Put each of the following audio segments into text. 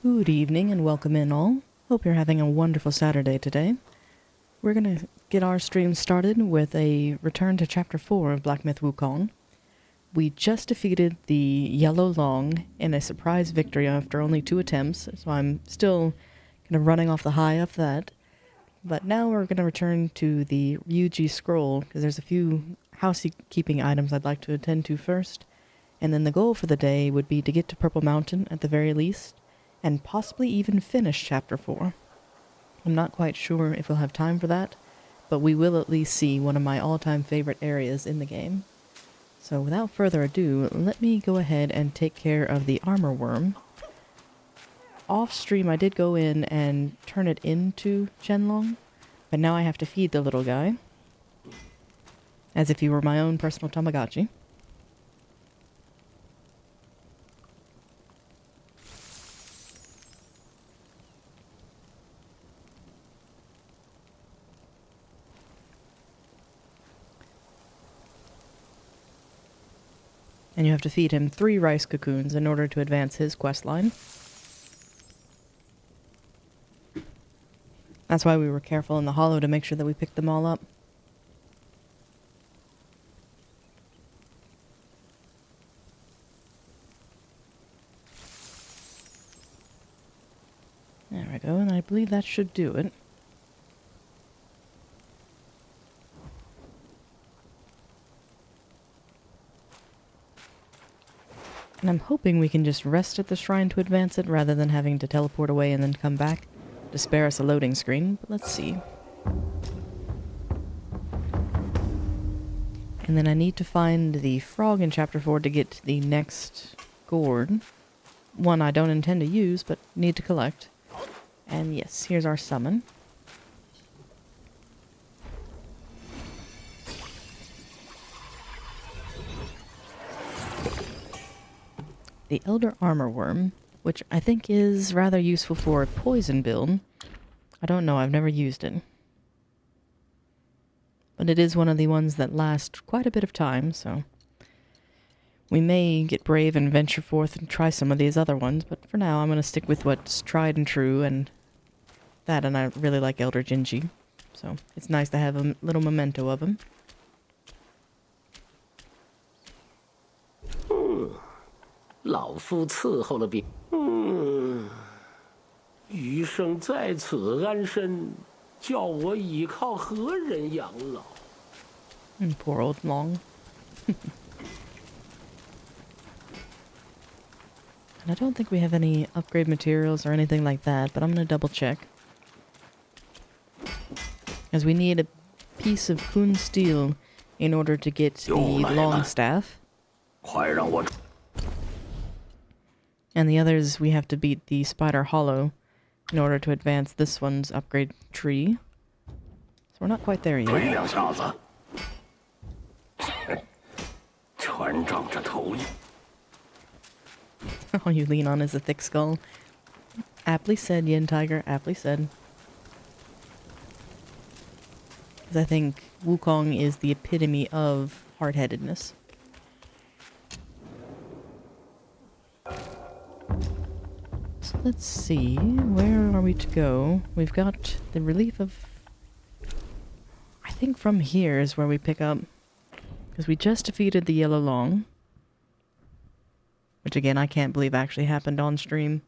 Good evening and welcome in all. Hope you're having a wonderful Saturday today. We're going to get our stream started with a return to Chapter 4 of Black Myth Wukong. We just defeated the Yellow Long in a surprise victory after only 2 attempts, so I'm still kind of running off the high of that. But now we're going to return to the Ryuji Scroll, because there's a few housekeeping items I'd like to attend to first. And then the goal for the day would be to get to Purple Mountain at the very least, and possibly even finish Chapter 4. I'm not quite sure if we'll have time for that, but we will at least see one of my all-time favorite areas in the game. So without further ado, let me go ahead and take care of the armor worm. Off stream I did go in and turn it into Shenlong, but now I have to feed the little guy, as if he were my own personal Tamagotchi. And you have to feed him 3 rice cocoons in order to advance his quest line. That's why we were careful in the hollow to make sure that we picked them all up. There we go, and I believe that should do it. And I'm hoping we can just rest at the shrine to advance it rather than having to teleport away and then come back to spare us a loading screen, but let's see. And then I need to find the frog in Chapter 4 to get the next gourd. One I don't intend to use, but need to collect. And yes, here's our summon. The Elder Armor Worm, which I think is rather useful for a poison build. I don't know, I've never used it. But it is one of the ones that last quite a bit of time, so we may get brave and venture forth and try some of these other ones, but for now I'm going to stick with what's tried and true, and I really like Elder Genji, so it's nice to have a little memento of him. 老夫伺候了别，余生在此安身，叫我倚靠何人养老？Poor old Long. And I don't think we have any upgrade materials or anything like that, but I'm going to double check. As we need a piece of Kun steel in order to get the long staff. 快让我 And the others, we have to beat the Spider Hollow in order to advance this one's upgrade tree. So we're not quite there yet. 推两下子，船长这头。 All you lean on is a thick skull. Aptly said, Yin Tiger, aptly said. Because I think Wukong is the epitome of hard-headedness. So let's see, where are we to go? We've got the relief of... I think from here is where we pick up. Because we just defeated the Yellow Long. Which again, I can't believe actually happened on stream.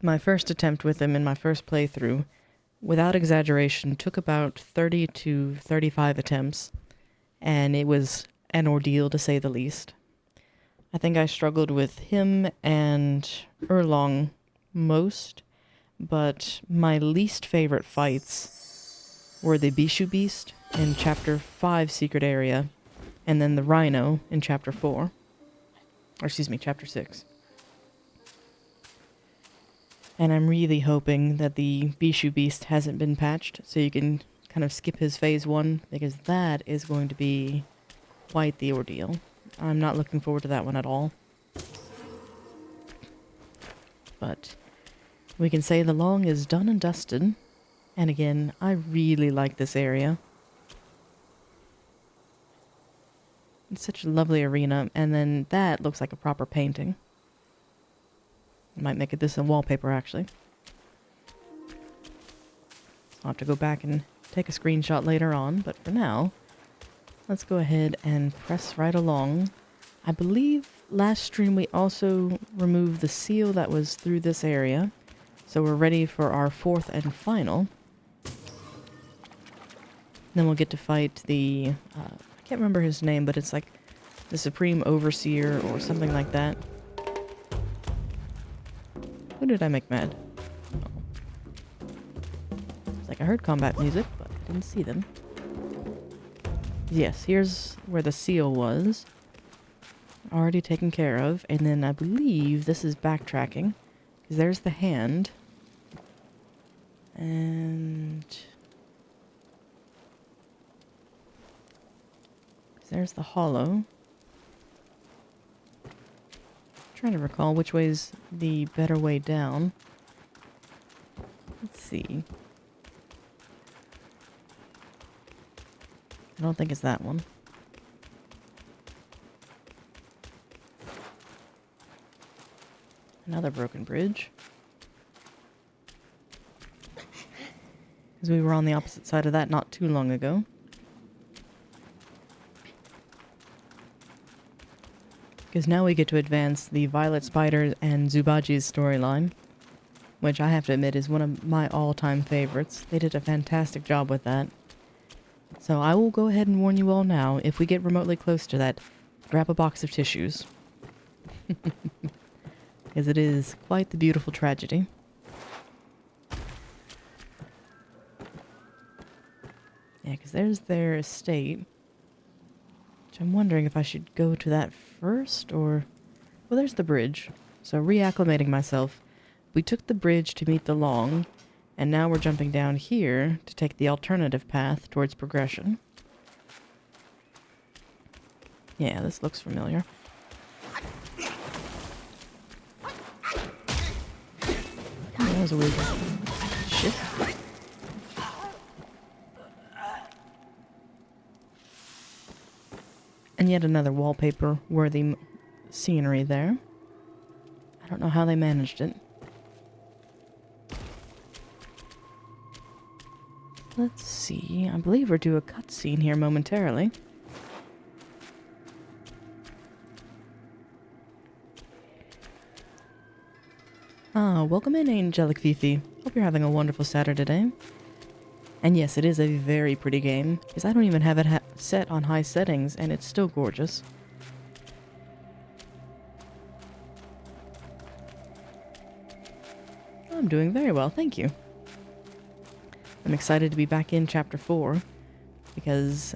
My first attempt with him in my first playthrough, without exaggeration, took about 30 to 35 attempts. And it was an ordeal to say the least. I think I struggled with him and Erlong most, but my least favorite fights were the Bishu Beast in Chapter 5 Secret Area, and then the Rhino in Chapter 4. Or excuse me, Chapter 6. And I'm really hoping that the Bishu Beast hasn't been patched, so you can kind of skip his Phase 1, because that is going to be quite the ordeal. I'm not looking forward to that one at all. But we can say the Long is done and dusted. And again, I really like this area. It's such a lovely arena, and then that looks like a proper painting. I might make it this a wallpaper, actually. I'll have to go back and take a screenshot later on, but for now, let's go ahead and press right along. I believe last stream we also removed the seal that was through this area, so we're ready for our fourth and final. Then we'll get to fight the, I can't remember his name, but it's like the Supreme Overseer or something like that. Who did I make mad? Oh. It's like I heard combat music, but I didn't see them. Yes, here's where the seal was. Already taken care of. And then I believe this is backtracking. Because there's the hand. And there's the hollow. Trying to recall which way's the better way down. Let's see. I don't think it's that one. Another broken bridge. Because we were on the opposite side of that not too long ago. Because now we get to advance the Violet Spider and Zubaji's storyline, which I have to admit is one of my all-time favorites. They did a fantastic job with that. So I will go ahead and warn you all now, if we get remotely close to that, grab a box of tissues. Because it is quite the beautiful tragedy. Yeah, because there's their estate. Which I'm wondering if I should go to that first, or... Well, there's the bridge. So reacclimating myself. We took the bridge to meet the long, and now we're jumping down here to take the alternative path towards progression. Yeah, this looks familiar. That was a weird shift. And yet another wallpaper-worthy scenery there. I don't know how they managed it. Let's see. I believe we're due a cutscene here momentarily. Welcome in, Angelic Fifi. Hope you're having a wonderful Saturday day. And yes, it is a very pretty game, because I don't even have it set on high settings, and it's still gorgeous. I'm doing very well, thank you. I'm excited to be back in Chapter 4, because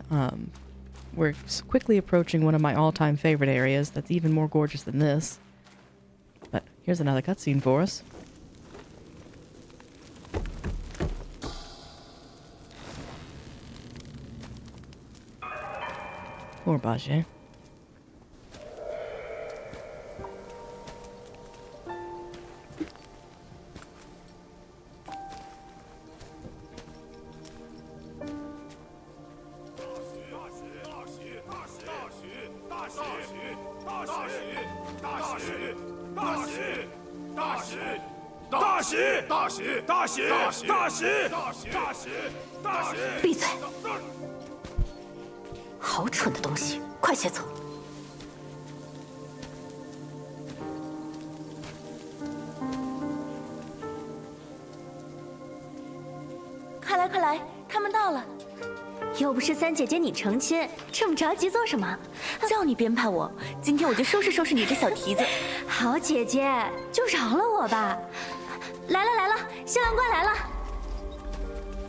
we're quickly approaching one of my all-time favorite areas that's even more gorgeous than this. But here's another cutscene for us. Poor Bajie.闭嘴！好蠢的东西，快些走！快来快来，他们到了！又不是三姐姐你成亲，这么着急做什么？叫你编排我，今天我就收拾收拾你这小蹄子。好姐姐，就饶了我吧。来了来了，新郎官来了。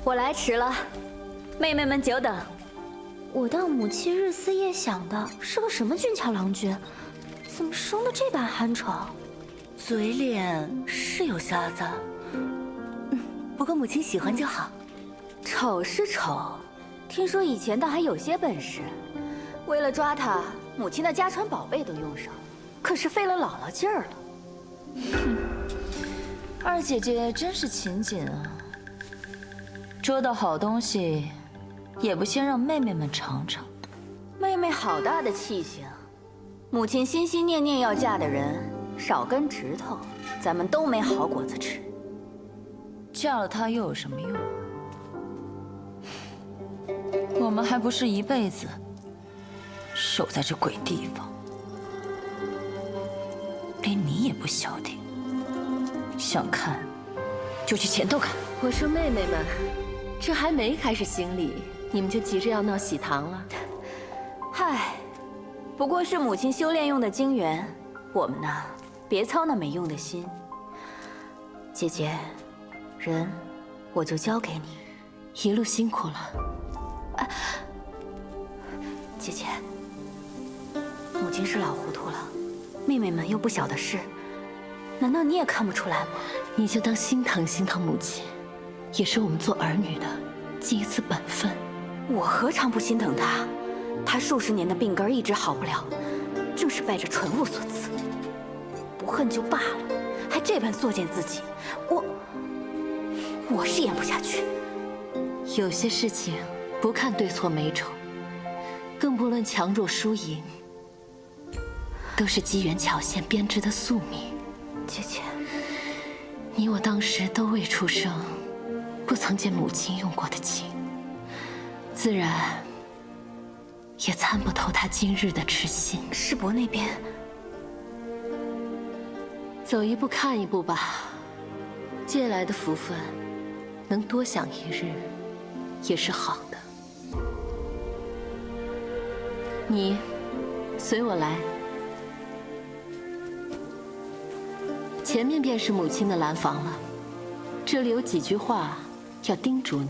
我来迟了，妹妹们久等。我当母亲日思夜想的是个什么俊俏郎君，怎么生得这般憨丑？嘴脸是有瞎子，不过母亲喜欢就好。丑是丑，听说以前倒还有些本事。为了抓他，母亲的家传宝贝都用上，可是费了姥姥劲儿了。二姐姐真是勤谨啊，捉到好东西，也不先让妹妹们尝尝。妹妹好大的气性，母亲心心念念要嫁的人，少根指头，咱们都没好果子吃。嫁了他又有什么用？我们还不是一辈子守在这鬼地方，连你也不消停。想看就去前头看。我说妹妹们，这还没开始行礼，你们就急着要闹喜糖了？嗨，不过是母亲修炼用的精元，我们呢，别操那没用的心。姐姐，人我就交给你。一路辛苦了。姐姐，母亲是老糊涂了，妹妹们又不小的事，难道你也看不出来吗？你就当心疼心疼母亲，也是我们做儿女的尽一次本分。我何尝不心疼她？她数十年的病根一直好不了，正是拜这纯物所赐。不恨就罢了，还这般作践自己，我是咽不下去。有些事情不看对错美丑，更不论强弱输赢，都是机缘巧现编织的宿命。姐姐，你我当时都未出生，不曾见母亲用过的情，自然也参不透她今日的痴心。世伯那边，走一步看一步吧。借来的福分，能多享一日，也是好的。你随我来，前面便是母亲的兰房了。这里有几句话要叮嘱你。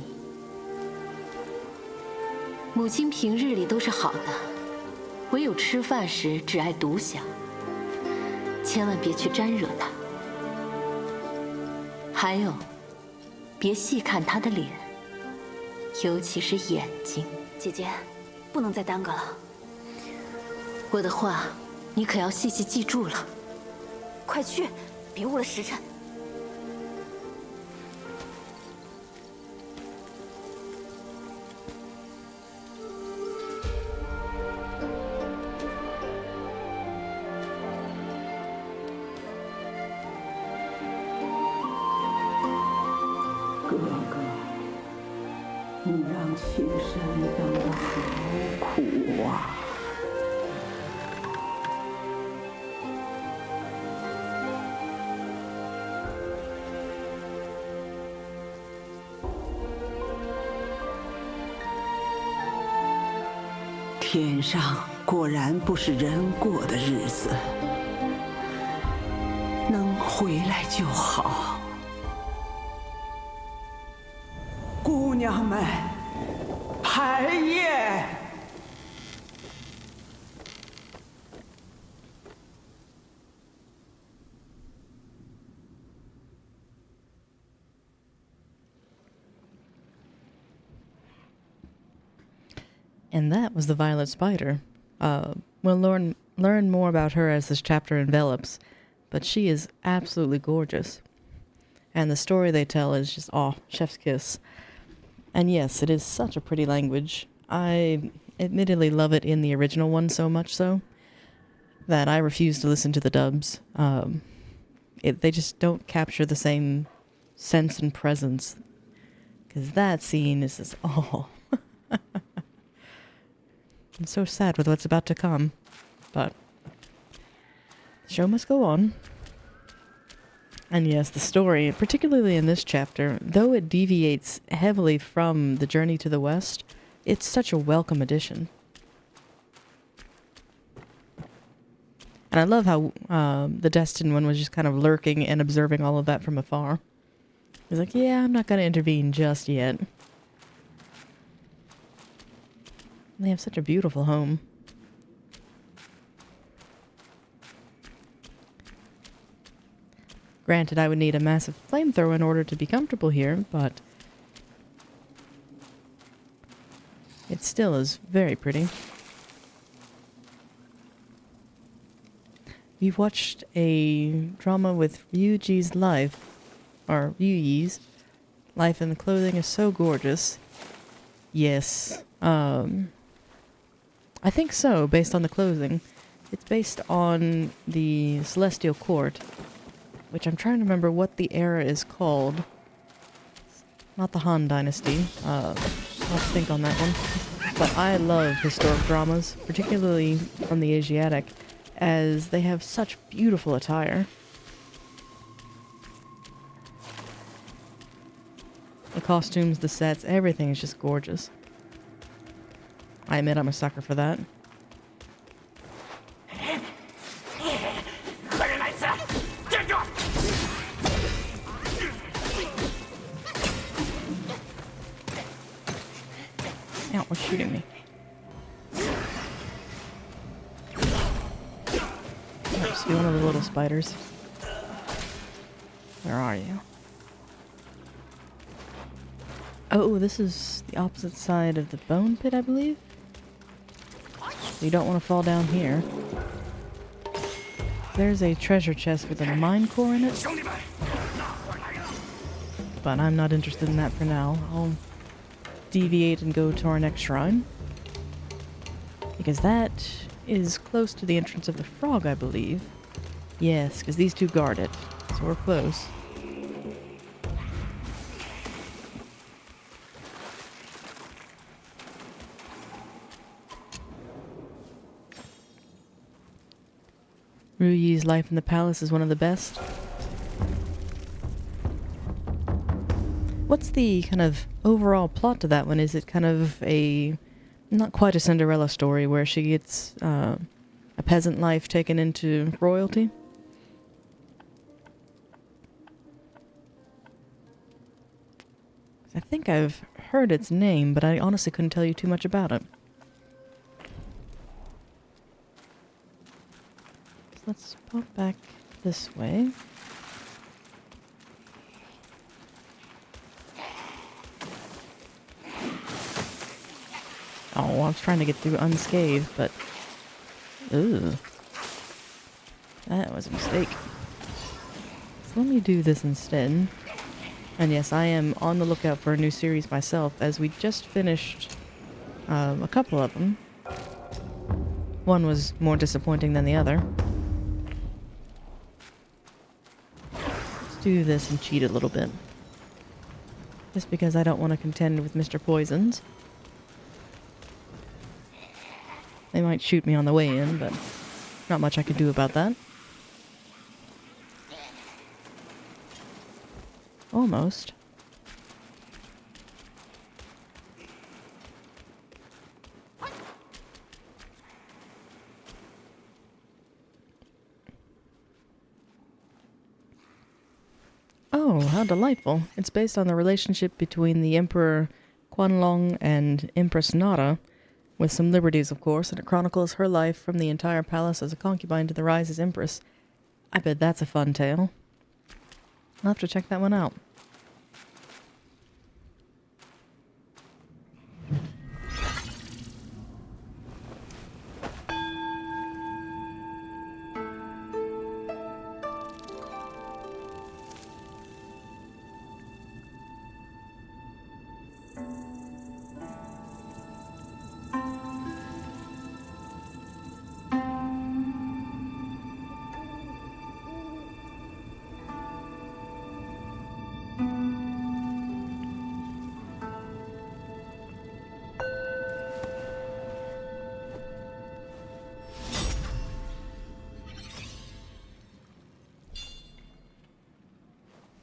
母亲平日里都是好的，唯有吃饭时只爱独享，千万别去沾惹她。还有，别细看她的脸，尤其是眼睛。姐姐，不能再耽搁了。我的话，你可要细细记住了。快去，别误了时辰。哥哥，你让妾身等得好苦啊！天上果然不是人过的日子，能回来就好。姑娘们，排宴！And that was the Violet Spider. We'll learn more about her as this chapter envelops, but she is absolutely gorgeous. And the story they tell is just, chef's kiss. And yes, it is such a pretty language. I admittedly love it in the original one so much so that I refuse to listen to the dubs. They just don't capture the same sense and presence. Because that scene is just, I'm so sad with what's about to come, but the show must go on. And yes, the story, particularly in this chapter, though it deviates heavily from the journey to the west, it's such a welcome addition. And I love how the destined one was just kind of lurking and observing all of that from afar. He's like, yeah, I'm not going to intervene just yet. They have such a beautiful home. Granted, I would need a massive flamethrower in order to be comfortable here, but it still is very pretty. You've watched a drama with Ryuji's life, or Ryuji's life, and the clothing is so gorgeous. Yes, I think so, based on the clothing. It's based on the Celestial Court, which I'm trying to remember what the era is called. Not the Han Dynasty. I'll have to think on that one. But I love historic dramas, particularly from the Asiatic, as they have such beautiful attire. The costumes, the sets, everything is just gorgeous. I admit I'm a sucker for that. 何人来此？站住！ Ow, what's shooting me? Oh, see one of the little spiders. Where are you? Oh, this is the opposite side of the bone pit, I believe? So you don't want to fall down here. There's a treasure chest with a mine core in it. But I'm not interested in that for now. I'll deviate and go to our next shrine. Because that is close to the entrance of the frog, I believe. Yes, because these two guard it. So we're close. Ruyi's life in the palace is one of the best. What's the kind of overall plot to that one? Is it kind of a, not quite a Cinderella story where she gets a peasant life taken into royalty? I think I've heard its name, but I honestly couldn't tell you too much about it. So let's pop back this way. Oh, I was trying to get through unscathed, but... Ooh. That was a mistake. So let me do this instead. And yes, I am on the lookout for a new series myself, as we just finished a couple of them. One was more disappointing than the other. Let's do this and cheat a little bit. Just because I don't want to contend with Mr. Poisons. They might shoot me on the way in, but not much I can do about that. Almost. Oh, how delightful. It's based on the relationship between the Emperor Quanlong and Empress Nara, with some liberties, of course, and it chronicles her life from the entire palace as a concubine to the rise as Empress. I bet that's a fun tale. I'll have to check that one out.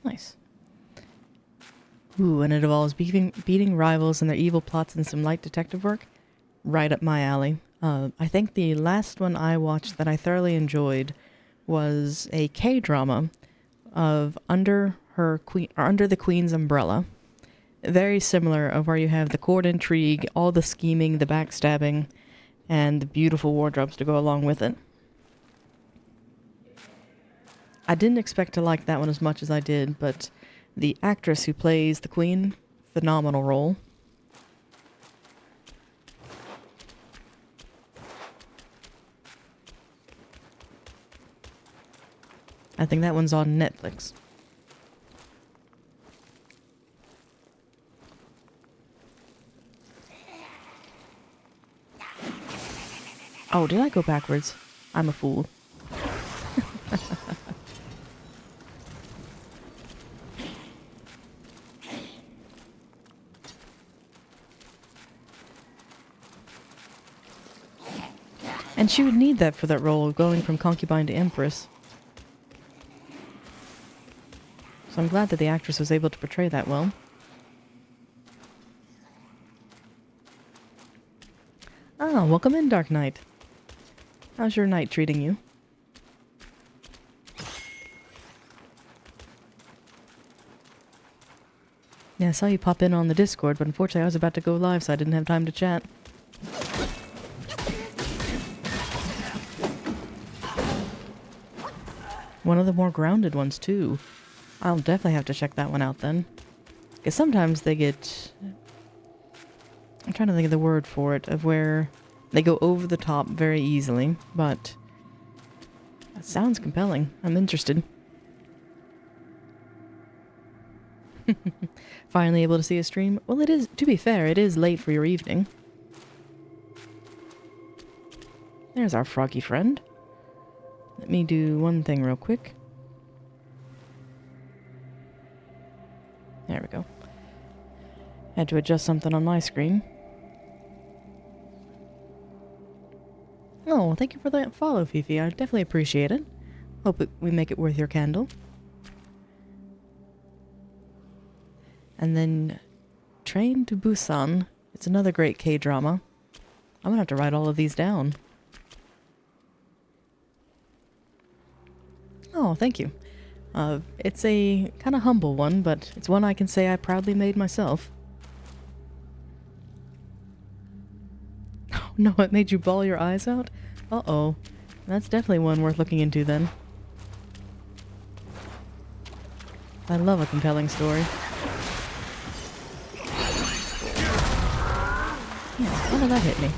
Nice. Ooh, and it involves beating rivals and their evil plots and some light detective work. Right up my alley. I think the last one I watched that I thoroughly enjoyed was a K-drama of Under the Queen's Umbrella. Very similar, of where you have the court intrigue, all the scheming, the backstabbing, and the beautiful wardrobes to go along with it. I didn't expect to like that one as much as I did, but the actress who plays the queen, phenomenal role. I think that one's on Netflix. Oh, did I go backwards? I'm a fool. And she would need that for that role, going from concubine to empress. So I'm glad that the actress was able to portray that well. Ah, welcome in, Dark Knight. How's your night treating you? Yeah, I saw you pop in on the Discord, but unfortunately I was about to go live, so I didn't have time to chat. One of the more grounded ones, too. I'll definitely have to check that one out, then. Because sometimes they get... I'm trying to think of the word for it, of where they go over the top very easily, but... That sounds compelling. I'm interested. Finally able to see a stream? Well, it is, to be fair, it is late for your evening. There's our froggy friend. Let me do one thing real quick. There we go. Had to adjust something on my screen. Oh, thank you for that follow, Fifi. I definitely appreciate it. Hope we make it worth your candle. And then Train to Busan. It's another great K-drama. I'm gonna have to write all of these down. Oh, thank you. It's a kind of humble one, but it's one I can say I proudly made myself. Oh, no, it made you bawl your eyes out? Uh-oh. That's definitely one worth looking into, then. I love a compelling story. Yeah, how did that hit me?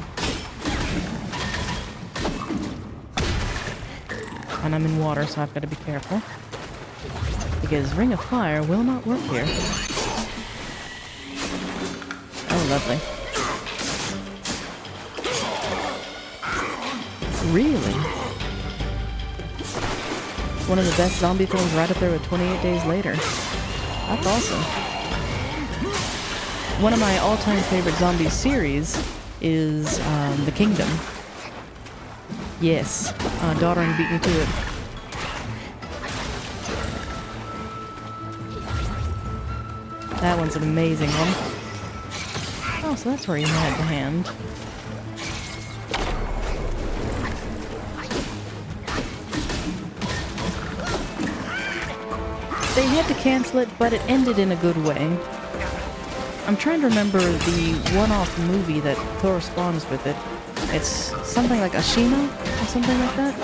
And I'm in water, so I've got to be careful. Because Ring of Fire will not work here. Oh, lovely. Really? One of the best zombie films, right up there with 28 Days Later. That's awesome. One of my all-time favorite zombie series is The Kingdom. Yes, Daughtering beat me to it. That one's an amazing one. Oh, so that's where he had the hand. They had to cancel it, but it ended in a good way. I'm trying to remember the one-off movie that corresponds with it. It's something like Ashina, or something like that.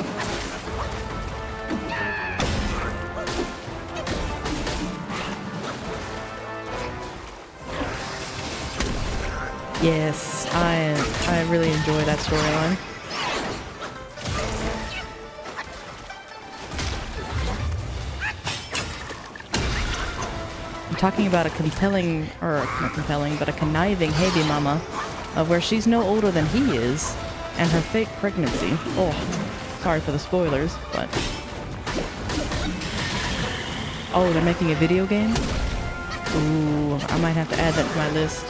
Yes, I really enjoy that storyline. I'm talking about a compelling, or not compelling, but a conniving Heidi Mama, of where she's no older than he is, and her fake pregnancy. Oh, sorry for the spoilers, but... Oh, they're making a video game? Ooh, I might have to add that to my list.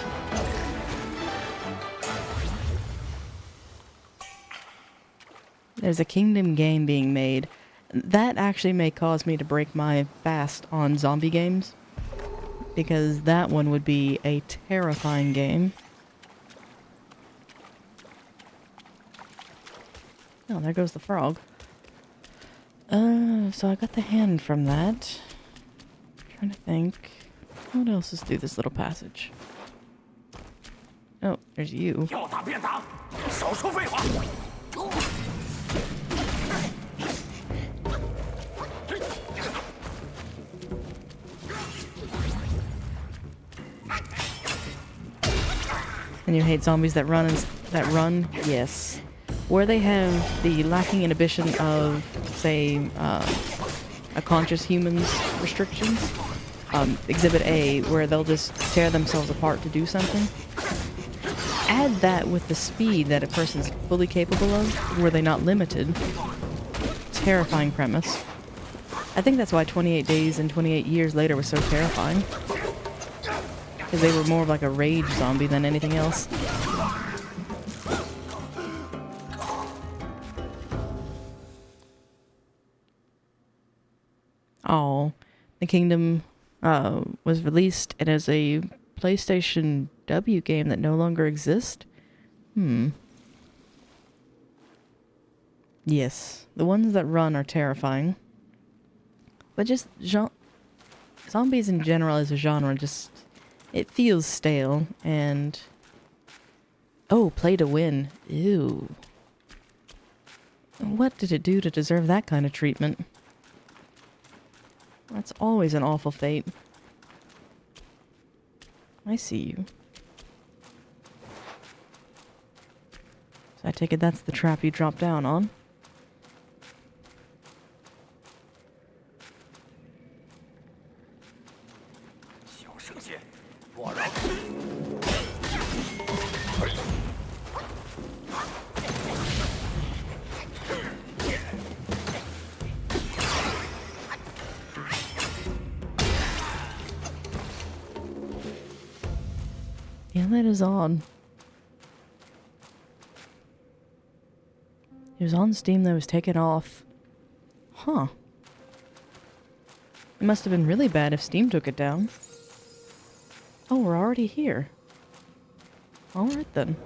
There's a Kingdom game being made. That actually may cause me to break my fast on zombie games, because that one would be a terrifying game. Oh, there goes the frog. So I got the hand from that. Trying to think. What else is through this little passage? Oh, there's you. And you hate zombies that run and yes. Where they have the lacking inhibition of, say, a conscious human's restrictions. Exhibit A, where they'll just tear themselves apart to do something. Add that with the speed that a person's fully capable of, where they're not limited. terrifying premise. I think that's why 28 Days and 28 Years Later was so terrifying. Because they were more of like a rage zombie than anything else. Oh, the Kingdom was released and as a PlayStation W game that no longer exists? Yes, the ones that run are terrifying. But just zombies in general as a genre, just it feels stale and oh, play to win. Ew. What did it do to deserve that kind of treatment? That's always an awful fate. I see you. So I take it that's the trap you dropped down on. Yeah, that is odd. It was on Steam that was taken off. Huh. It must have been really bad if Steam took it down. Oh, we're already here. Alright then.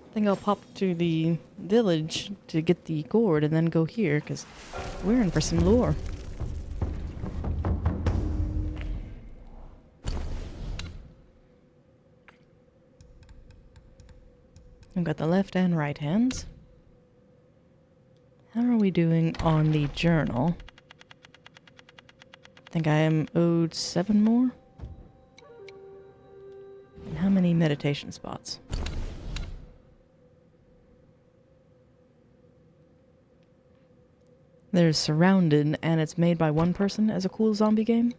I think I'll pop to the village to get the gourd and then go here, because we're in for some lore. I've got the left and right hands. How are we doing on the journal? I think I am owed 7 more. And how many meditation spots? There's Surrounded, and it's made by one person as a cool zombie game.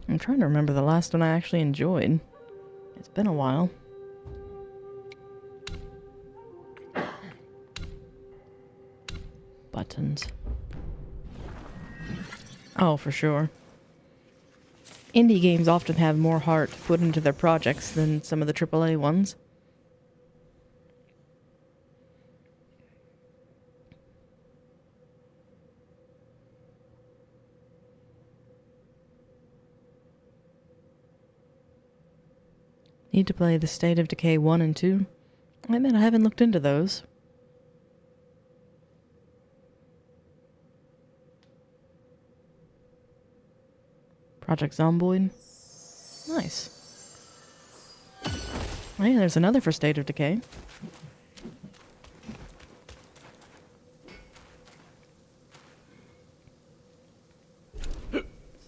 I'm trying to remember the last one I actually enjoyed. It's been a while. Buttons. Oh, for sure. Indie games often have more heart put into their projects than some of the AAA ones. Need to play the State of Decay 1 and 2. I admit I haven't looked into those. Project Zomboid. Nice. Oh yeah, there's another for State of Decay.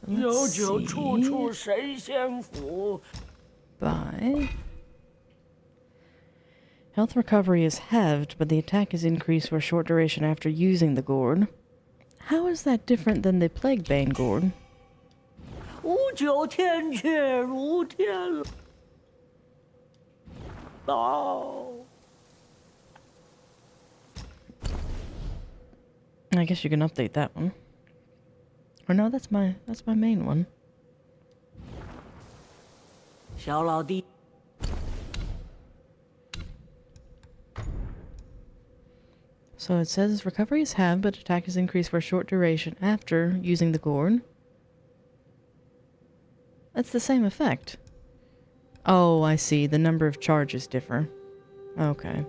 So let's see. By health recovery is halved, but the attack is increased for a short duration after using the gourd. How is that different than the Plague Bane gourd? I guess you can update that one. Or no, that's my main one. So it says recovery is halved, but attack is increased for a short duration after using the gourd. That's the same effect. Oh, I see. The number of charges differ. Okay.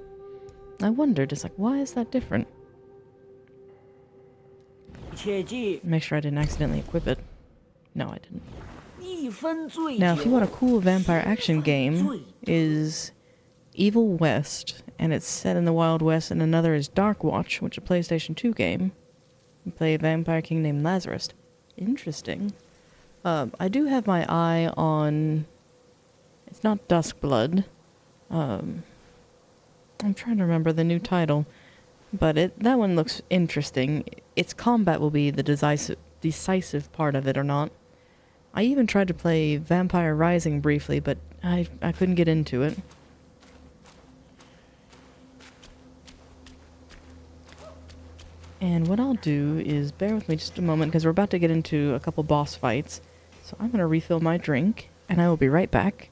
I wondered, it's like, why is that different? Make sure I didn't accidentally equip it. No, I didn't. Now, if you want a cool vampire action game, is Evil West, and it's set in the Wild West, and another is Dark Watch, which is a PlayStation 2 game. You play a vampire king named Lazarus. Interesting. I do have my eye on... It's not Duskblood. I'm trying to remember the new title. But that one looks interesting. Its combat will be the decisive part of it or not. I even tried to play Vampire Rising briefly, but I couldn't get into it. And what I'll do is bear with me just a moment because we're about to get into a couple boss fights. So I'm going to refill my drink and I will be right back.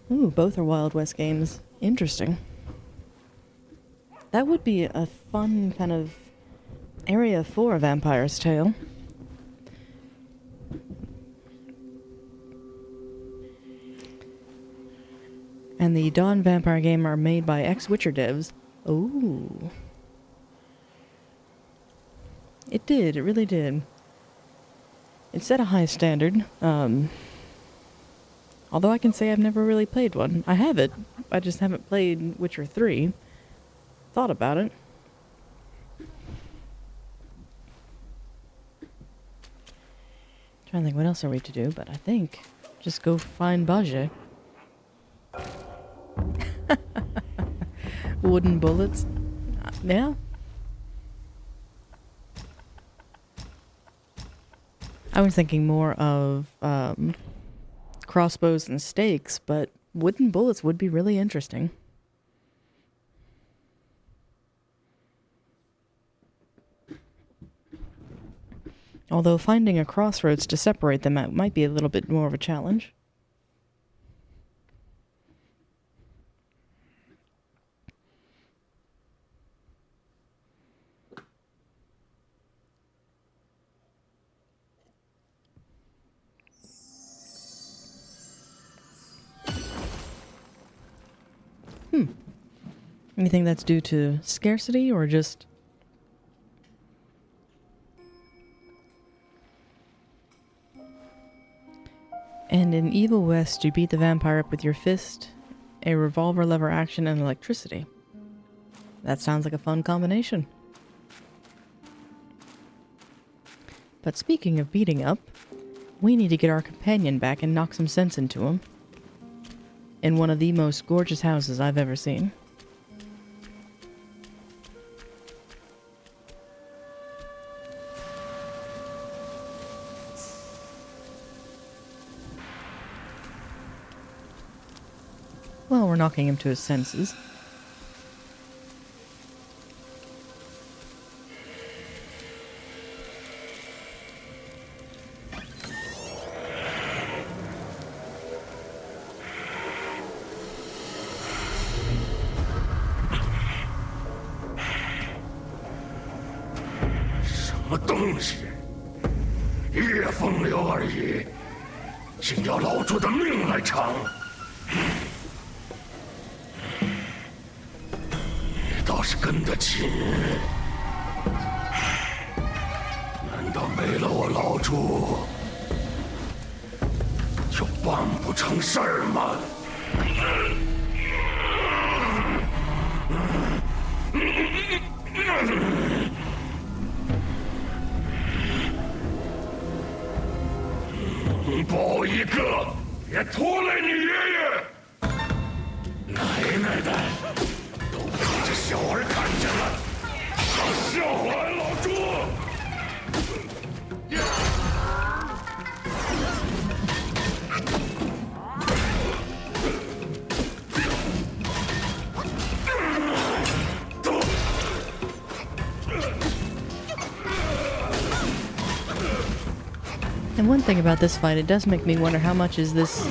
Ooh, both are Wild West games. Interesting. That would be a fun kind of area for a Vampire's Tale. And the Dawn Vampire game are made by ex-Witcher devs. Ooh. It did, it really did. It set a high standard. Although I can say I've never really played one. I have it, I just haven't played Witcher 3. Thought about it. Trying to think what else are we to do, but I think just go find Bajie. Wooden bullets. Yeah. I was thinking more of crossbows and stakes, but wooden bullets would be really interesting. Although finding a crossroads to separate them out might be a little bit more of a challenge. You think that's due to scarcity or just... And in Evil West, you beat the vampire up with your fist, a revolver lever action, and electricity. That sounds like a fun combination. But speaking of beating up, we need to get our companion back and knock some sense into him. In one of the most gorgeous houses I've ever seen. Well, we're knocking him to his senses. 竟要老猪的命来偿。你倒是跟得紧，难道没了我老猪就办不成事儿吗？抱一个，别拖累你爷爷。奶奶的，都被你这小儿看见了，想笑话俺老猪！And one thing about this fight, it does make me wonder how much is this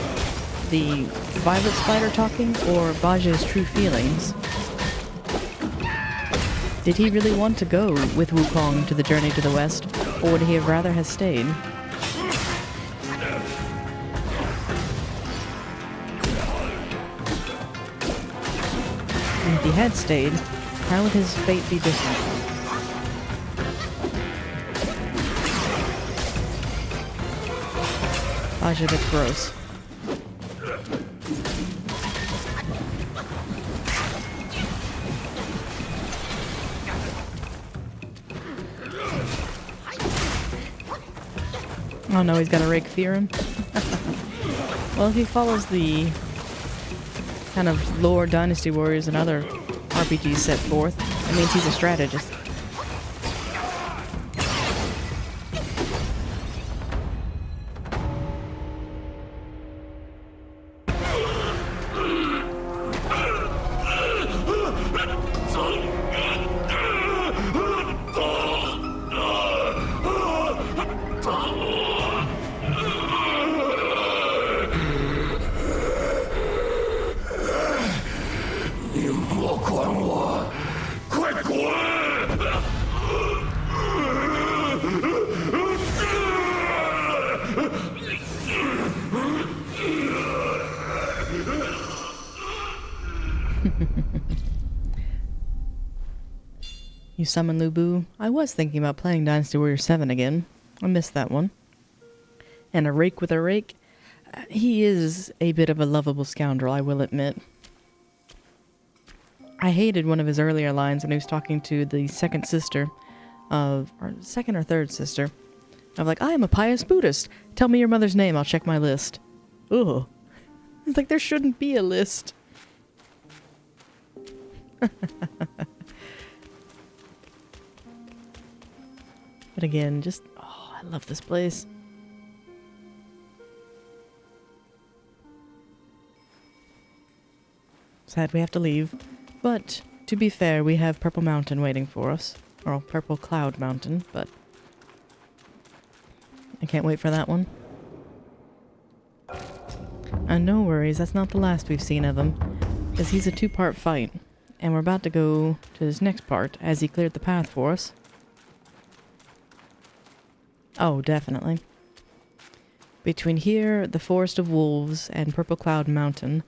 the Violet Spider talking or Baja's true feelings? Did he really want to go with Wukong to the journey to the west, or would he have rather have stayed? And if he had stayed, how would his fate be different? Baja, that's gross. Oh no, he's got a rake fear him. Well, if he follows the kind of lore Dynasty Warriors and other RPGs set forth, it means he's a strategist. You summon Lu Bu. I was thinking about playing Dynasty Warrior 7 again. I missed that one. And a rake with a rake. He is a bit of a lovable scoundrel, I will admit. I hated one of his earlier lines when he was talking to the second sister of, or second or third sister. I'm like, I am a pious Buddhist. Tell me your mother's name, I'll check my list. Ugh. It's like there shouldn't be a list. But again, just, oh, I love this place. Sad we have to leave. But, to be fair, we have Purple Mountain waiting for us. Or Purple Cloud Mountain, but I can't wait for that one. And no worries, that's not the last we've seen of him. Because he's a two-part fight. And we're about to go to his next part, as he cleared the path for us. Oh, definitely. Between here, the Forest of Wolves, and Purple Cloud Mountain,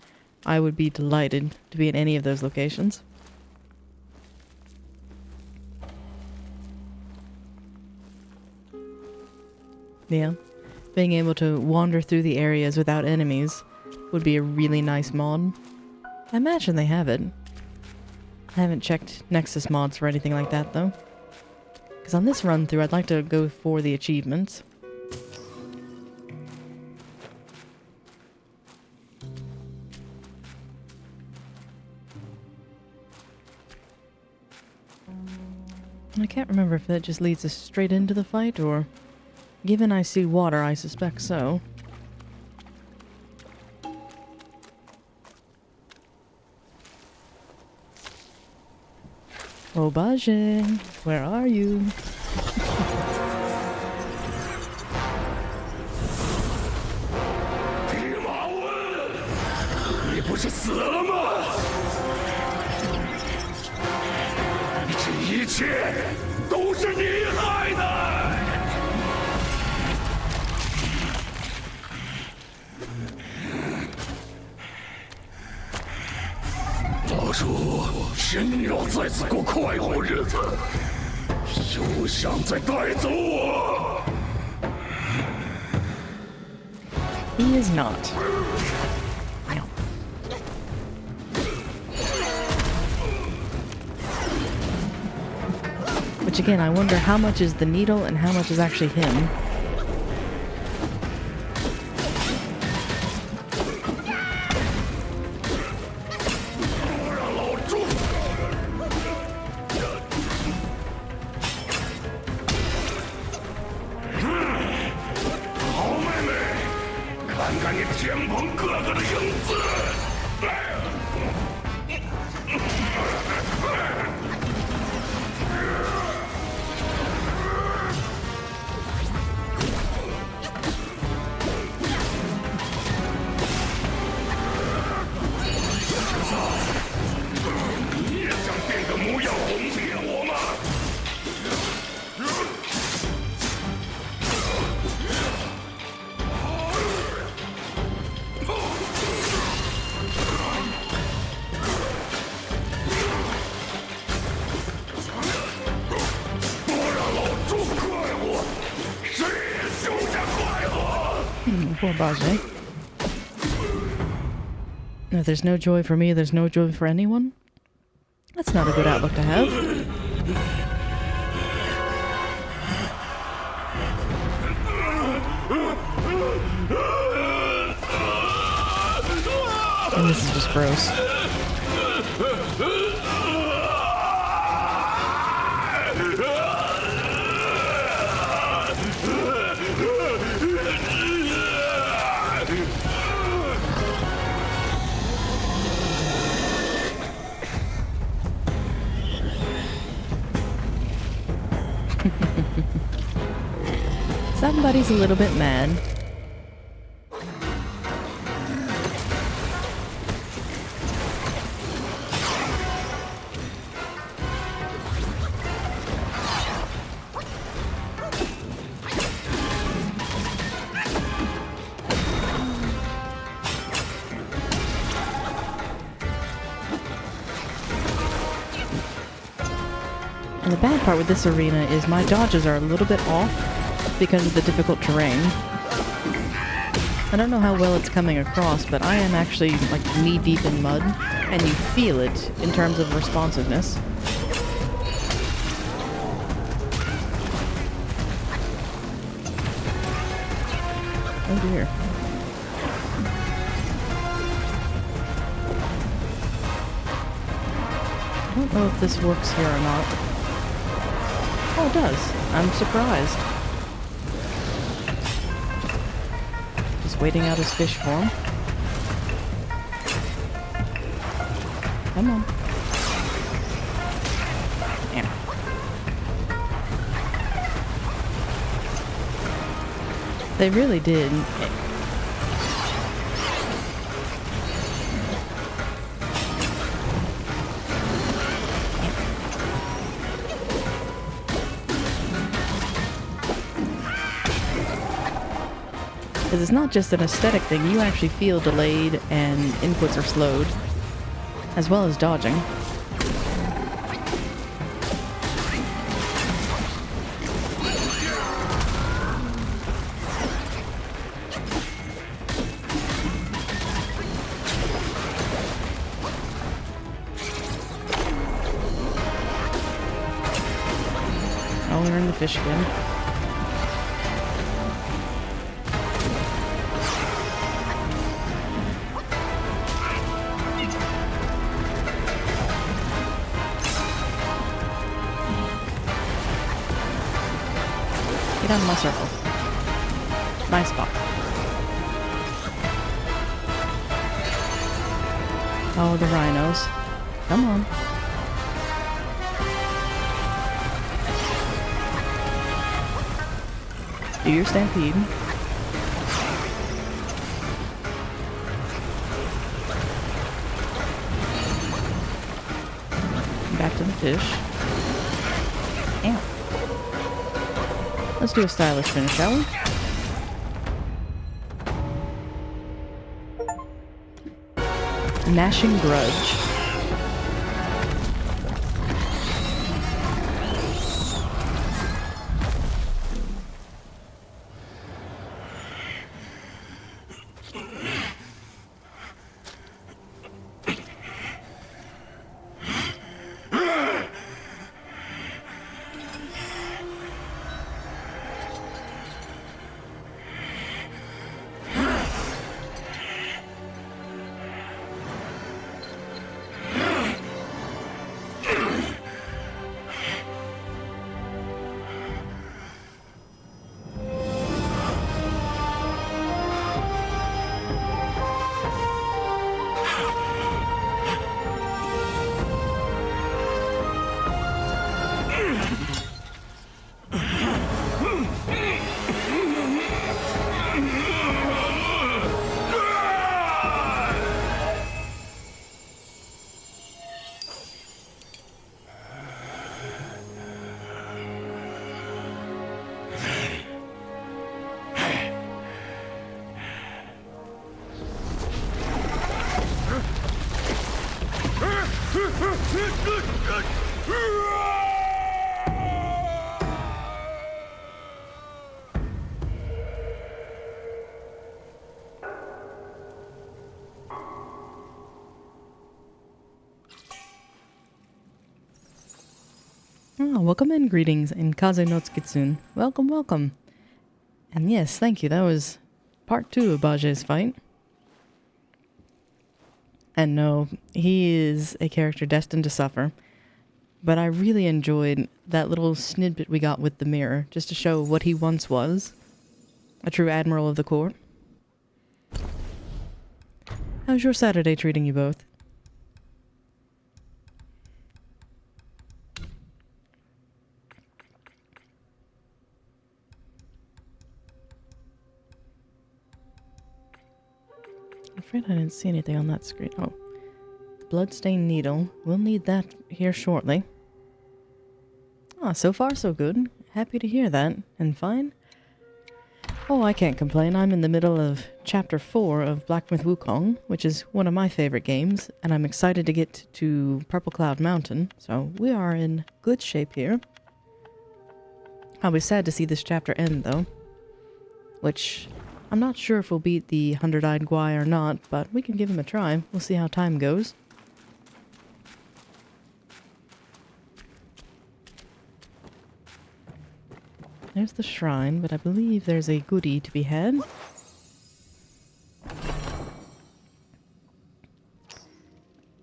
I would be delighted to be in any of those locations. Yeah, being able to wander through the areas without enemies would be a really nice mod. I imagine they have it. I haven't checked Nexus mods for anything like that, though. Because on this run-through, I'd like to go for the achievements. I can't remember if that just leads us straight into the fight, or... Given I see water, I suspect so. Oh, Baja, where are you? 弼马温，你不是死了吗？这一切都是你害的！主真要在此过快活日子，休想再带走我！ He is not. Ow. Which again, I wonder how much is the needle and how much is actually him. Poor Bajé. If there's no joy for me, there's no joy for anyone. That's not a good outlook to have. And this is just gross. Somebody's a little bit mad. And the bad part with this arena is my dodges are a little bit off because of the difficult terrain. I don't know how well it's coming across, but I am actually like knee-deep in mud, and you feel it in terms of responsiveness. Oh dear. I don't know if this works here or not. Oh, it does. I'm surprised. Just waiting out his fish form. Come on. Yeah. They really did. Because it's not just an aesthetic thing, you actually feel delayed and inputs are slowed, as well as dodging. Oh, we're in the fish again. Get out of my circle. Nice spot. Oh, the rhinos. Come on. Do your stampede. Back to the fish. Ow. Let's do a stylish finish, shall we? Gnashing Grudge. Oh, welcome in, greetings in Kaze no Tsukitsune. Welcome, welcome. And yes, thank you, that was part 2 of Baje's fight. And no, he is a character destined to suffer. But I really enjoyed that little snippet we got with the mirror, just to show what he once was. A true admiral of the court. How's your Saturday treating you both? I'm afraid I didn't see anything on that screen. Oh. Bloodstained needle. We'll need that here shortly. Ah, so far so good. Happy to hear that. And fine? Oh, I can't complain. I'm in the middle of Chapter 4 of Black Myth Wukong, which is one of my favorite games, and I'm excited to get to Purple Cloud Mountain, so we are in good shape here. I'll be sad to see this chapter end, though. Which, I'm not sure if we'll beat the 100-eyed Guai or not, but we can give him a try. We'll see how time goes. There's the shrine, but I believe there's a goodie to be had.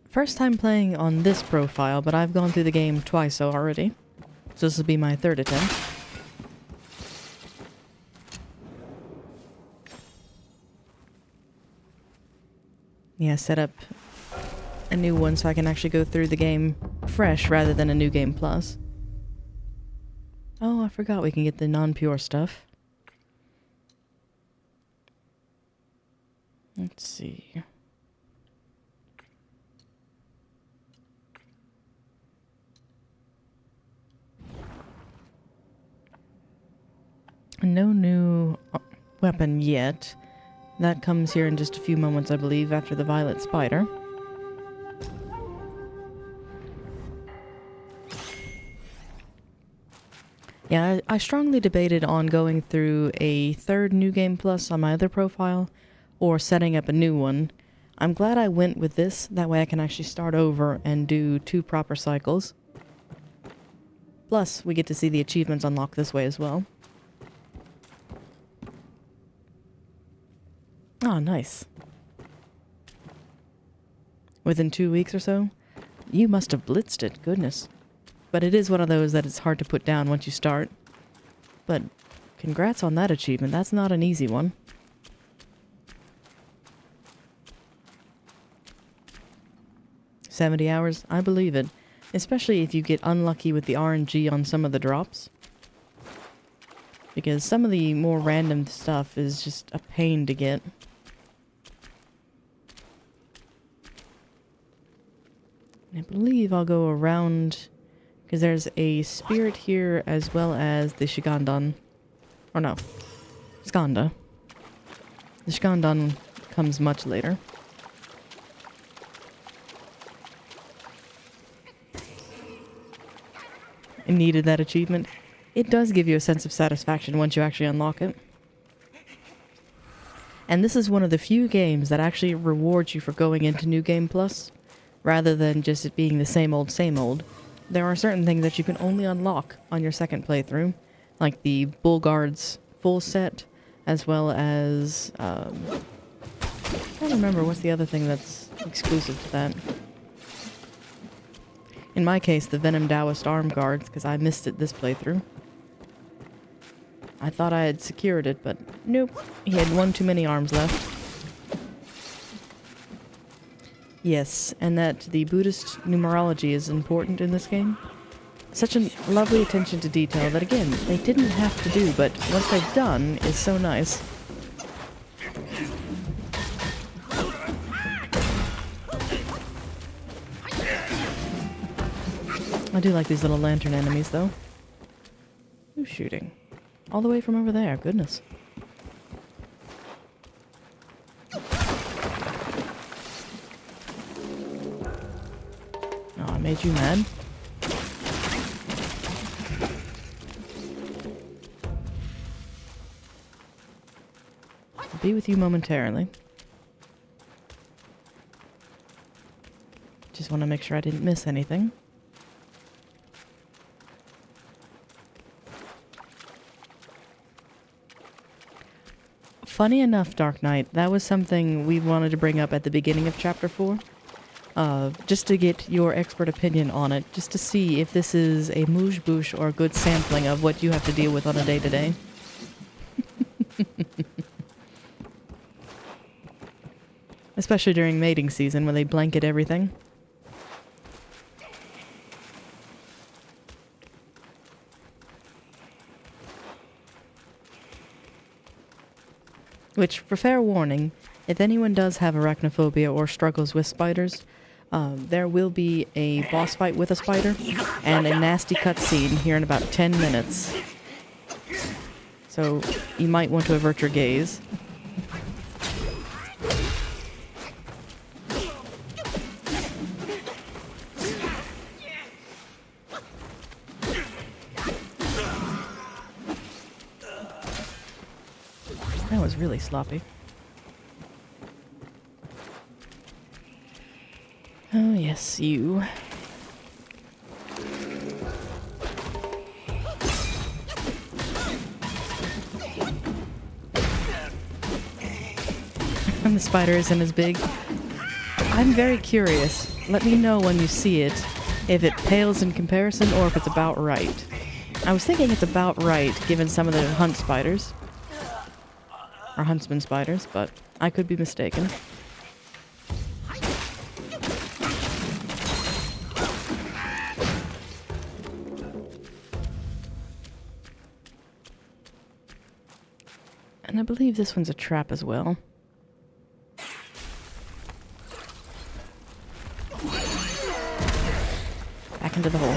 First time playing on this profile, but I've gone through the game twice already. So this will be my 3rd attempt. Yeah, set up a new one so I can actually go through the game fresh rather than a new game plus. Oh, I forgot we can get the non-pure stuff. Let's see. No new weapon yet. That comes here in just a few moments, I believe, after the violet spider. Yeah, I strongly debated on going through a 3rd New Game Plus on my other profile, or setting up a new one. I'm glad I went with this, that way I can actually start over and do 2 proper cycles. Plus, we get to see the achievements unlock this way as well. Ah, nice. Within 2 weeks or so? You must have blitzed it, goodness. But it is one of those that it's hard to put down once you start. But congrats on that achievement. That's not an easy one. $70 hours? I believe it. Especially if you get unlucky with the RNG on some of the drops. Because some of the more random stuff is just a pain to get. I believe I'll go around... because there's a spirit here as well as the Shigandan. Or no. Skanda. The Shigandan comes much later. I needed that achievement. It does give you a sense of satisfaction once you actually unlock it. And this is one of the few games that actually rewards you for going into New Game Plus, rather than just it being the same old, same old. There are certain things that you can only unlock on your 2nd playthrough, like the Bull Guards full set, as well as, I don't remember what's the other thing that's exclusive to that. In my case, the Venom Taoist Arm Guards, because I missed it this playthrough. I thought I had secured it, but nope. He had one too many arms left. Yes, and that the Buddhist numerology is important in this game. Such a lovely attention to detail that, again, they didn't have to do, but once they've done is so nice. I do like these little lantern enemies, though. Who's shooting? All the way from over there, goodness. made you mad? I'll be with you momentarily. Just want to make sure I didn't miss anything. Funny enough, Dark Knight, that was something we wanted to bring up at the beginning of Chapter 4. Just to get your expert opinion on it, just to see if this is a mouche-bouche or a good sampling of what you have to deal with on a day-to-day. Especially during mating season when they blanket everything. Which, for fair warning, if anyone does have arachnophobia or struggles with spiders, there will be a boss fight with a spider and a nasty cutscene here in about 10 minutes. So you might want to avert your gaze. That was really sloppy. Oh, yes, you. And the spider isn't as big. I'm very curious. Let me know when you see it, if it pales in comparison or if it's about right. I was thinking it's about right, given some of the hunt spiders. Or huntsman spiders, but I could be mistaken. And I believe this one's a trap as well. Back into the hole.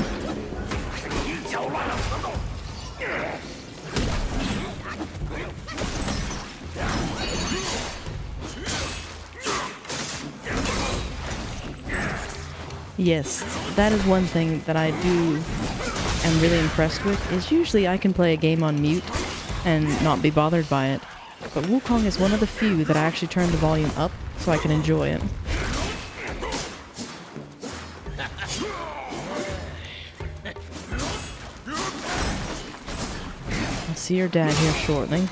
Yes, that is one thing that I am really impressed with, is usually I can play a game on mute and not be bothered by it. But Wukong is one of the few that I actually turn the volume up so I can enjoy it. I'll see your dad here shortly.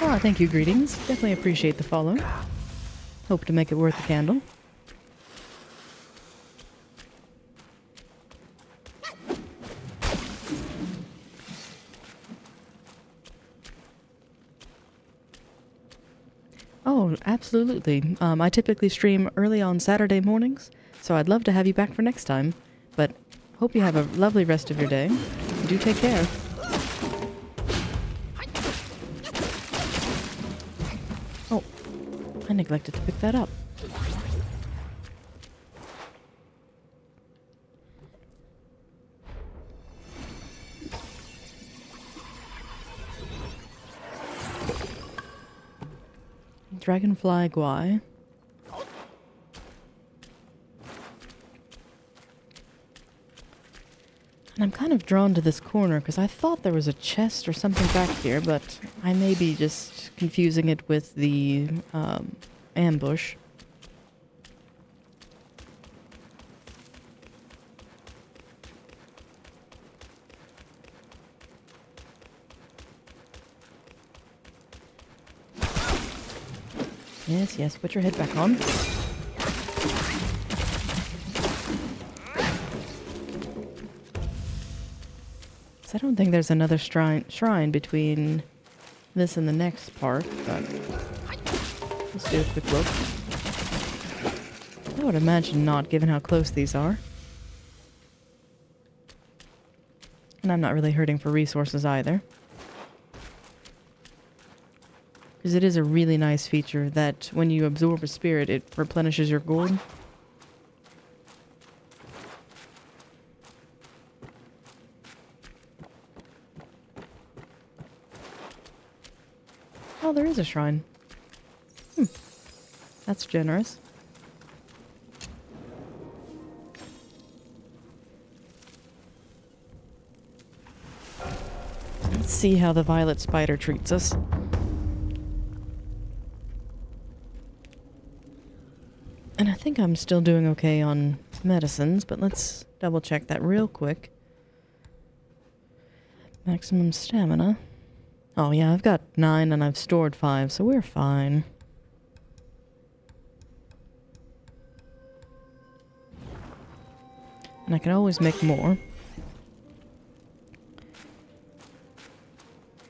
Oh, thank you, greetings. Definitely appreciate the follow. Hope to make it worth a candle. Oh, absolutely. I typically stream early on Saturday mornings, so I'd love to have you back for next time. But hope you have a lovely rest of your day. Do take care. Oh, I neglected to pick that up. Dragonfly Guai. And I'm kind of drawn to this corner because I thought there was a chest or something back here, but I may be just confusing it with the ambush. Yes, yes, put your head back on. So I don't think there's another shrine between this and the next part, but let's do a quick look. I would imagine not, given how close these are. And I'm not really hurting for resources either. Because it is a really nice feature that when you absorb a spirit, it replenishes your gold. Oh, there is a shrine. That's generous. Let's see how the violet spider treats us. And I think I'm still doing okay on medicines, but let's double check that real quick. Maximum stamina. Oh yeah, I've got 9 and I've stored 5, so we're fine. And I can always make more.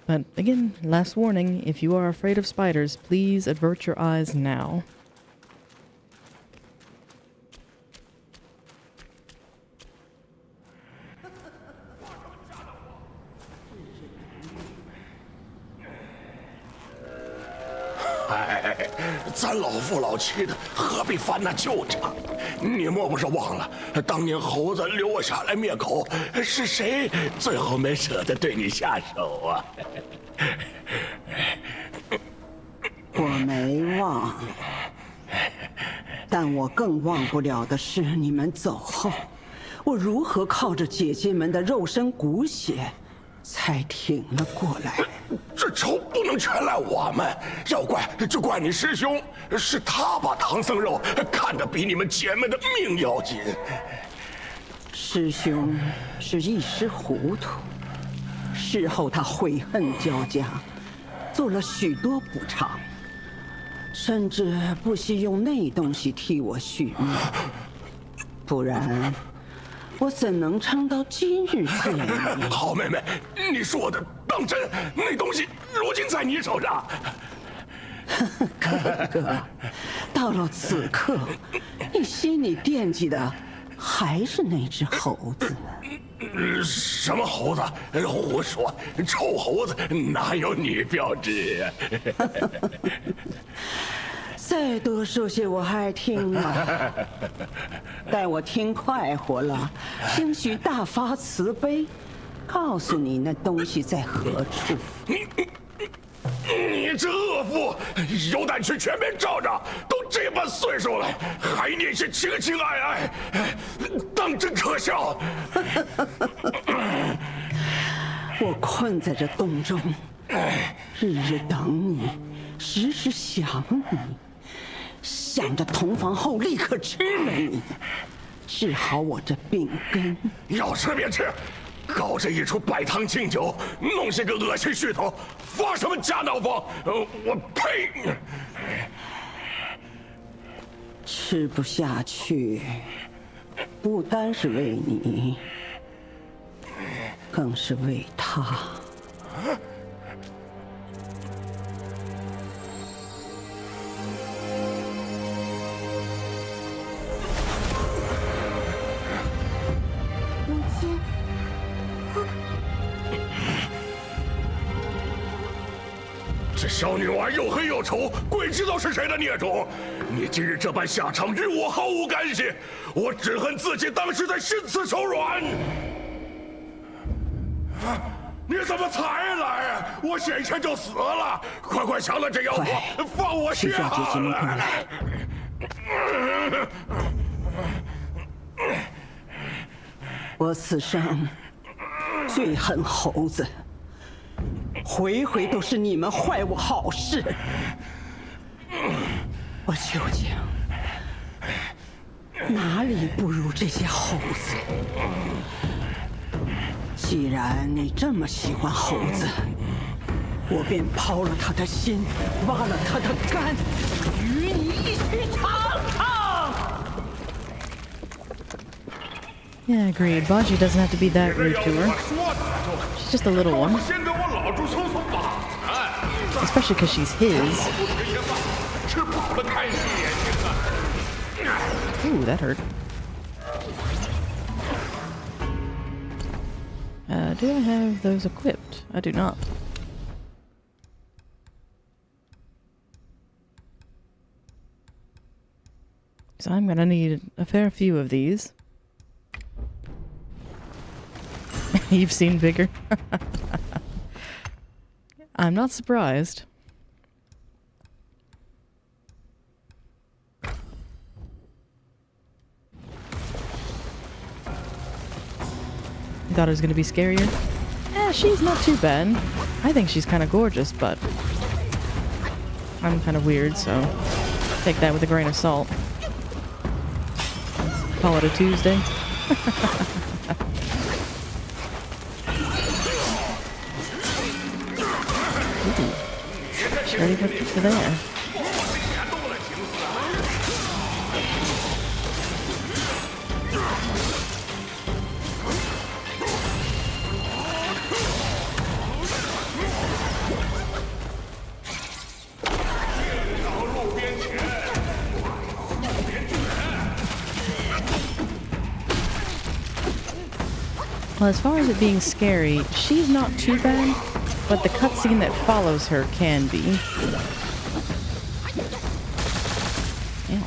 But again, last warning, if you are afraid of spiders, please avert your eyes now.咱老夫老妻的，何必翻那旧账？你莫不是忘了，当年猴子留我下来灭口，是谁最后没舍得对你下手啊？我没忘，但我更忘不了的是你们走后，我如何靠着姐姐们的肉身骨血，才挺了过来。这仇不能全赖我们，要怪就怪你师兄，是他把唐僧肉看得比你们姐妹的命要紧。师兄是一时糊涂，事后他悔恨交加，做了许多补偿，甚至不惜用那东西替我续命，不然我怎能撑到今日这里？好妹妹，你说的当真？那东西如今在你手上。哥哥，到了此刻，你心里惦记的还是那只猴子。什么猴子？胡说！臭猴子哪有你标致啊？再多说些我还听啊，待我听快活了，兴许大发慈悲，告诉你那东西在何处。你这恶妇，有胆去全面照照，都这般岁数了，还念些情情爱爱，当真可笑。我困在这洞中，日日等你，时时想你，想着同房后立刻吃了你，治好我这病根。要吃便吃，搞这一出摆汤敬酒，弄些个恶心噱头，发什么假闹疯？我呸！吃不下去，不单是为你，更是为他。母亲，这小女娃又黑又丑，鬼知道是谁的孽种！你今日这般下场，与我毫无干系。我只恨自己当时在心慈手软。你怎么才来？我先前就死了！快快降了这妖婆，放我下去叫姐姐们过来。我此生最恨猴子，回回都是你们坏我好事。我究竟哪里不如这些猴子？既然你这么喜欢猴子，我便抛了他的心，挖了他的肝，与你一起尝尝。Yeah, agreed. Baji doesn't have to be that rude to her. She's just a little one. Especially because she's his. Ooh, that hurt. Do I have those equipped? I do not. So I'm gonna need a fair few of these. You've seen bigger. I'm not surprised. thought it was gonna be scarier. She's not too bad. I think she's kind of gorgeous, but I'm kind of weird, so take that with a grain of salt. Call it a Tuesday. Ooh. Ready for there. Well, as far as it being scary, she's not too bad, but the cutscene that follows her can be. Yeah.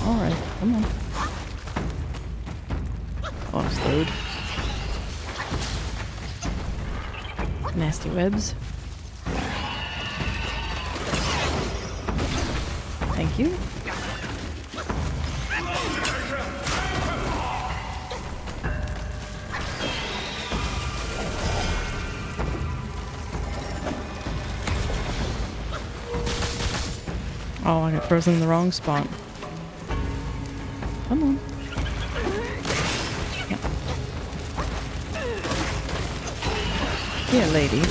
Alright, come on. Oh, I'm slowed. Nasty webs. Thank you. Oh, I got frozen in the wrong spot. Come on. Yeah. Here, lady.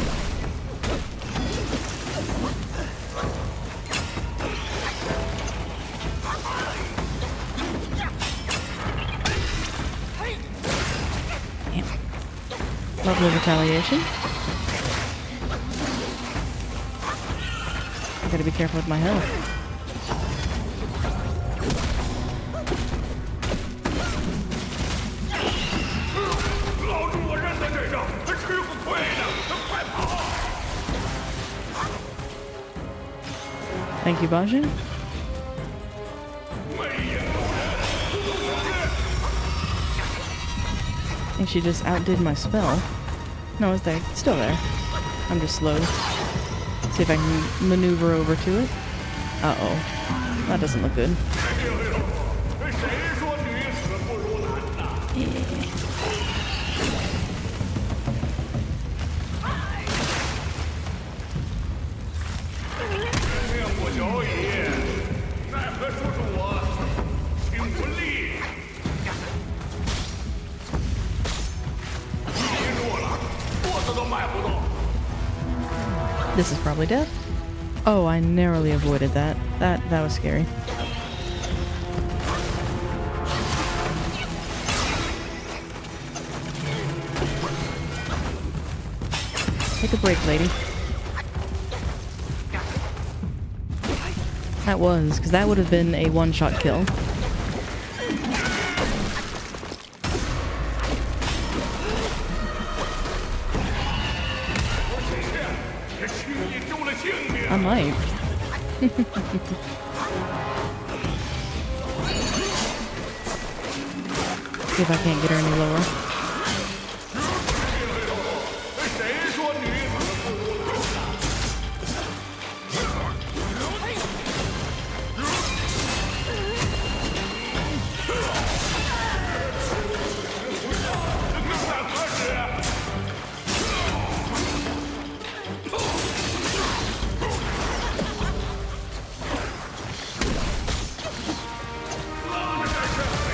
Yeah. Lovely retaliation. I gotta be careful with my health. Thank you, Bajin. I think she just outdid my spell. No, it's there. It's still there. I'm just slow. See if I can maneuver over to it. Uh-oh. That doesn't look good. This is probably death. Oh, I narrowly avoided that. That was scary. Take a break, lady. That was, because that would have been a one-shot kill. I might. See if I can't get her any lower.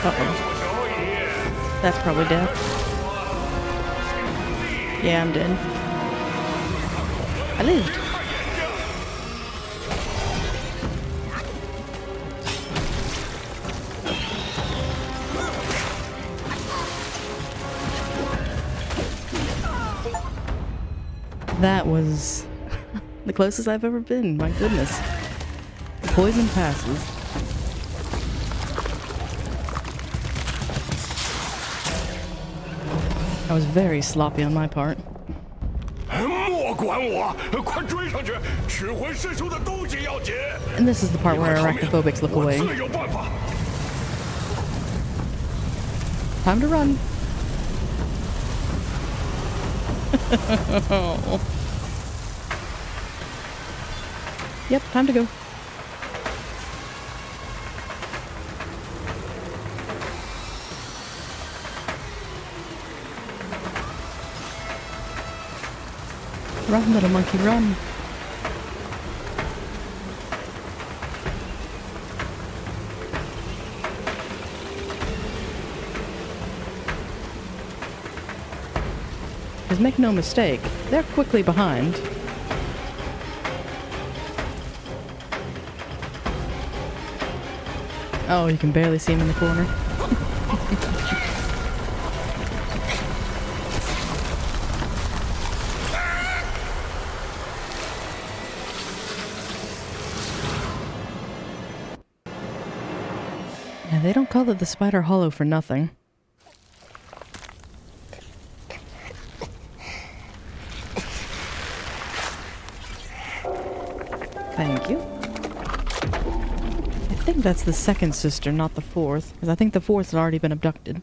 Uh-oh. That's probably death. Yeah, I'm dead. I lived. That was the closest I've ever been. My goodness. Poison passes. I was very sloppy on my part. 莫管我，快追上去！失魂失出的东西要紧。 And this is the part where arachnophobics look away. 我自有办法。 Time to run. Yep, time to go. Run, little monkey, run! Because make no mistake, they're quickly behind. Oh, you can barely see him in the corner. Yeah, they don't call it the Spider Hollow for nothing. Thank you. I think that's the second sister, not the fourth, because I think the fourth has already been abducted.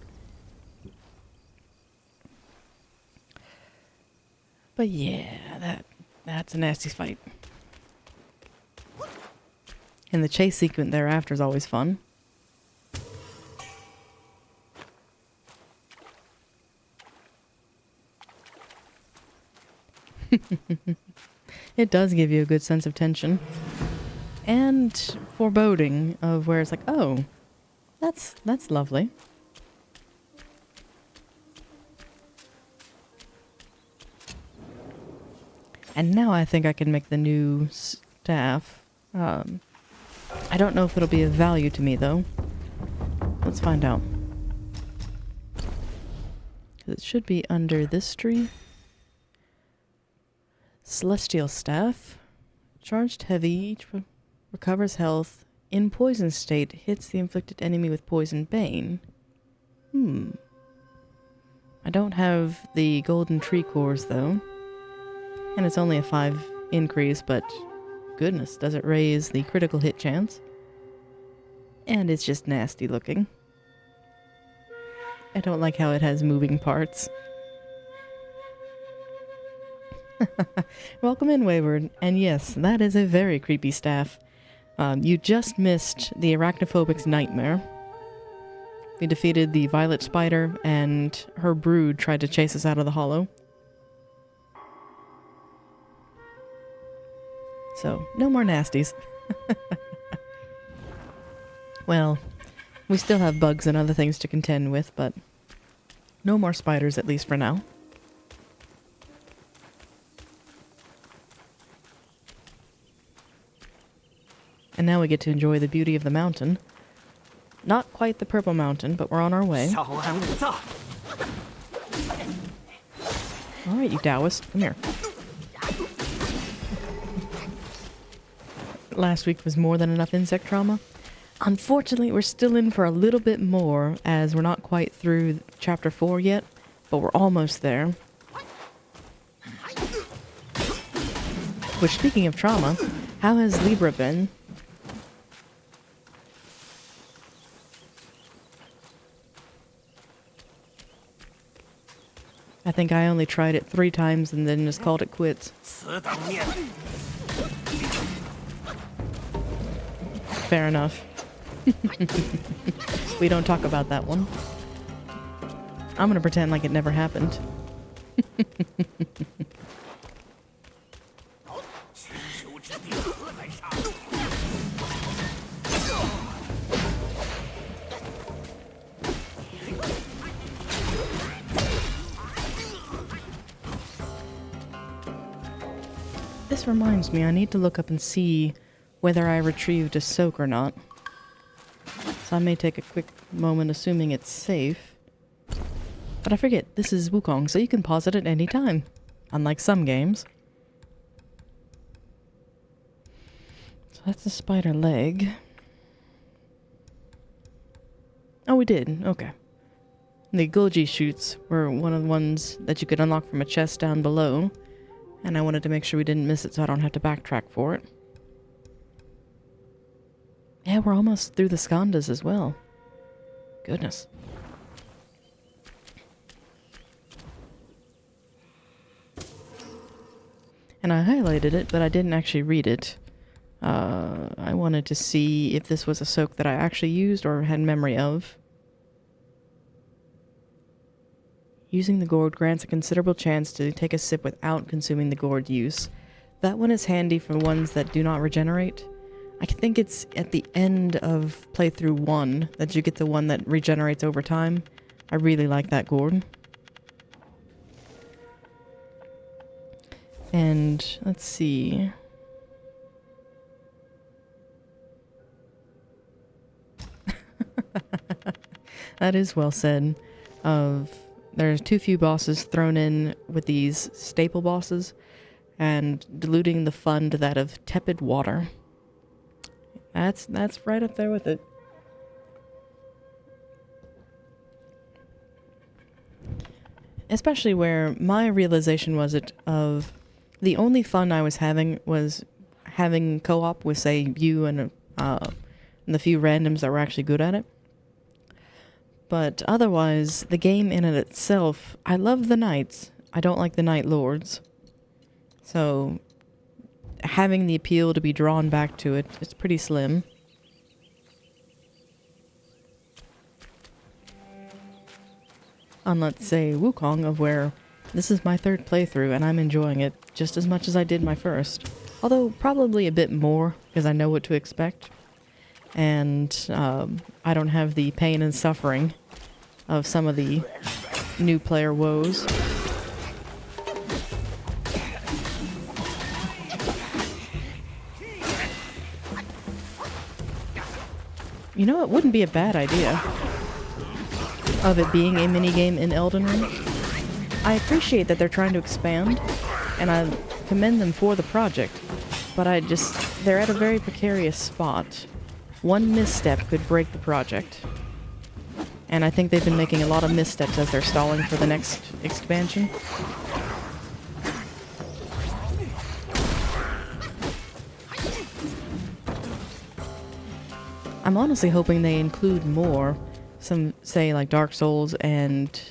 But yeah, that's a nasty fight. And the chase sequence thereafter is always fun. It does give you a good sense of tension. And foreboding of where it's like, oh, that's lovely. And now I think I can make the new staff. I don't know if it'll be of value to me, though. Let's find out. It should be under this tree. Celestial Staff. Charged heavy. Each recovers health. In poison state, hits the inflicted enemy with poison bane. I don't have the golden tree cores, though. And it's only a 5 increase, but goodness, does it raise the critical hit chance. And it's just nasty looking. I don't like how it has moving parts. Welcome in, Wayward. And yes, that is a very creepy staff. You just missed the Arachnophobic's nightmare. We defeated the Violet Spider, and her brood tried to chase us out of the hollow. So, no more nasties. Well, we still have bugs and other things to contend with, but no more spiders, at least for now. And now we get to enjoy the beauty of the mountain. Not quite the Purple Mountain, but we're on our way. Alright, you Taoist, come here. Last week was more than enough insect trauma. Unfortunately, we're still in for a little bit more, as we're not quite through Chapter 4 yet, but we're almost there. Which, speaking of trauma, how has Libra been? I think I only tried it 3 times and then just called it quits. Fair enough. We don't talk about that one. I'm gonna pretend like it never happened. This reminds me, I need to look up and see whether I retrieved a soak or not. So I may take a quick moment assuming it's safe. But I forget, this is Wukong, so you can pause it at any time. Unlike some games. So that's the spider leg. Oh, we did. Okay. The Golgi shoots were one of the ones that you could unlock from a chest down below. And I wanted to make sure we didn't miss it so I don't have to backtrack for it. Yeah, we're almost through the Skandas as well. Goodness. And I highlighted it, but I didn't actually read it. I wanted to see if this was a soak that I actually used or had memory of. Using the gourd grants a considerable chance to take a sip without consuming the gourd use. That one is handy for ones that do not regenerate. I think it's at the end of playthrough 1 that you get the one that regenerates over time. I really like that gourd. And let's see. That is well said. There's too few bosses thrown in with these staple bosses and diluting the fun to that of tepid water. That's right up there with it. Especially where my realization was of the only fun I was having was having co-op with, say, you and the few randoms that were actually good at it. But otherwise, the game in and itself, I love the knights. I don't like the Night Lords. So, having the appeal to be drawn back to it, it's pretty slim. Unlike, say, Wukong, of where this is my 3rd playthrough and I'm enjoying it just as much as I did my first. Although, probably a bit more, because I know what to expect. And I don't have the pain and suffering of some of the new player woes. You know, it wouldn't be a bad idea of it being a minigame in Elden Ring. I appreciate that they're trying to expand, and I commend them for the project, but they're at a very precarious spot. One misstep could break the project. And I think they've been making a lot of missteps as they're stalling for the next expansion. I'm honestly hoping they include more. Some, say, like Dark Souls and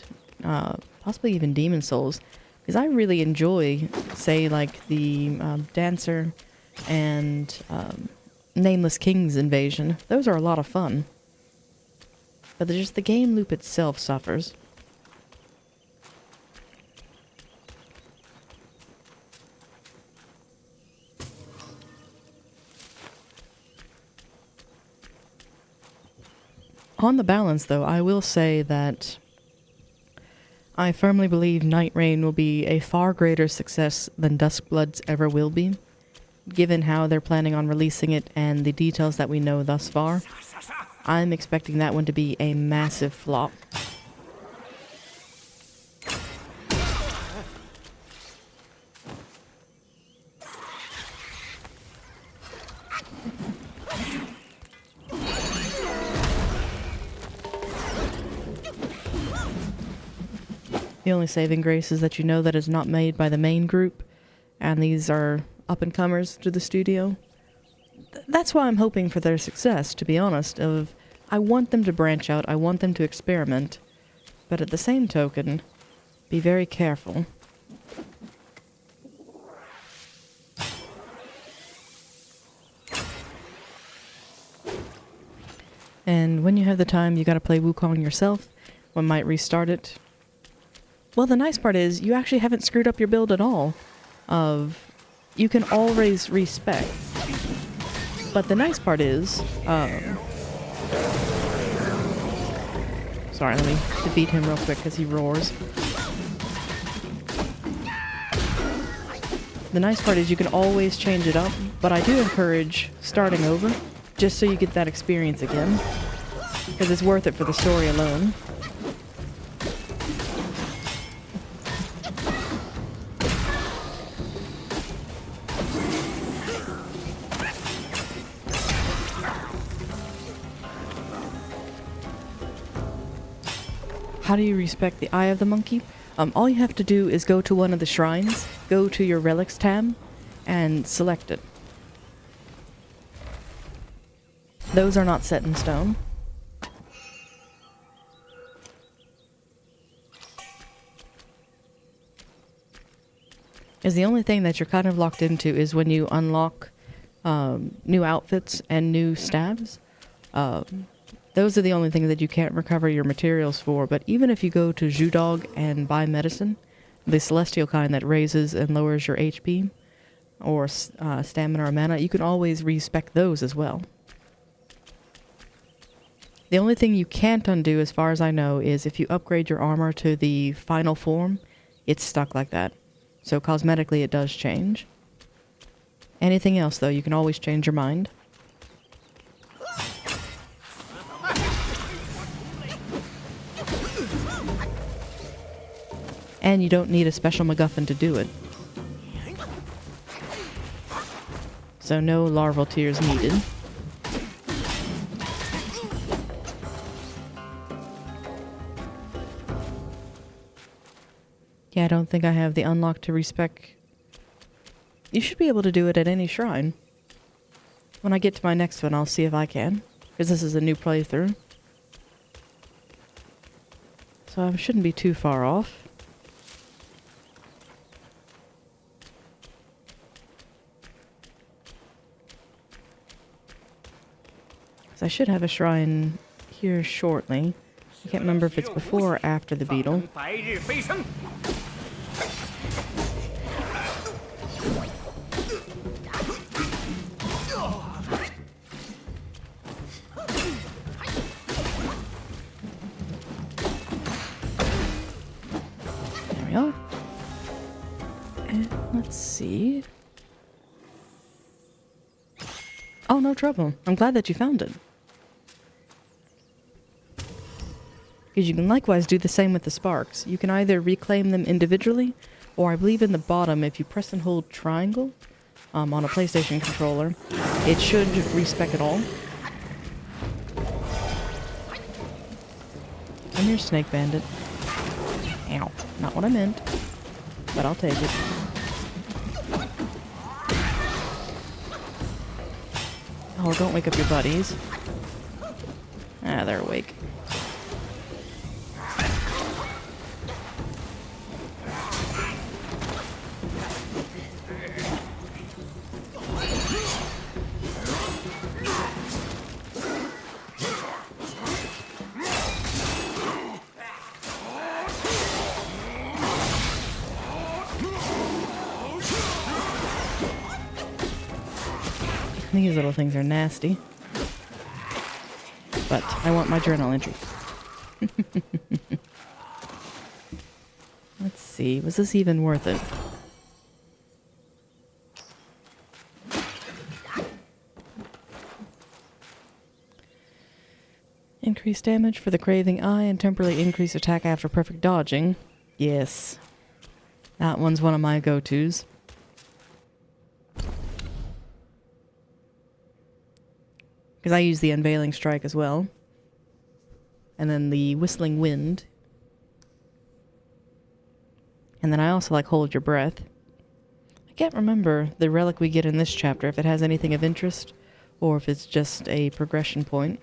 possibly even Demon Souls. Because I really enjoy, say, like the Dancer and Nameless King's Invasion. Those are a lot of fun. But just the game loop itself suffers. On the balance, though, I will say that I firmly believe Night Rain will be a far greater success than Duskblood's ever will be, given how they're planning on releasing it and the details that we know thus far. I'm expecting that one to be a massive flop. The only saving grace is that you know that it's not made by the main group, and these are up-and-comers to the studio. That's why I'm hoping for their success, to be honest. I want them to branch out, I want them to experiment, but at the same token, be very careful. And when you have the time, you gotta play Wukong yourself. One might restart it. Well, the nice part is, you actually haven't screwed up your build at all. You can always respec. But the nice part is, sorry, let me defeat him real quick because he roars. The nice part is you can always change it up, but I do encourage starting over, just so you get that experience again. Because it's worth it for the story alone. How do you respect the Eye of the Monkey? All you have to do is go to one of the shrines, go to your Relics tab, and select it. Those are not set in stone. Is the only thing that you're kind of locked into is when you unlock new outfits and new stabs. Those those are the only things that you can't recover your materials for, but even if you go to Zhudog and buy medicine, the celestial kind that raises and lowers your HP, or stamina or mana, you can always respec those as well. The only thing you can't undo, as far as I know, is if you upgrade your armor to the final form, it's stuck like that. So cosmetically it does change. Anything else, though, you can always change your mind. And you don't need a special MacGuffin to do it. So no larval tears needed. Yeah, I don't think I have the unlock to respec. You should be able to do it at any shrine. When I get to my next one, I'll see if I can. Because this is a new playthrough. So I shouldn't be too far off. I should have a shrine here shortly. I can't remember if it's before or after the beetle. There we are. And let's see. Oh, no trouble. I'm glad that you found it. Because you can likewise do the same with the sparks. You can either reclaim them individually, or I believe in the bottom, if you press and hold triangle on a PlayStation controller, it should respec it all. Come here, Snake Bandit. Ow. Not what I meant, but I'll take it. Oh, don't wake up your buddies. Ah, they're awake. These little things are nasty. But I want my journal entry. Let's see, was this even worth it? Increase damage for the craving eye and temporarily increase attack after perfect dodging. Yes. That one's one of my go-tos. Because I use the Unveiling Strike as well. And then the Whistling Wind. And then I also like Hold Your Breath. I can't remember the relic we get in this chapter, if it has anything of interest, or if it's just a progression point.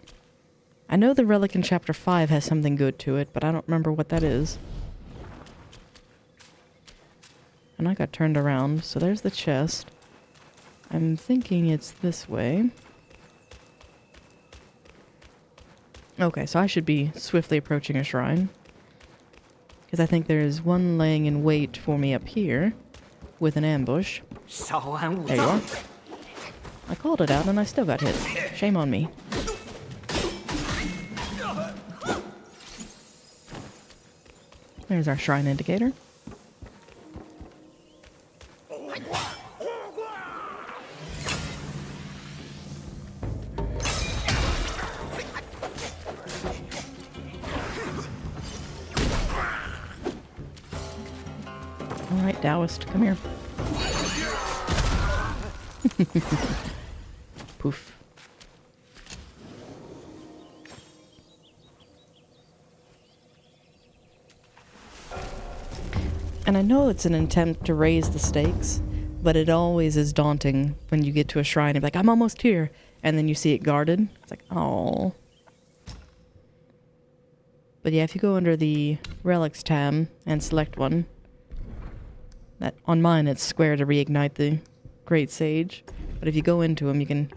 I know the relic in chapter 5 has something good to it, but I don't remember what that is. And I got turned around, so there's the chest. I'm thinking it's this way. Okay, so I should be swiftly approaching a shrine. Because I think there's one laying in wait for me up here with an ambush. There you are. I called it out and I still got hit. Shame on me. There's our shrine indicator. Alright, Taoist, come here. Poof. And I know it's an attempt to raise the stakes, but it always is daunting when you get to a shrine and be like, I'm almost here, and then you see it guarded. It's like, oh. But yeah, if you go under the Relics tab and select one, that on mine it's square to reignite the Great Sage, but if you go into them you can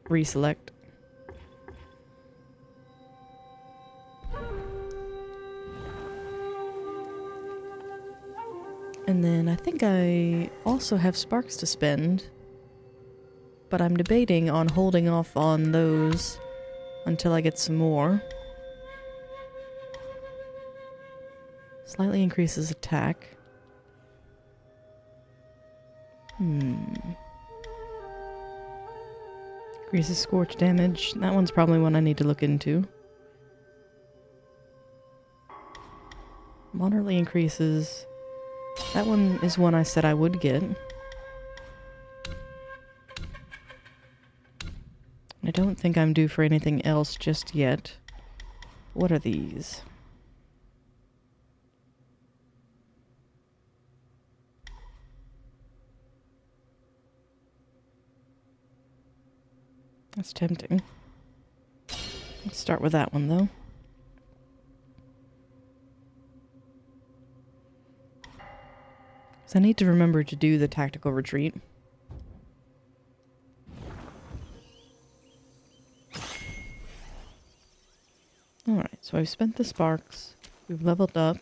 reselect. And then I think I also have sparks to spend, but I'm debating on holding off on those until I get some more. Slightly increases attack. Increases scorch damage. That one's probably one I need to look into. Moderately increases. That one is one I said I would get. I don't think I'm due for anything else just yet. What are these? That's tempting. Let's start with that one, though. So I need to remember to do the tactical retreat. Alright, so I've spent the sparks. We've leveled up.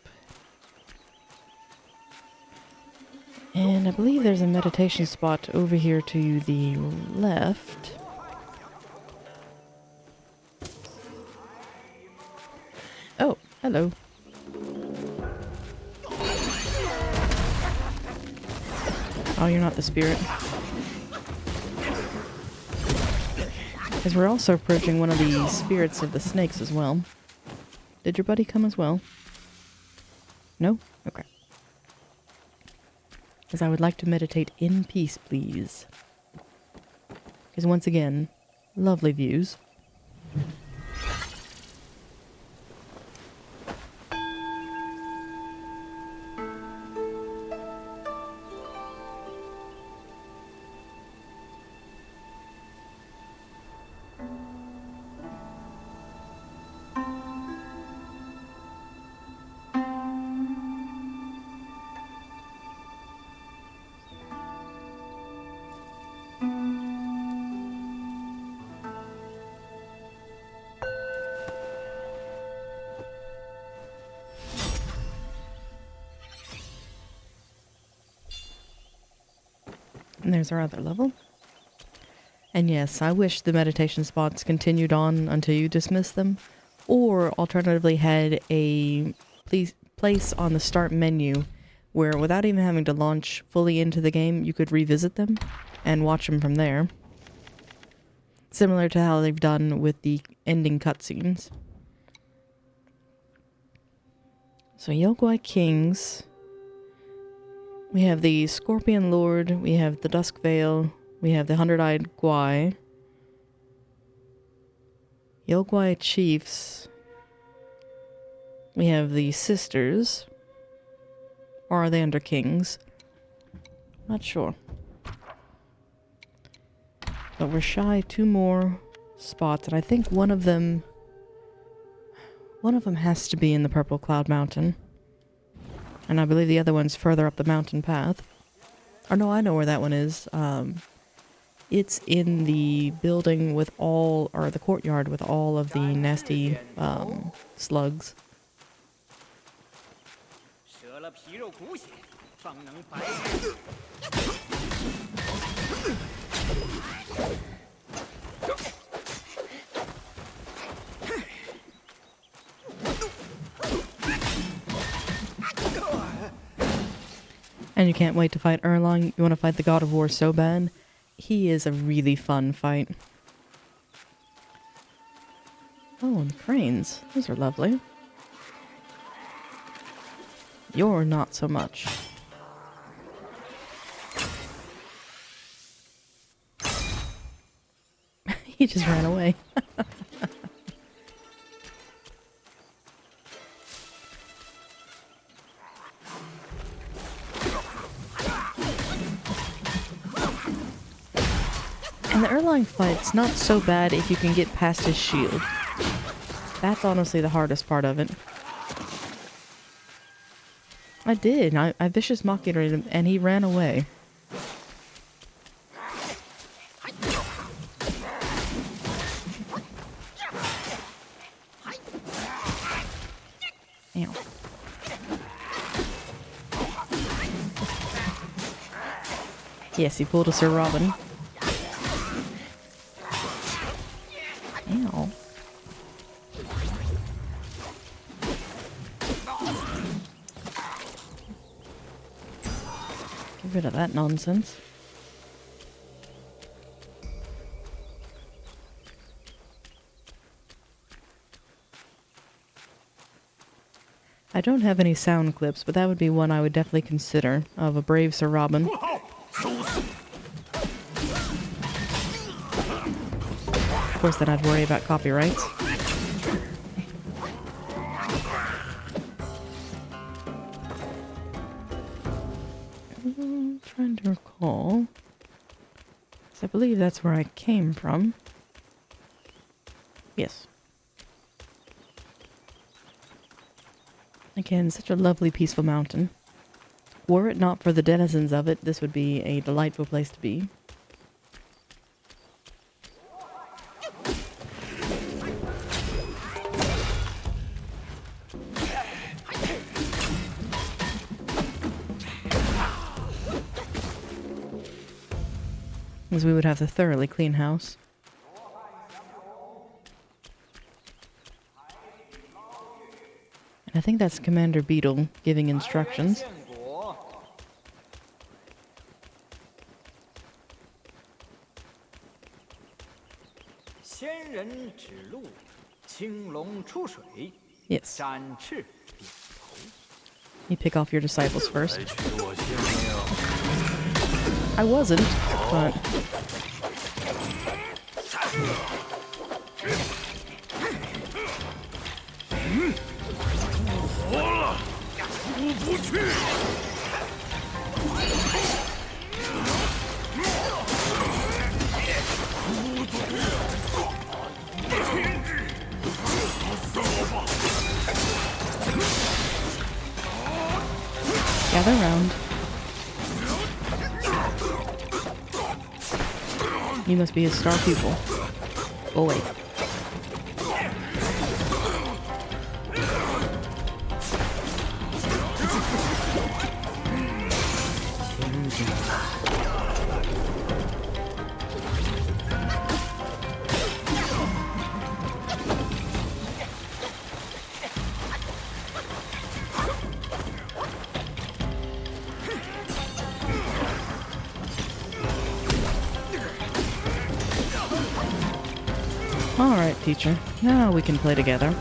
And I believe there's a meditation spot over here to the left. Oh, hello. Oh, you're not the spirit. Because we're also approaching one of the spirits of the snakes as well. Did your buddy come as well? No? Okay. Because I would like to meditate in peace, please. Because once again, lovely views. And there's our other level. And yes, I wish the meditation spots continued on until you dismiss them, or alternatively had a place on the start menu where without even having to launch fully into the game, you could revisit them and watch them from there. Similar to how they've done with the ending cutscenes. So Yogwai Kings. We have the Scorpion Lord, we have the Dusk Veil, we have the 100-Eyed Gwai, Yogwai Chiefs, we have the Sisters, or are they under Kings? Not sure. But we're shy 2 more spots, and I think one of them has to be in the Purple Cloud Mountain. And I believe the other one's further up the mountain path. Or no, I know where that one is. It's in the building with all, or the courtyard with all of the nasty slugs. And you can't wait to fight Erlang. You want to fight the God of War so bad. He is a really fun fight. Oh, and the cranes. Those are lovely. You're not so much. He just ran away. And the Erlang fight's not so bad if you can get past his shield. That's honestly the hardest part of it. I did. I vicious mocking him and he ran away. Ow. Yes, he pulled a Sir Robin. Ow. Get rid of that nonsense. I don't have any sound clips, but that would be one I would definitely consider, of a brave Sir Robin. Of course, then I'd worry about copyrights. I'm trying to recall. 'Cause I believe that's where I came from. Yes. Again, such a lovely, peaceful mountain. Were it not for the denizens of it, this would be a delightful place to be. As we would have a thoroughly clean house. And I think that's Commander Beetle giving instructions. Yes. You pick off your disciples first. I wasn't, but... Gather round. You must be his star pupil. Oh wait. Alright, teacher. Now we can play together.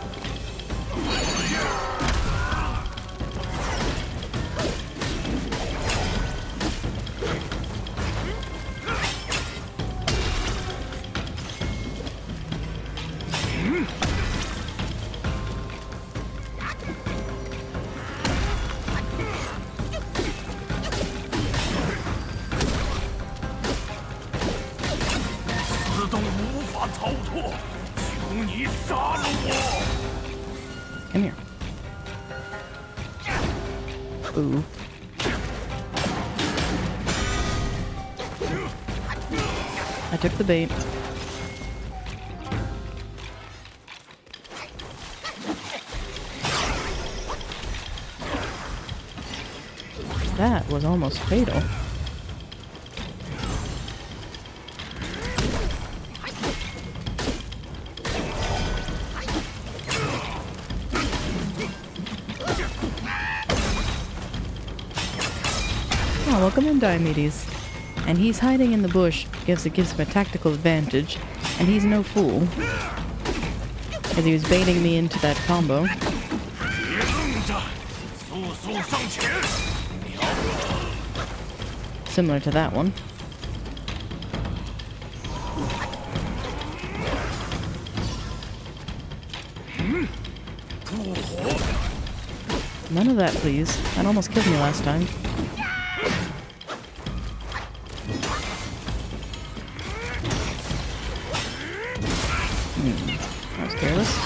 Come here. Ooh. I took the bait. That was almost fatal. Oh, welcome in, Diomedes. And he's hiding in the bush because it gives him a tactical advantage, and he's no fool. Because he was baiting me into that combo. Similar to that one. None of that, please. That almost killed me last time. That was careless.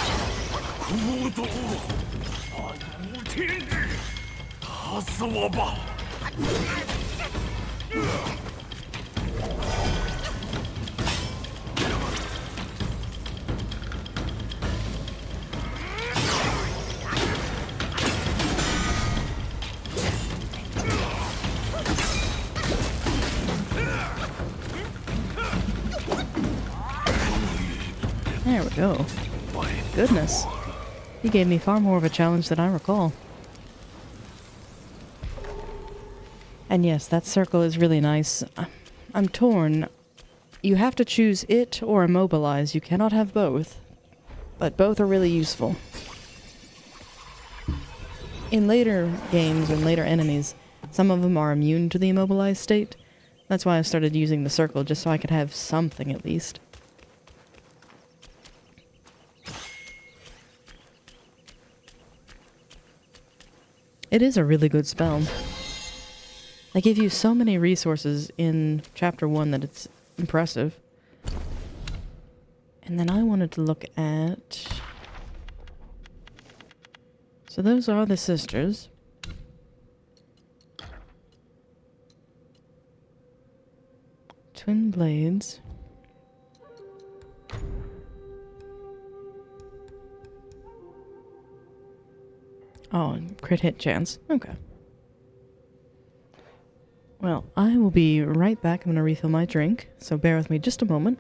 There we go. Goodness. He gave me far more of a challenge than I recall. And yes, that circle is really nice. I'm torn. You have to choose it or immobilize. You cannot have both. But both are really useful. In later games and later enemies, some of them are immune to the immobilized state. That's why I started using the circle, just so I could have something at least. It is a really good spell. They give you so many resources in Chapter 1 that it's impressive. And then I wanted to look at... So those are the sisters. Twin blades. Oh, crit hit chance. Okay. Well, I will be right back. I'm going to refill my drink, so bear with me just a moment.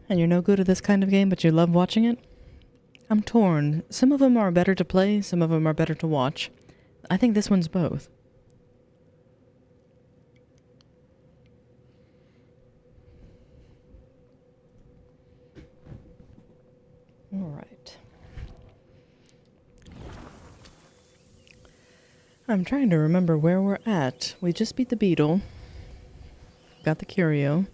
And you're no good at this kind of game, but you love watching it? I'm torn. Some of them are better to play, some of them are better to watch. I think this one's both. Alright. I'm trying to remember where we're at. We just beat the beetle. Got the curio.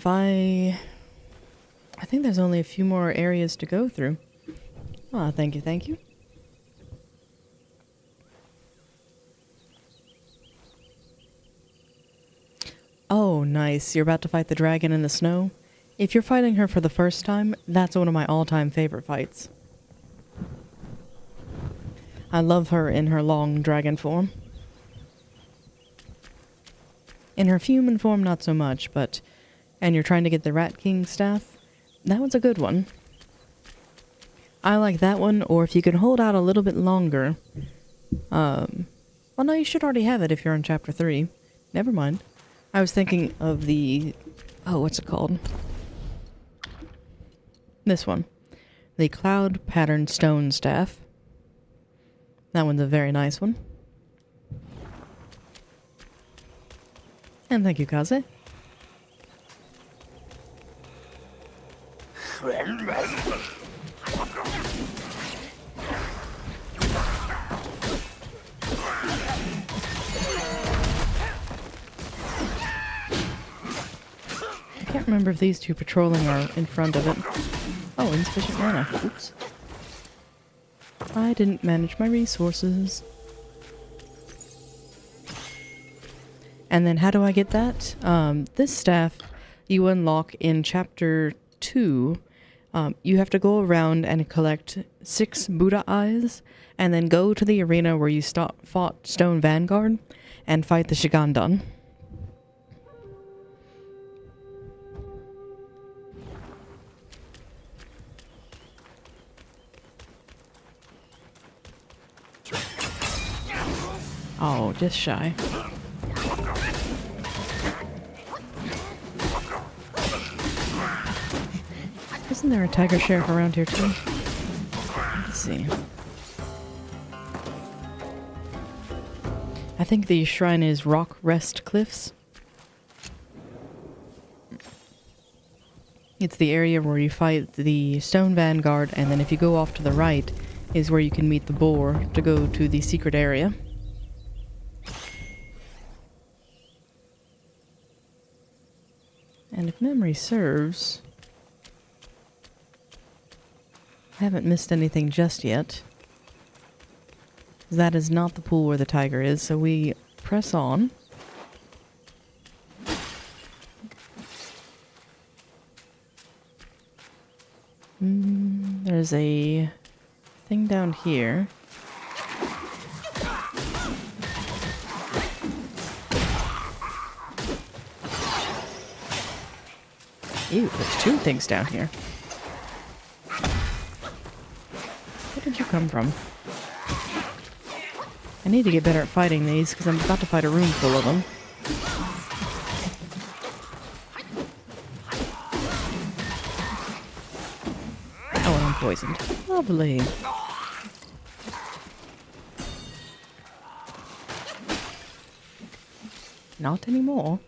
I think there's only a few more areas to go through. Ah, thank you, thank you. Oh, nice. You're about to fight the dragon in the snow? If you're fighting her for the first time, that's one of my all-time favorite fights. I love her in her long dragon form. In her human form, not so much, but... And you're trying to get the Rat King staff? That one's a good one. I like that one, or if you can hold out a little bit longer... well, no, you should already have it if you're on Chapter 3. Never mind. I was thinking of the... Oh, what's it called? This one. The Cloud Pattern Stone Staff. That one's a very nice one. And thank you, Kaze. I can't remember if these two patrolling are in front of it. Oh, insufficient mana. Oops. I didn't manage my resources. And then how do I get that? This staff you unlock in Chapter 2. You have to go around and collect 6 Buddha eyes, and then go to the arena where you fought Stone Vanguard and fight the Shigandan. Oh, just shy. Isn't there a tiger sheriff around here too? Let's see. I think the shrine is Rock Rest Cliffs. It's the area where you fight the Stone Vanguard, and then if you go off to the right is where you can meet the boar to go to the secret area. And if memory serves, I haven't missed anything just yet. That is not the pool where the tiger is, so we press on. There's a thing down here. Ew, there's 2 things down here. Where did you come from? I need to get better at fighting these, because I'm about to fight a room full of them. Oh, and I'm poisoned. Lovely. Not anymore.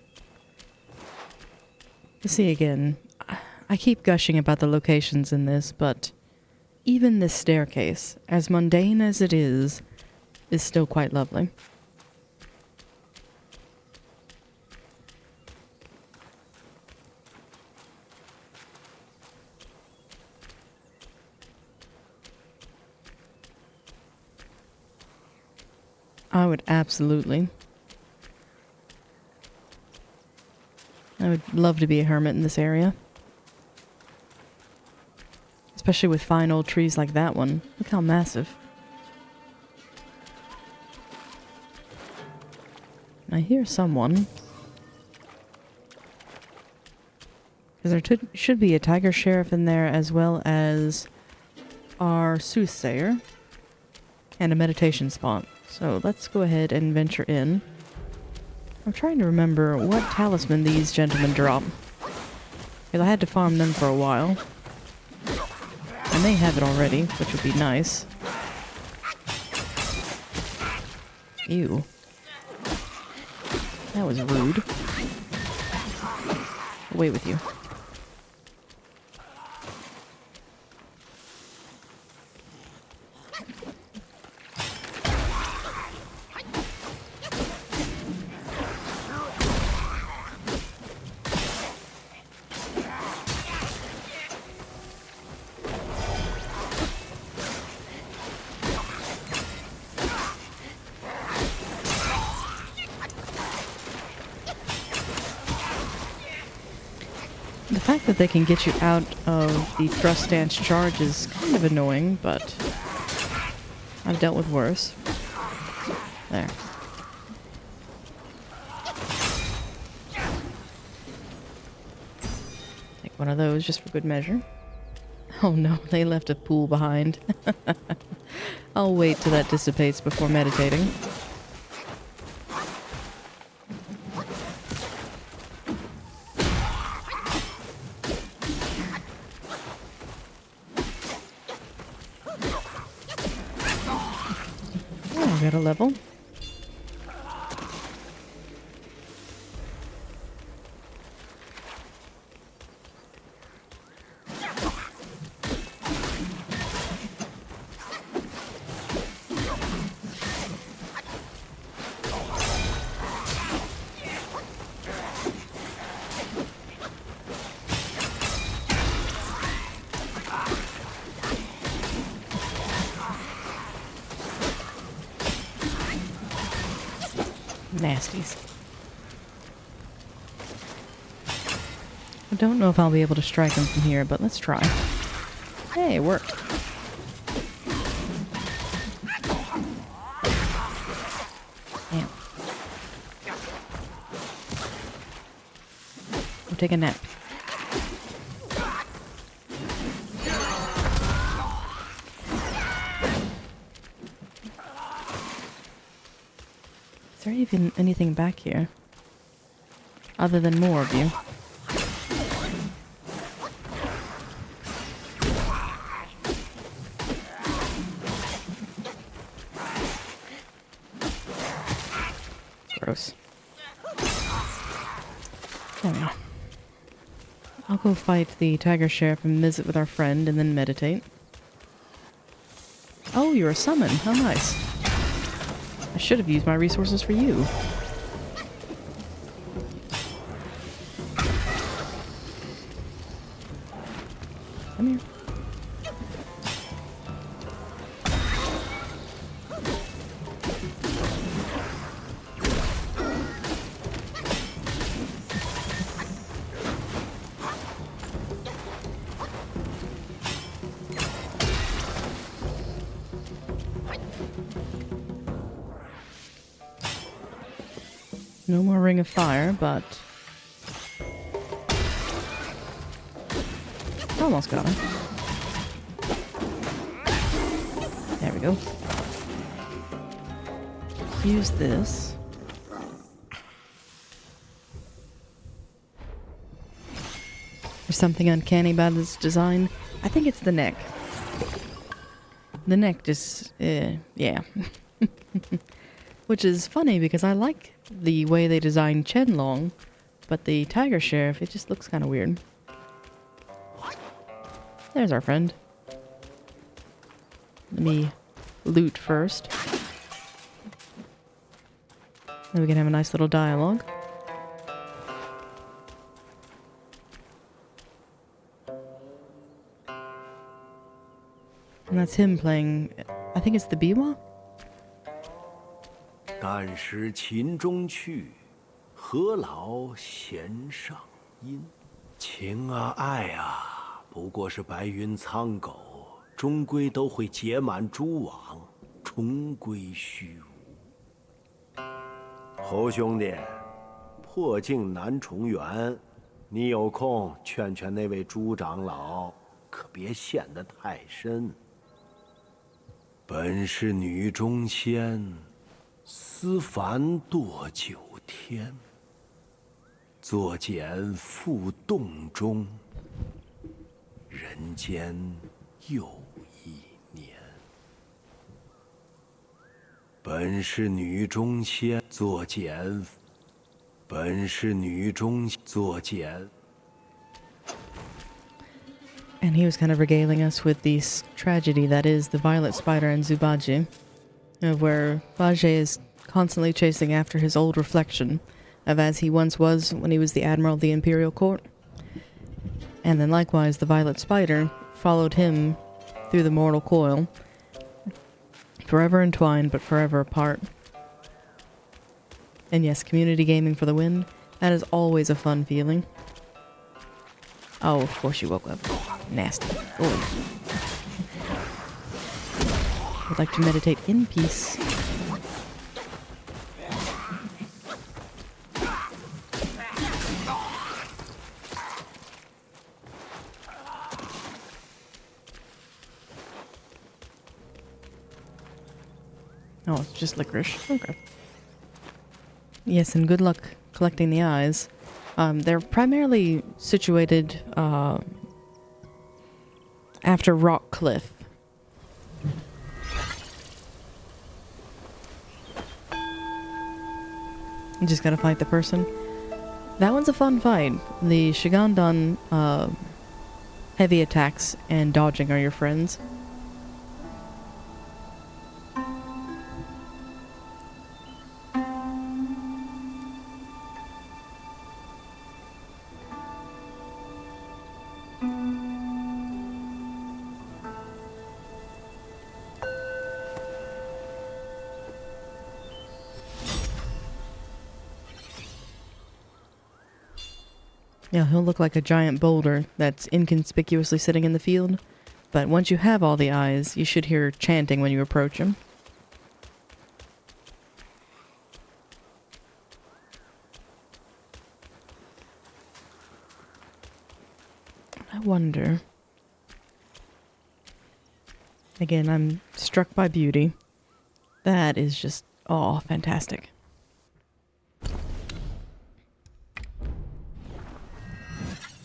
See, again, I keep gushing about the locations in this, but even this staircase, as mundane as it is still quite lovely. I would absolutely. I would love to be a hermit in this area. Especially with fine old trees like that one. Look how massive. I hear someone. Because there should be a tiger sheriff in there, as well as our soothsayer. And a meditation spot. So let's go ahead and venture in. I'm trying to remember what talisman these gentlemen drop. Because I had to farm them for a while. I may have it already, which would be nice. Ew. That was rude. Away with you. The fact that they can get you out of the thrust stance charge is kind of annoying, but I've dealt with worse. There. Take one of those just for good measure. Oh no, they left a pool behind. I'll wait till that dissipates before meditating. Oh, I got a level. Nasties. I don't know if I'll be able to strike him from here, but let's try. Hey, it worked. Damn. Go take a nap. Is there even anything back here? Other than more of you? Gross. There we go. I'll go fight the tiger sheriff and visit with our friend and then meditate. Oh, you're a summon. How nice. I should have used my resources for you. Come here. No more ring of fire, but almost got him. There we go. Use this. There's something uncanny about this design. I think it's the neck. The neck just, yeah. Which is funny because I like the way they designed Chenlong, but the Tiger Sheriff, it just looks kind of weird. There's our friend. Let me loot first. Then we can have a nice little dialogue. And that's him playing, I think it's the biwa? 但使秦中去，何劳弦上音？情啊爱啊，不过是白云苍狗，终归都会结满蛛网，重归虚无。侯兄弟，破镜难重圆，你有空劝劝那位朱长老，可别陷得太深。本是女中仙。 思凡堕九天，作茧复洞中，人间又一年。本是女中仙，作茧；本是女中作茧。 And he was kind of regaling us with this tragedy that is the Violet Spider and Zubaji. Where Bajie is constantly chasing after his old reflection of as he once was when he was the Admiral of the Imperial Court. And then likewise the Violet Spider followed him through the mortal coil, forever entwined but forever apart. And yes, community gaming for the win. That is always a fun feeling. Oh, of course you woke up. Nasty. Ooh. would like to meditate in peace. Oh, it's just licorice. Okay. Yes, and good luck collecting the eyes. They're primarily situated after Rock Cliff. You just gotta fight the person. That one's a fun fight. The Shigandan heavy attacks and dodging are your friends. Yeah, he'll look like a giant boulder that's inconspicuously sitting in the field. But once you have all the eyes, you should hear chanting when you approach him. I wonder... Again, I'm struck by beauty. That is just, oh, fantastic.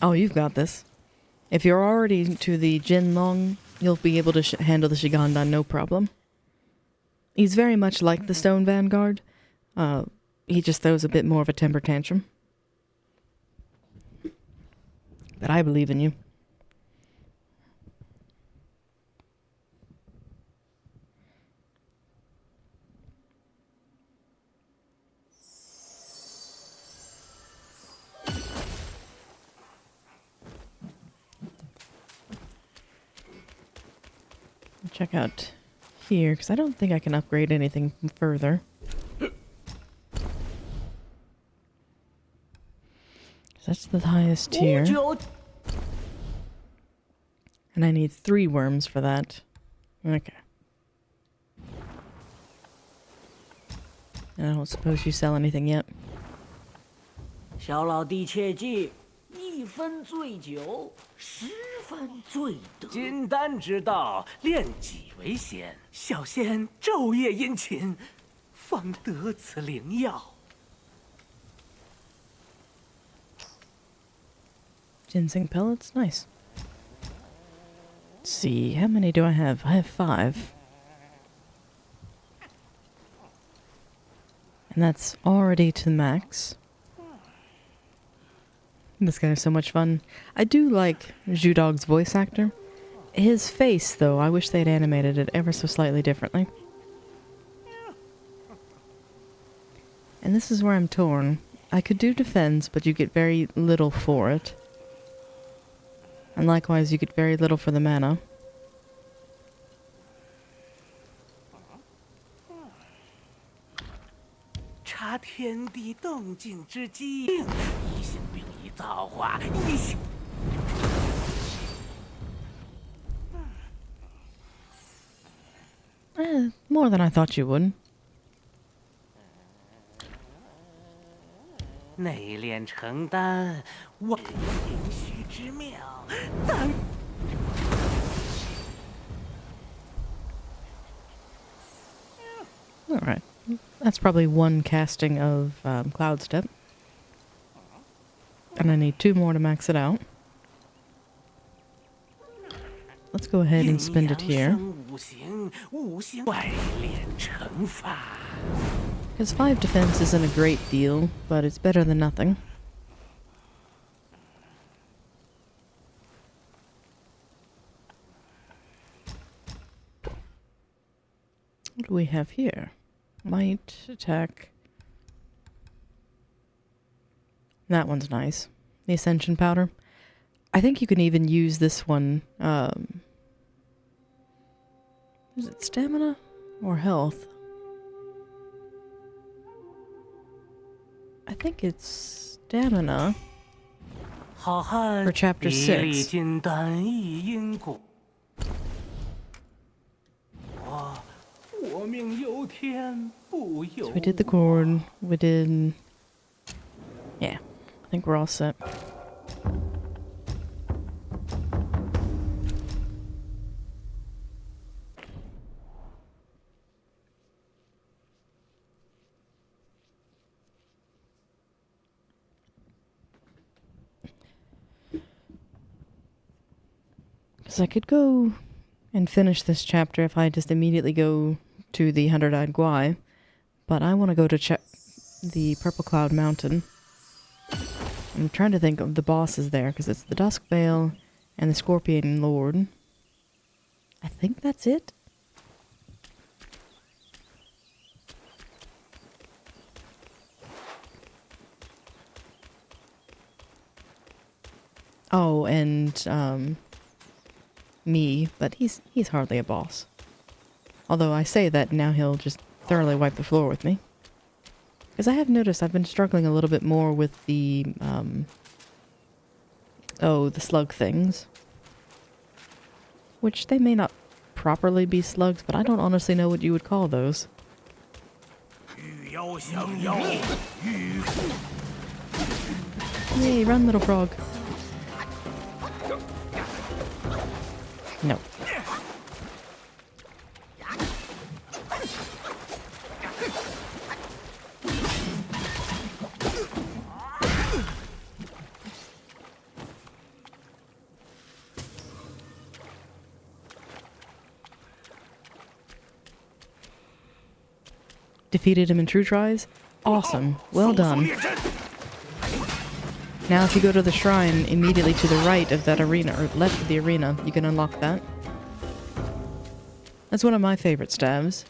Oh, you've got this. If you're already to the Jinlong, you'll be able to handle the Shigandan no problem. He's very much like the Stone Vanguard. He just throws a bit more of a temper tantrum. But I believe in you. Check out here, because I don't think I can upgrade anything further. That's the highest tier. And I need 3 worms for that. Okay. And I don't suppose you sell anything yet. 小老弟切记，1分醉酒，10分醉得。金丹之道，炼己为先。小仙昼夜殷勤，方得此灵药。 Ginseng pellets, nice. Let's see, how many do I have? I have 5. And that's already to max. This guy is so much fun. I do like Zhudog's voice actor. His face, though, I wish they'd animated it ever so slightly differently. And this is where I'm torn. I could do defense, but you get very little for it. And likewise, you get very little for the mana. More than I thought you would. 内炼成丹，万灵虚之妙，但。Alright. That's probably 1 casting of Cloud Step. And I need 2 more to max it out. Let's go ahead and spend it here. Because 5 defense isn't a great deal, but it's better than nothing. What do we have here? Might, attack. That one's nice. The Ascension Powder. I think you can even use this one. Is it stamina or health? I think it's stamina for chapter 6. 有天不由 So we did the cord. We did... Yeah, I think we're all set. Because I could go and finish this chapter if I just immediately go to the 100-Eyed Guai, but I want to go to check the Purple Cloud Mountain. I'm trying to think of the bosses there, because it's the Dusk Veil and the Scorpion Lord. I think that's it. Oh, and me, but he's hardly a boss. Although I say that now he'll just thoroughly wipe the floor with me. Because I have noticed I've been struggling a little bit more with the the slug things. Which they may not properly be slugs, but I don't honestly know what you would call those. Hey, run, little frog. No. Defeated him in true tries? Awesome. Well done. Now if you go to the shrine immediately to the right of that arena, or left of the arena, you can unlock that. That's one of my favorite stabs.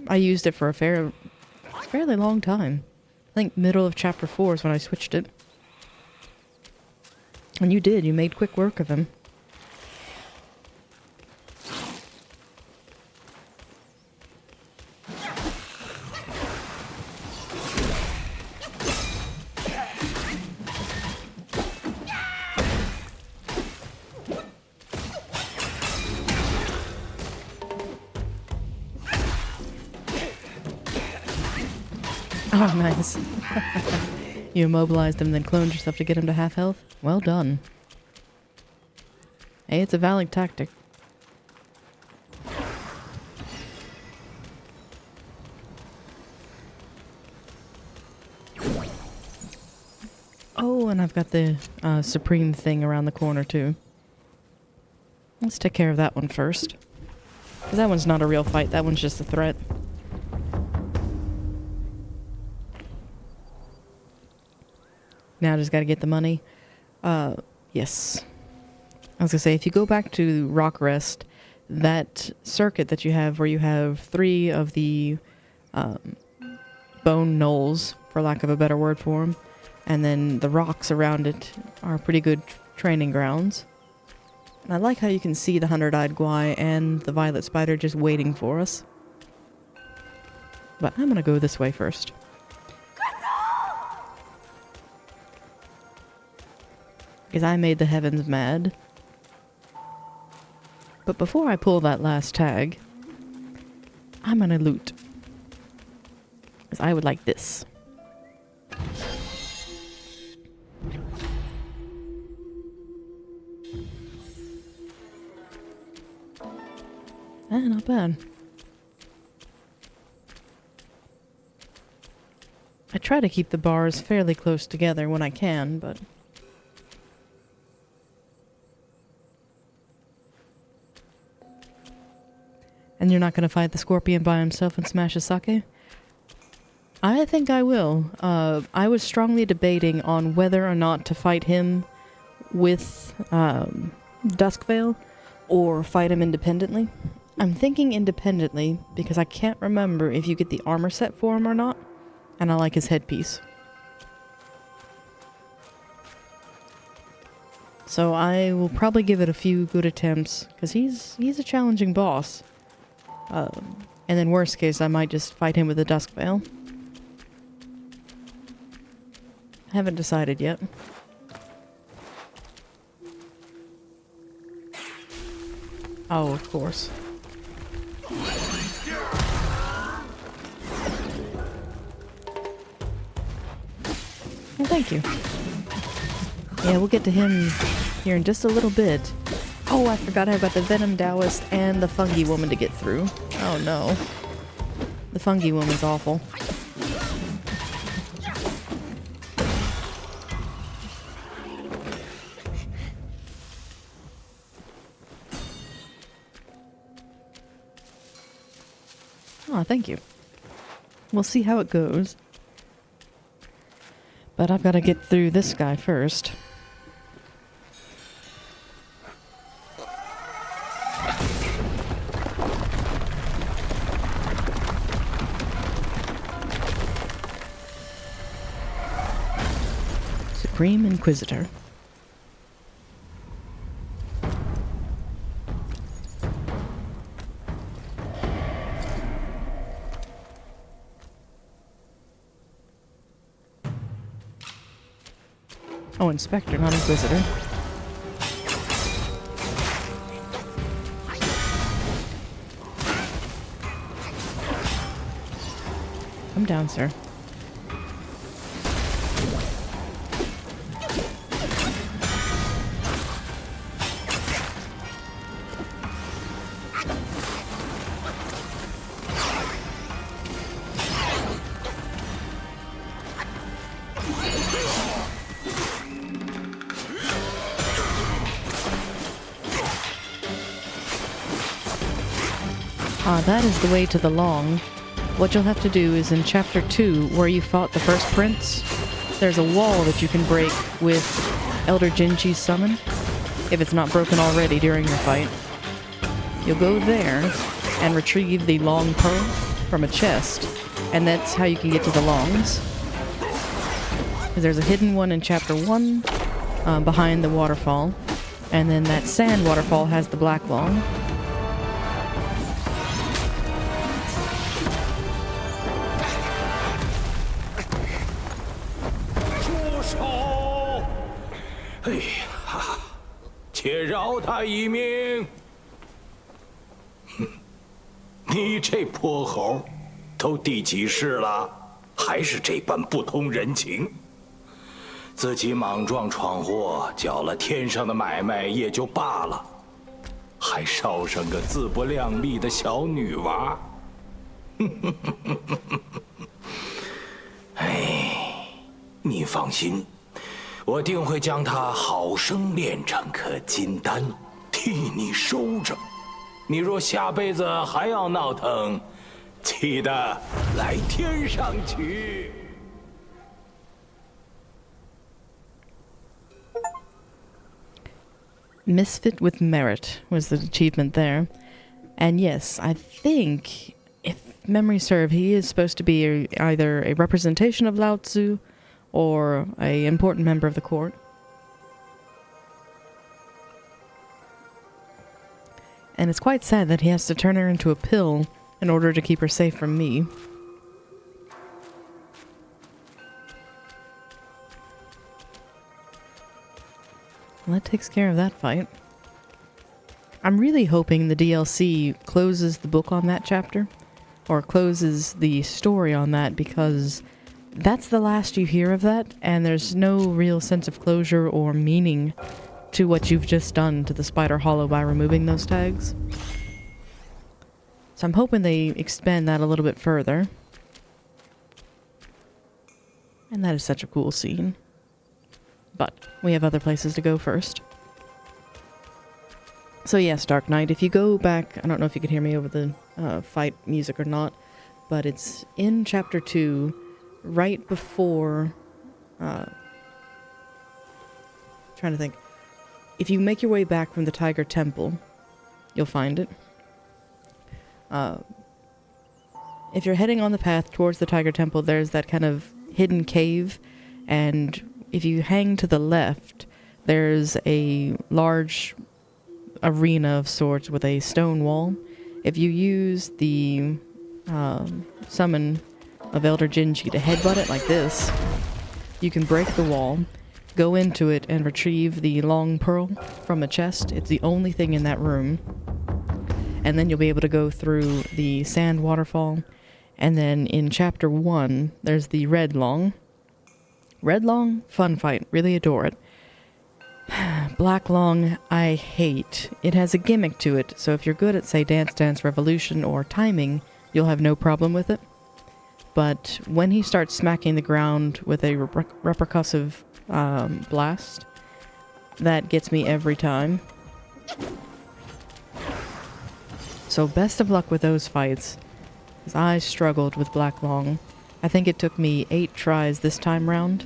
I used it for a fairly long time. I think middle of chapter 4 is when I switched it. And you did, you made quick work of him. Oh, nice. You immobilized him, then cloned yourself to get him to half health? Well done. Hey, it's a valid tactic. Oh, and I've got the supreme thing around the corner, too. Let's take care of that one first. Because that one's not a real fight, that one's just a threat. Now I just gotta get the money. Yes. I was gonna say, if you go back to Rock Rest, that circuit that you have where you have 3 of the bone knolls, for lack of a better word for them, and then the rocks around it are pretty good training grounds. And I like how you can see the 100-Eyed Guai and the Violet Spider just waiting for us. But I'm gonna go this way first. Because I made the heavens mad. But before I pull that last tag, I'm gonna loot. Because I would like this. Not bad. I try to keep the bars fairly close together when I can, but... And you're not going to fight the scorpion by himself and smash his sake? I think I will. I was strongly debating on whether or not to fight him with Duskveil or fight him independently. I'm thinking independently because I can't remember if you get the armor set for him or not, and I like his headpiece. So I will probably give it a few good attempts, because he's a challenging boss. And then worst case, I might just fight him with a Duskveil. I haven't decided yet. Oh, of course. thank you. Yeah, we'll get to him here in just a little bit. Oh, I forgot I've got the Venom Taoist and the Fungi Woman to get through. Oh no. The Fungi Woman's awful. Oh, thank you. We'll see how it goes. But I've got to get through this guy first. Supreme Inquisitor. Oh, Inspector, not Inquisitor. Come down, sir. That is the way to the Long. What you'll have to do is in Chapter 2, where you fought the first prince, there's a wall that you can break with Elder Jinchi's summon, if it's not broken already during your fight. You'll go there and retrieve the Long Pearl from a chest, and that's how you can get to the Longs. Because there's a hidden one in Chapter 1, behind the waterfall, and then that sand waterfall has the Black Long.饶他一命！哼，你这泼猴，都第几世了，还是这般不通人情。自己莽撞闯祸，搅了天上的买卖也就罢了，还捎上个自不量力的小女娃。哎，你放心。 我定会将它好生炼成颗金丹，替你收着。你若下辈子还要闹腾，记得来天上取。Misfit with Merit was the achievement there. And yes, I think, if memory serves, he is supposed to be either a representation of Lao Tzu or a important member of the court. And it's quite sad that he has to turn her into a pill in order to keep her safe from me. Well, that takes care of that fight. I'm really hoping the DLC closes the book on that chapter, or closes the story on that, because that's the last you hear of that, and there's no real sense of closure or meaning to what you've just done to the Spider Hollow by removing those tags. So I'm hoping they expand that a little bit further. And that is such a cool scene. But we have other places to go first. So yes, Dark Knight, if you go back, I don't know if you can hear me over the fight music or not, but it's in Chapter 2, right before, trying to think. If you make your way back from the Tiger Temple, you'll find it. If you're heading on the path towards the Tiger Temple, there's that kind of hidden cave, and if you hang to the left, there's a large arena of sorts with a stone wall. If you use the summon of Elder Jinchi to headbutt it like this, you can break the wall, go into it, and retrieve the Long Pearl from a chest. It's the only thing in that room. And then you'll be able to go through the sand waterfall. And then in Chapter 1, there's the Red Long, Red Long, fun fight. Really adore it. Black Long, I hate. It has a gimmick to it, so if you're good at, say, Dance Dance Revolution or timing, you'll have no problem with it. But when he starts smacking the ground with a repercussive blast, that gets me every time. So best of luck with those fights, because I struggled with Black Long. I think it took me 8 tries this time round,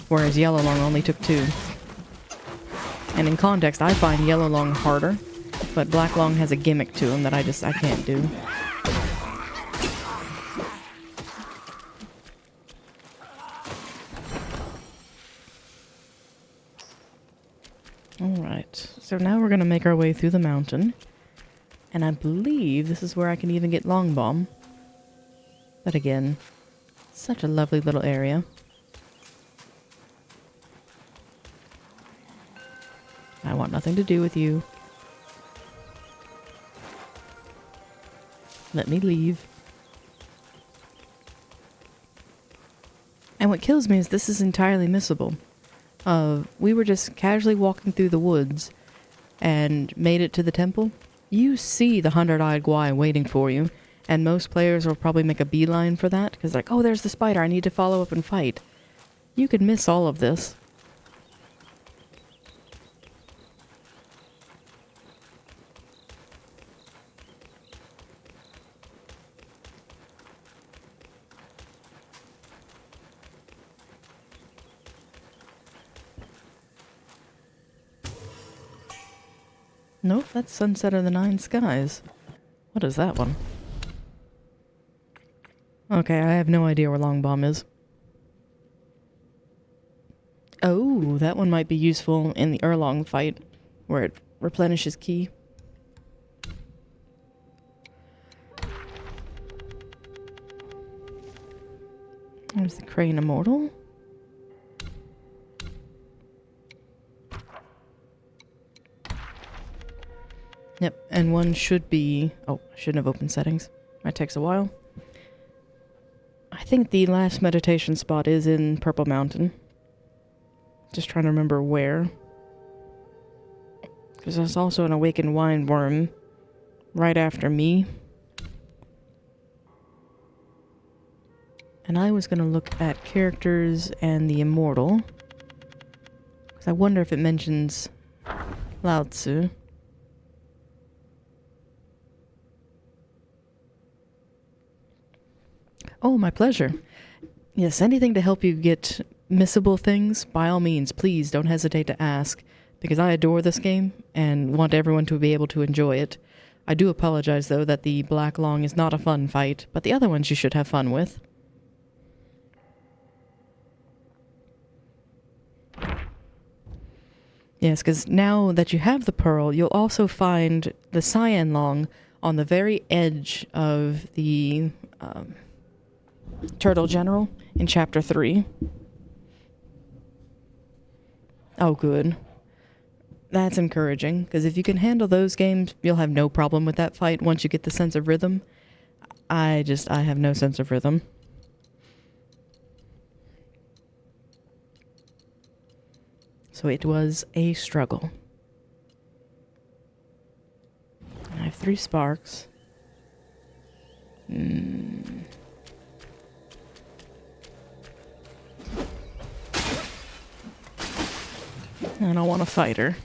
whereas Yellow Long only took 2. And in context, I find Yellow Long harder, but Black Long has a gimmick to him that I can't do. Alright, so now we're gonna make our way through the mountain. And I believe this is where I can even get Long Bomb. But again, such a lovely little area. I want nothing to do with you. Let me leave. And what kills me is this is entirely missable. We were just casually walking through the woods and made it to the temple. You see the 100-eyed Guai waiting for you, and most players will probably make a beeline for that, because like, oh, there's the spider, I need to follow up and fight. You could miss all of this. Nope, that's Sunset of the Nine Skies. What is that one? Okay, I have no idea where Long Bomb is. Oh, that one might be useful in the Erlong fight, where it replenishes ki. There's the Crane Immortal. Yep, and one should be... Oh, I shouldn't have opened settings. That takes a while. I think the last meditation spot is in Purple Mountain. Just trying to remember where. Because there's also an Awakened Wine Worm right after me. And I was going to look at characters and the Immortal. Because I wonder if it mentions Lao Tzu. Oh, my pleasure. Yes, anything to help you get missable things, by all means, please don't hesitate to ask, because I adore this game and want everyone to be able to enjoy it. I do apologize, though, that the Black Long is not a fun fight, but the other ones you should have fun with. Yes, because now that you have the Pearl, you'll also find the Cyan Long on the very edge of the... Turtle General in Chapter 3. Oh, good. That's encouraging, because if you can handle those games, you'll have no problem with that fight once you get the sense of rhythm. I have no sense of rhythm. So it was a struggle. I have 3 sparks. I don't want to fight her.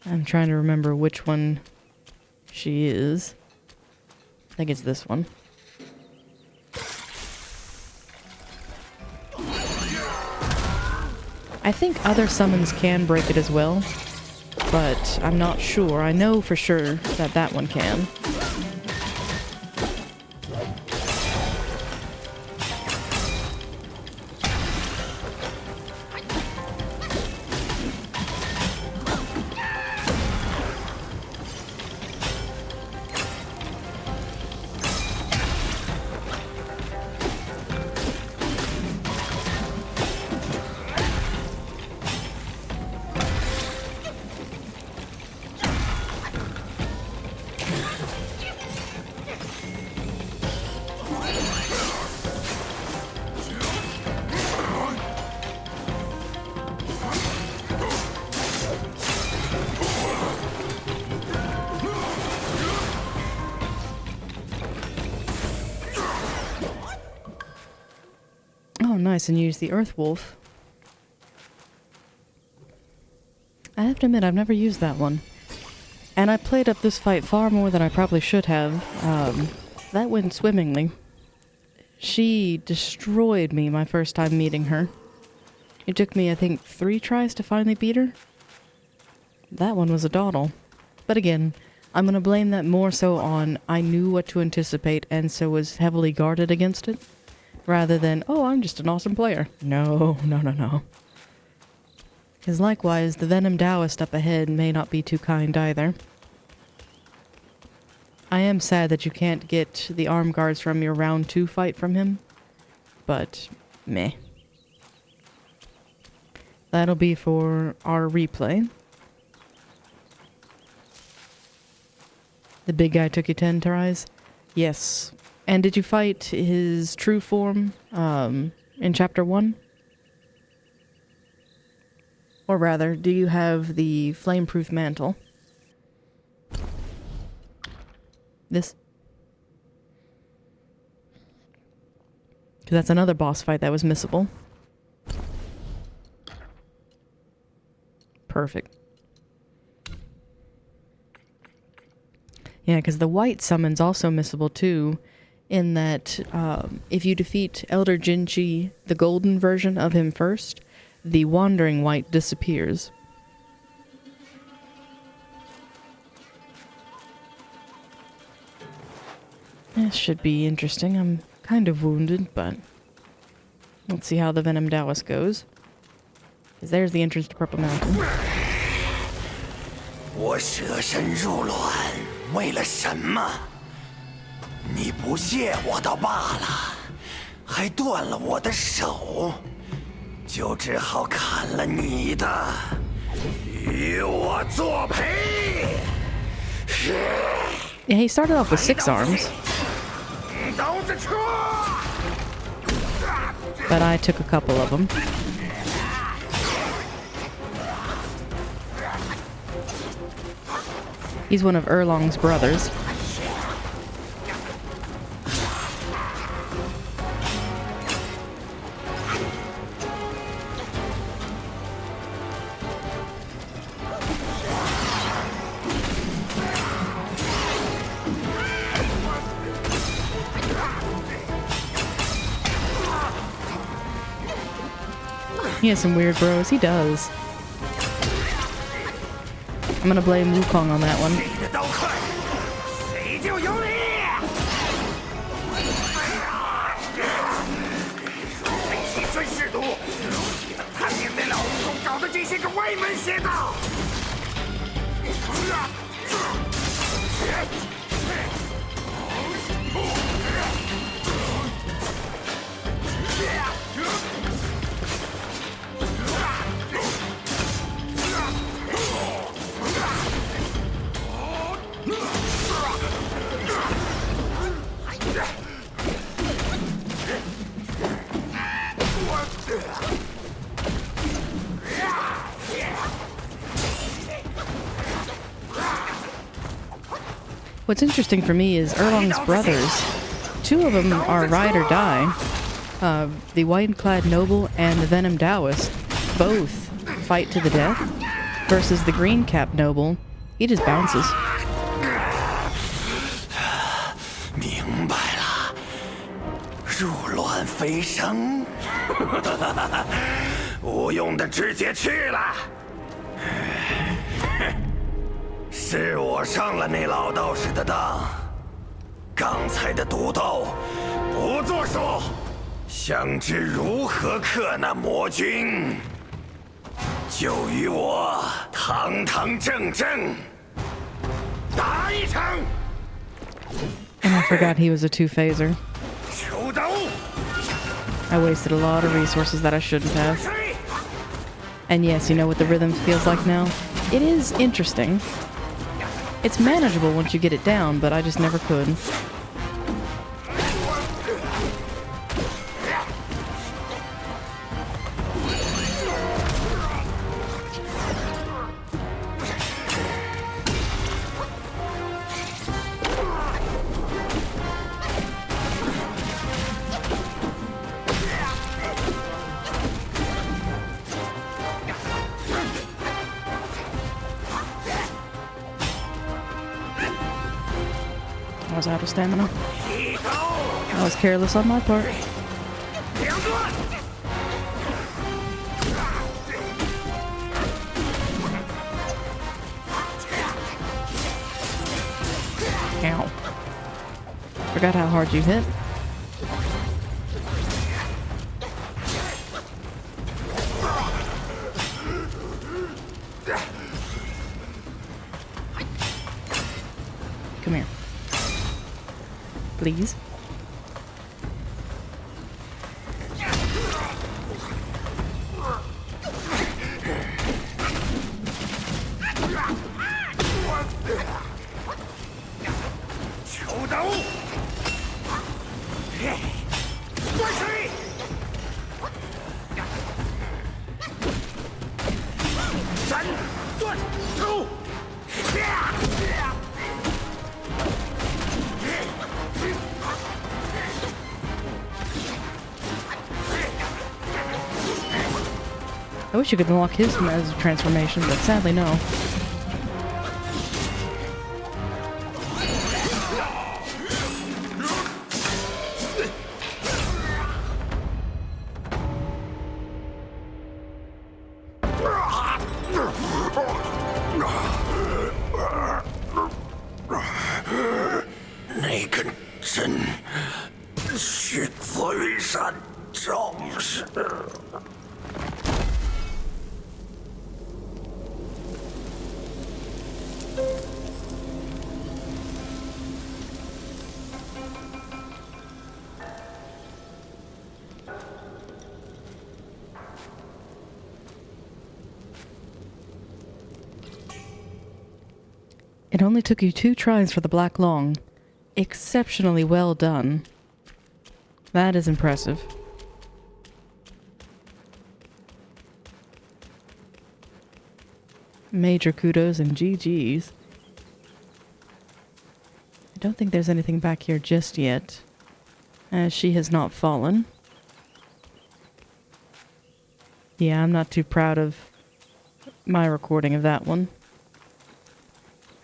I'm trying to remember which one she is. I think it's this one. I think other summons can break it as well, but I'm not sure. I know for sure that that one can. nice and use the Earth Wolf. I have to admit, I've never used that one. And I played up this fight far more than I probably should have. That went swimmingly. She destroyed me my first time meeting her. It took me, I think, 3 tries to finally beat her. That one was a dawdle. But again, I'm gonna blame that more so on I knew what to anticipate and so was heavily guarded against it, rather than, oh, I'm just an awesome player. No. Because likewise, the Venom Taoist up ahead may not be too kind either. I am sad that you can't get the arm guards from your round 2 fight from him, but meh. That'll be for our replay. The big guy took you 10 tries? Yes. And did you fight his true form in Chapter 1? Or rather, do you have the flameproof mantle? This? Because that's another boss fight that was missable. Perfect. Yeah, because the white summon's also missable too, in that if you defeat Elder Jinchi, the golden version of him first, the wandering white disappears. This should be interesting. I'm kind of wounded, but let's see how the Venom Taoist goes. Because there's the entrance to Purple Mountain. 我舍身入卵，为了什么？你不谢我倒罢了，还断了我的手，就只好砍了你的，与我作陪。Yeah, he started off with 6 arms. But I took a couple of them. He's one of Erlong's brothers. He has some weird bros. He does. I'm gonna blame Wukong on that one. What's interesting for me is Erlong's brothers. 2 of them are ride or die. The white-clad noble and the Venom Taoist both fight to the death, versus the green-capped noble, he just bounces. 明白了，入卵飞升，无用的直接去了。是我上了那老道士的当，刚才的毒斗不作数，想知如何克那魔君，就与我堂堂正正打一场。 And I forgot he was a 2-phaser. I wasted a lot of resources that I shouldn't have. And yes, you know what the rhythm feels like now? It is interesting. It's manageable once you get it down, but I just never could. I was out of stamina. That was careless on my part. Ow. Forgot how hard you hit. Come here. Please. I wish you could unlock his as a transformation, but sadly no. It only took you 2 tries for the Black Long. Exceptionally well done. That is impressive. Major kudos and GG's. I don't think there's anything back here just yet, as she has not fallen. Yeah, I'm not too proud of my recording of that one.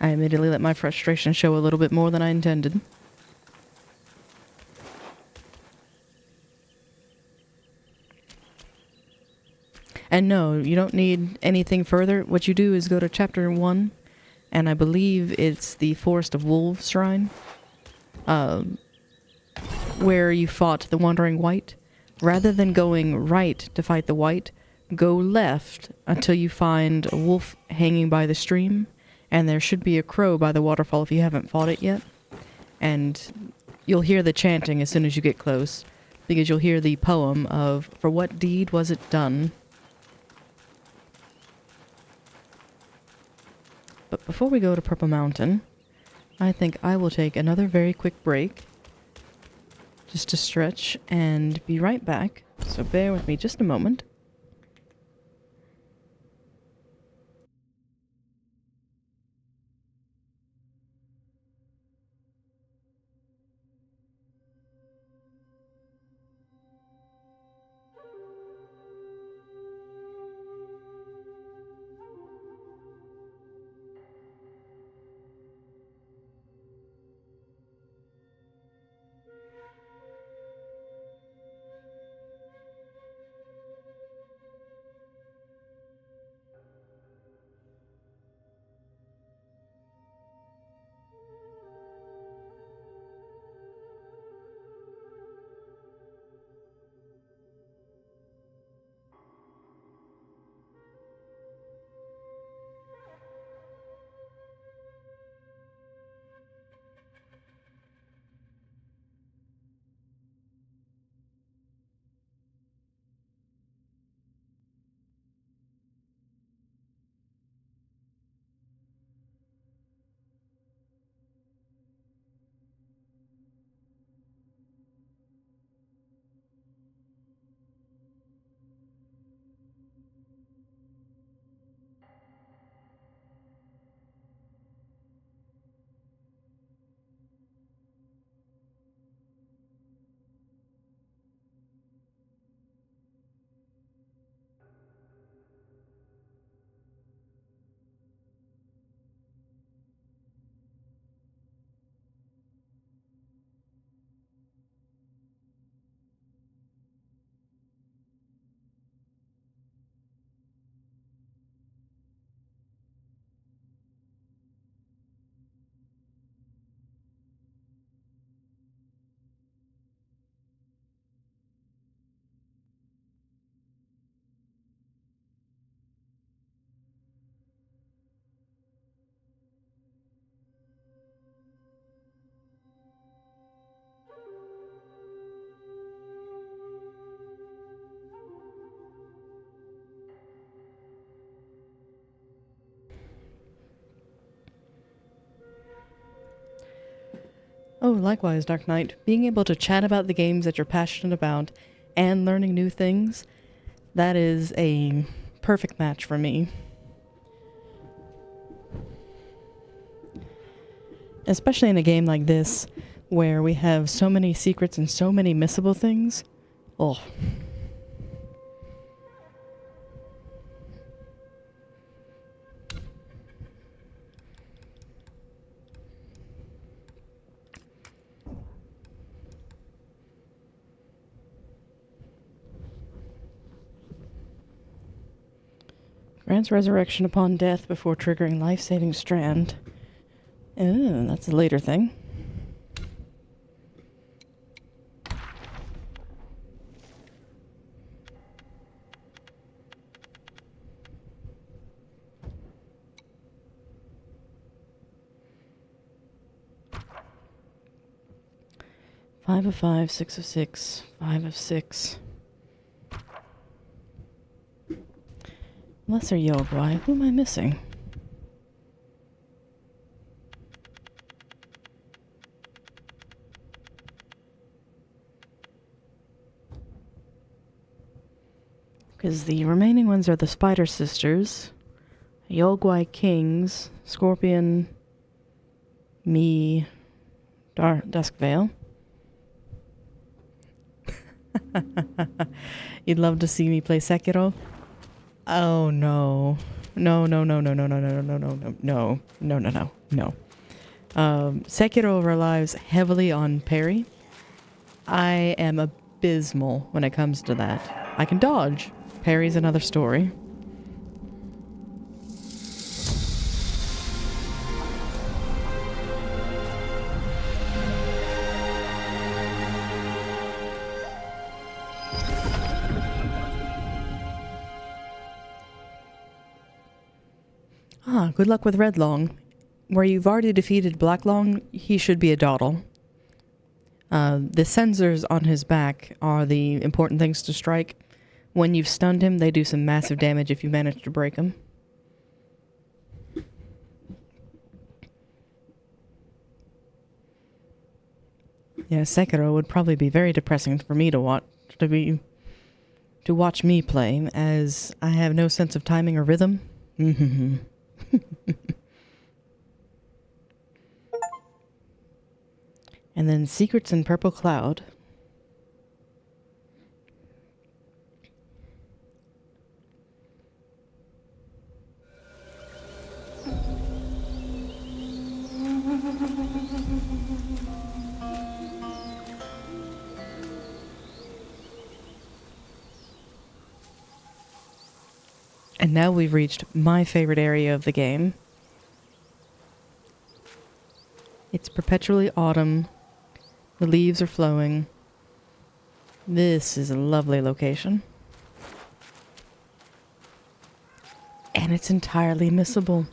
I immediately let my frustration show a little bit more than I intended. And no, you don't need anything further. What you do is go to chapter 1, and I believe it's the Forest of Wolves shrine, where you fought the Wandering Wight. Rather than going right to fight the Wight, go left until you find a wolf hanging by the stream, and there should be a crow by the waterfall if you haven't fought it yet. And you'll hear the chanting as soon as you get close, because you'll hear the poem of, "For what deed was it done?" But before we go to Purple Mountain, I think I will take another very quick break, just to stretch, and be right back. So bear with me just a moment. Oh, likewise, Dark Knight. Being able to chat about the games that you're passionate about and learning new things, that is a perfect match for me. Especially in a game like this, where we have so many secrets and so many missable things. Oh. Grants resurrection upon death before triggering life-saving strand. That's a later thing. Five of 5, 6 of 6, 5 of 6. Lesser Yogwai, who am I missing? Because the remaining ones are the Spider Sisters, Yogwai Kings, Scorpion, me, Duskvale. You'd love to see me play Sekiro? Oh no. No. Sekiro relies heavily on parry. I am abysmal when it comes to that. I can dodge. Parry's another story. Good luck with Redlong. Where you've already defeated Blacklong, he should be a dawdle. The sensors on his back are the important things to strike. When you've stunned him, they do some massive damage if you manage to break them. Yeah, Sekiro would probably be very depressing for me to watch me play, as I have no sense of timing or rhythm. And then Secrets in Purple Cloud. And now we've reached my favorite area of the game. It's perpetually autumn. The leaves are flowing. This is a lovely location. And it's entirely missable.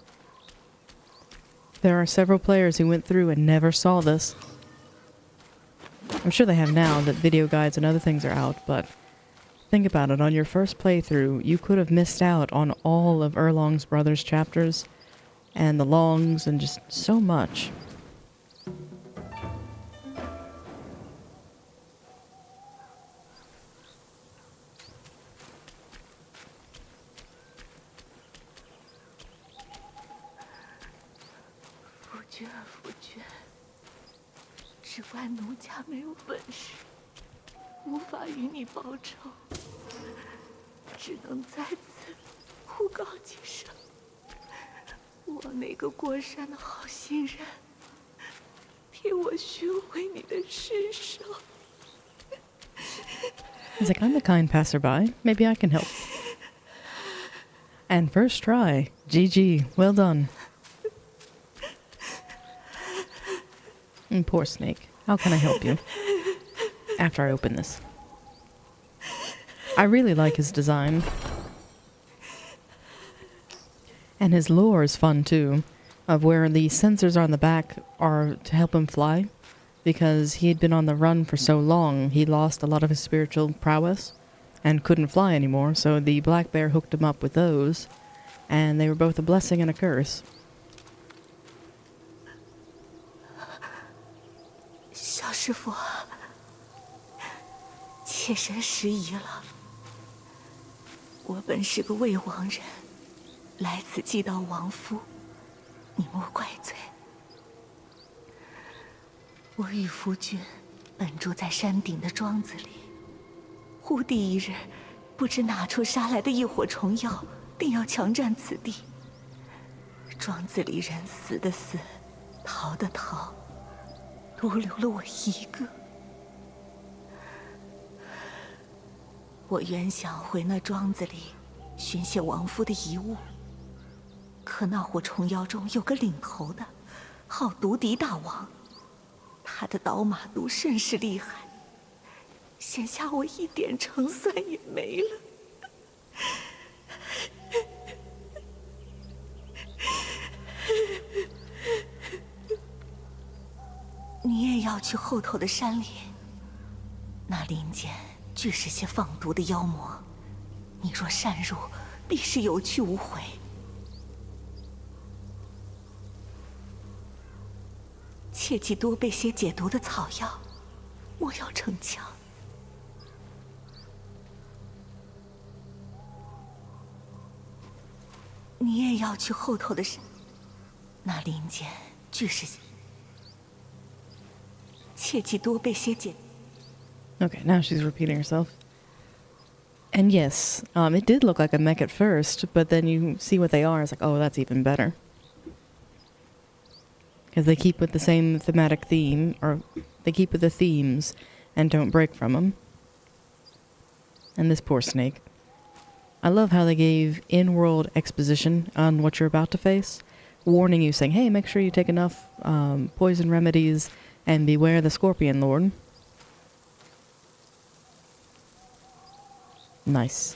There are several players who went through and never saw this. I'm sure they have now that video guides and other things are out, but think about it. On your first playthrough, you could have missed out on all of Erlong's Brothers chapters and the Longs and just so much.夫君，只怪奴家没有本事，无法与你报仇，只能在此呼告几声。我那个过山的好心人，替我寻回你的尸首。 He's like, I'm a kind passerby. Maybe I can help. And first try. GG. Well done. And poor Snake. How can I help you? After I open this. I really like his design. And his lore is fun too. Of where the sensors on the back are to help him fly. Because he had been on the run for so long, he lost a lot of his spiritual prowess and couldn't fly anymore, so the black bear hooked him up with those, and they were both a blessing and a curse. 师父，妾身失仪了。我本是个魏王人，来此祭悼亡夫，你莫怪罪。我与夫君本住在山顶的庄子里，忽地一日，不知哪处杀来的异火虫妖，定要强占此地。庄子里人死的死，逃的逃，独留了我一个。我原想回那庄子里寻些亡夫的遗物，可那火虫妖中有个领头的，号毒敌大王，他的刀马毒甚是厉害，眼下我一点胜算也没了。你也要去后头的山里，那林间俱是些放毒的妖魔，你若擅入，必是有去无回。切记多备些解毒的草药，莫要逞强。你也要去后头的山，那林间俱是些。切记多备些解。Okay, now she's repeating herself. And yes, it did look like a mech at first, but then you see what they are, it's like, oh, that's even better. Because they keep with the same thematic theme, or they keep with the themes and don't break from them. And this poor snake. I love how they gave in-world exposition on what you're about to face, warning you, saying, hey, make sure you take enough poison remedies and beware the Scorpion Lord. Nice.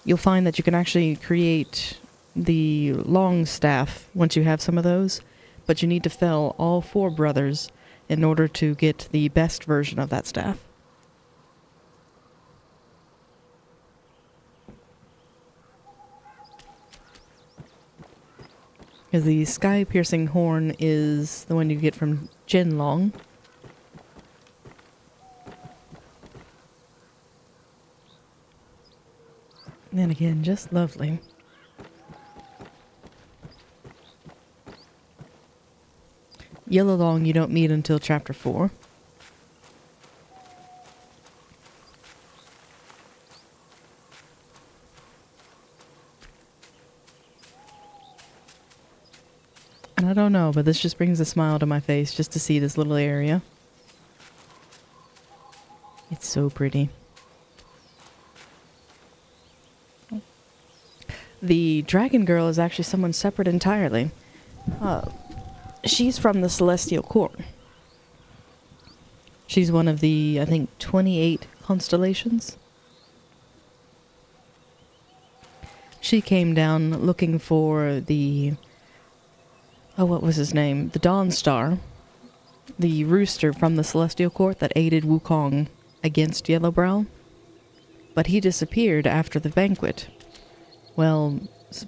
You'll find that you can actually create the long staff once you have some of those, but you need to fell all 4 brothers in order to get the best version of that staff. Because the sky-piercing horn is the one you get from Jinlong. And again, just lovely. Yellowlong you don't meet until chapter 4. And I don't know, but this just brings a smile to my face just to see this little area. It's so pretty. The dragon girl is actually someone separate entirely. She's from the Celestial Court. She's one of the, I think, 28 constellations. She came down looking for the... Oh, what was his name? The Dawn Star. The rooster from the Celestial Court that aided Wukong against Yellowbrow. But he disappeared after the banquet. Well,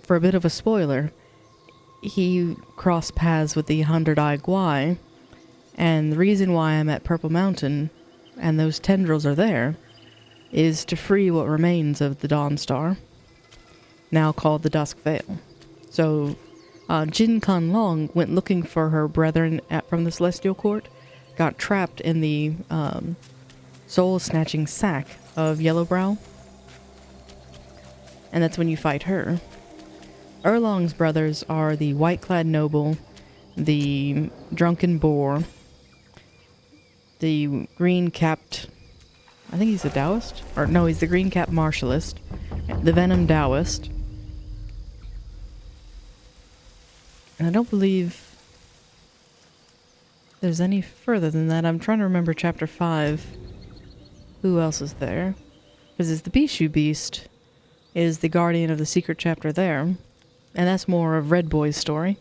for a bit of a spoiler, he crossed paths with the 100-Eye Guai, and the reason why I'm at Purple Mountain, and those tendrils are there, is to free what remains of the Dawn Star, now called the Dusk Veil. So, Jin Kan Long went looking for her brethren from the Celestial Court, got trapped in the soul-snatching sack of Yellowbrow, and that's when you fight her. Erlong's brothers are the White-Clad Noble, the Drunken Boar, the Green-Capped... I think he's a Taoist? Or no, he's the Green-Capped Martialist, the Venom Taoist. And I don't believe there's any further than that. I'm trying to remember chapter 5. Who else is there? Because it's the Bishu Beast is the guardian of the secret chapter there. And that's more of Red Boy's story.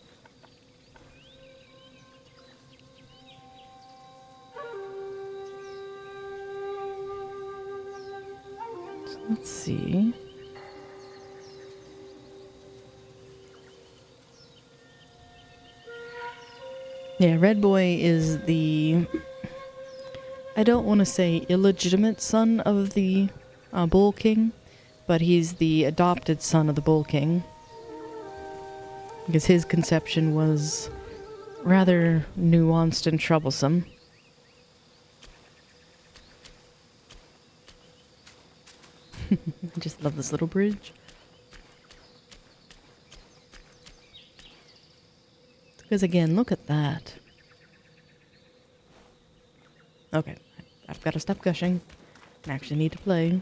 So let's see. Yeah, Red Boy is the I don't want to say illegitimate son of the Bull King, but he's the adopted son of the Bull King. Because his conception was rather nuanced and troublesome. I just love this little bridge. Because again, look at that. Okay, I've got to stop gushing. I actually need to play.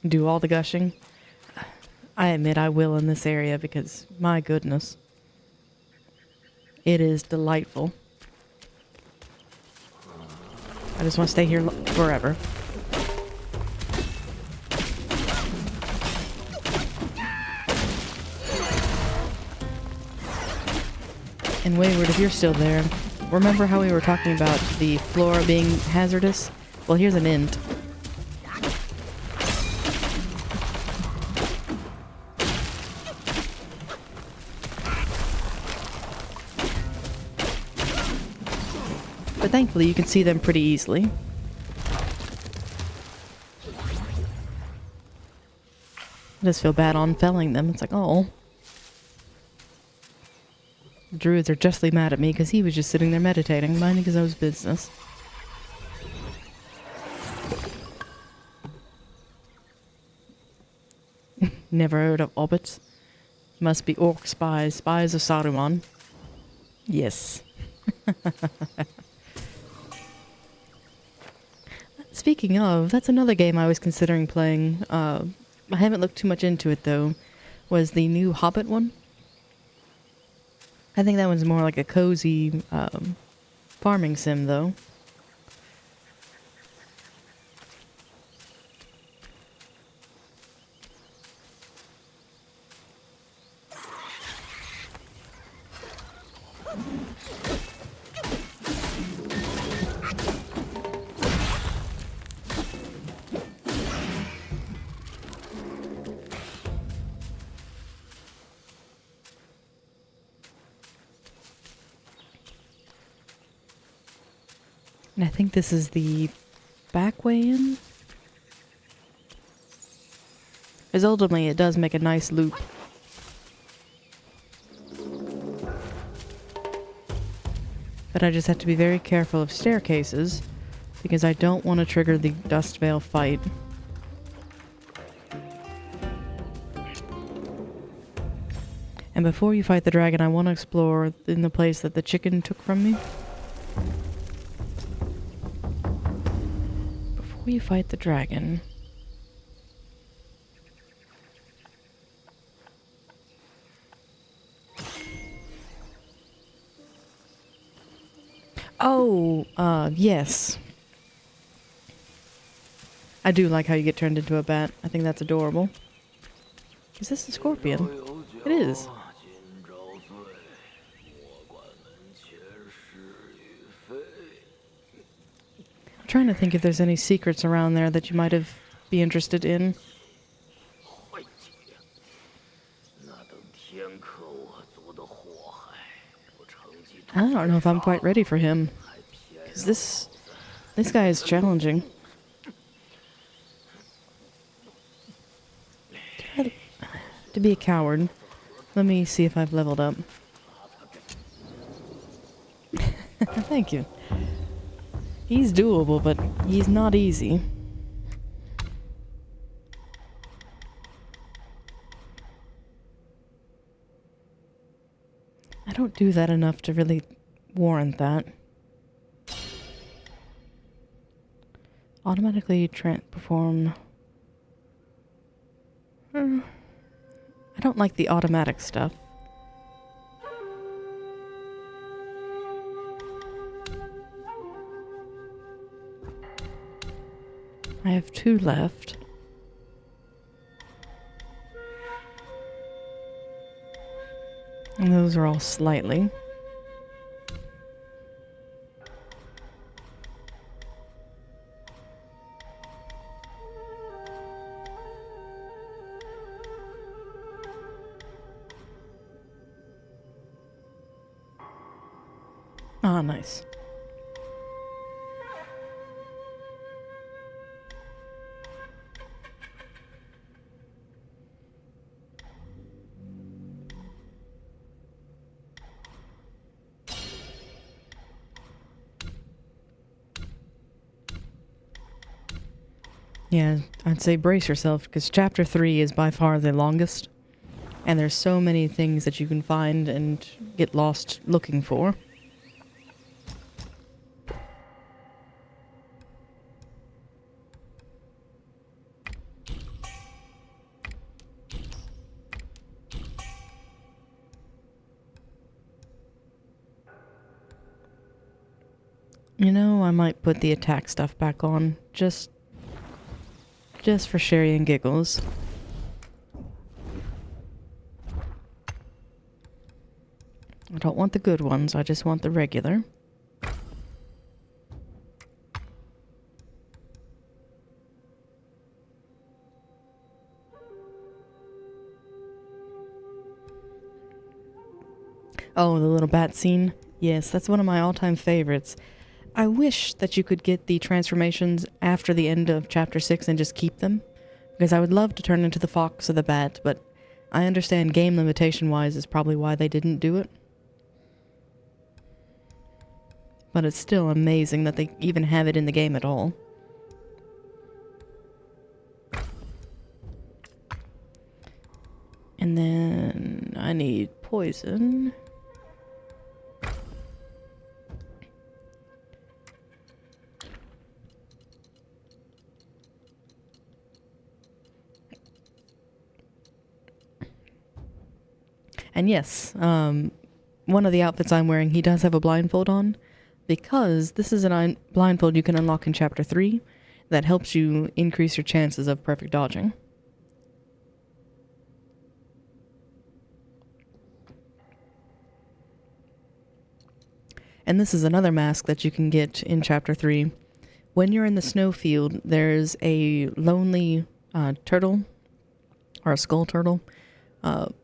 Do all the gushing. I admit I will in this area because, my goodness, it is delightful. I just want to stay here forever. And Wayward, if you're still there, remember how we were talking about the flora being hazardous? Well, here's an int. But thankfully you can see them pretty easily. I just feel bad on felling them. It's like, oh. The druids are justly mad at me because he was just sitting there meditating, minding his own business. Never heard of hobbits? Must be orc spies, spies of Saruman. Yes. Speaking of, that's another game I was considering playing. I haven't looked too much into it though. Was the new Hobbit one? I think that one's more like a cozy farming sim though. And I think this is the back way in. Because ultimately it does make a nice loop. But I just have to be very careful of staircases, because I don't want to trigger the Dust Veil fight. And before you fight the dragon, I want to explore in the place that the chicken took from me. Before you fight the dragon... Oh, yes. I do like how you get turned into a bat. I think that's adorable. Is this a scorpion? It is. I'm trying to think if there's any secrets around there that you might have be interested in. I don't know if I'm quite ready for him. Because this guy is challenging. To be a coward. Let me see if I've leveled up. Thank you. He's doable, but he's not easy. I don't do that enough to really warrant that. Automatically perform... I don't like the automatic stuff. I have 2 left. And those are all slightly. Ah, nice. Yeah, I'd say brace yourself, because chapter 3 is by far the longest, and there's so many things that you can find and get lost looking for. You know, I might put the attack stuff back on, just for sherry and giggles. I don't want the good ones, I just want the regular. Oh, the little bat scene? Yes, that's one of my all-time favorites. I wish that you could get the transformations after the end of chapter 6 and just keep them, because I would love to turn into the fox or the bat, but I understand game limitation-wise is probably why they didn't do it. But it's still amazing that they even have it in the game at all. And then I need poison. And yes, one of the outfits I'm wearing, he does have a blindfold on, because this is a blindfold you can unlock in Chapter 3 that helps you increase your chances of perfect dodging. And this is another mask that you can get in Chapter 3. When you're in the snowfield, there's a lonely turtle, or a skull turtle,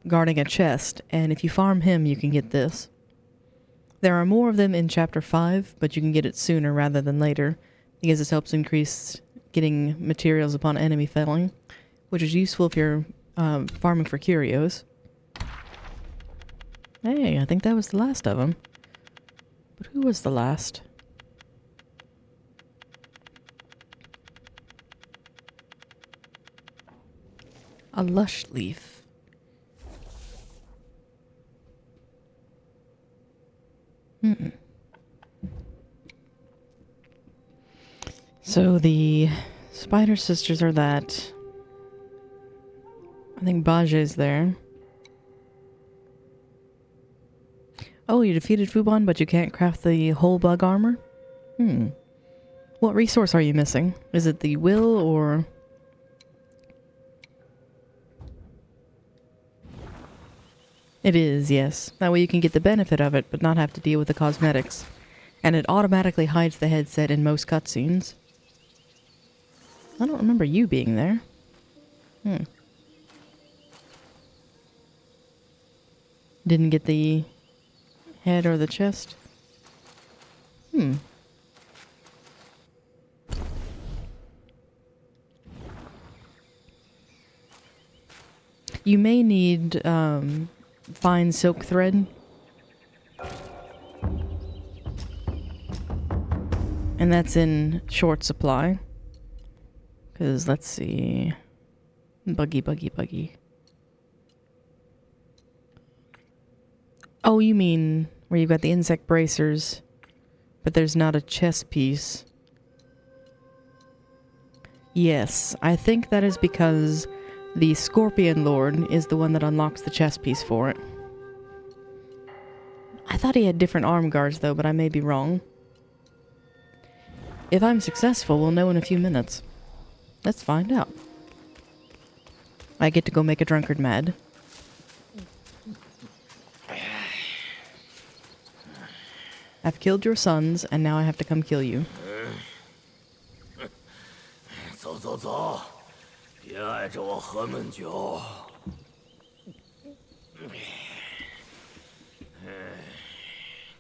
guarding a chest, and if you farm him, you can get this. There are more of them in Chapter 5, but you can get it sooner rather than later, because this helps increase getting materials upon enemy felling, which is useful if you're farming for curios. Hey, I think that was the last of them. But who was the last? A lush leaf. So the Spider Sisters are that. I think Baja's there. Oh, you defeated Fubon, but you can't craft the whole bug armor? What resource are you missing? Is it the will, or... It is, yes. That way you can get the benefit of it, but not have to deal with the cosmetics. And it automatically hides the headset in most cutscenes. I don't remember you being there. Didn't get the head or the chest? You may need fine silk thread. And that's in short supply. Because, let's see... Buggy. Oh, you mean where you've got the insect bracers, but there's not a chest piece. Yes, I think that is because the Scorpion Lord is the one that unlocks the chest piece for it. I thought he had different arm guards though, but I may be wrong. If I'm successful, we'll know in a few minutes. Let's find out. I get to go make a drunkard mad. I've killed your sons, and now I have to come kill you. 走走走，别碍着我喝闷酒。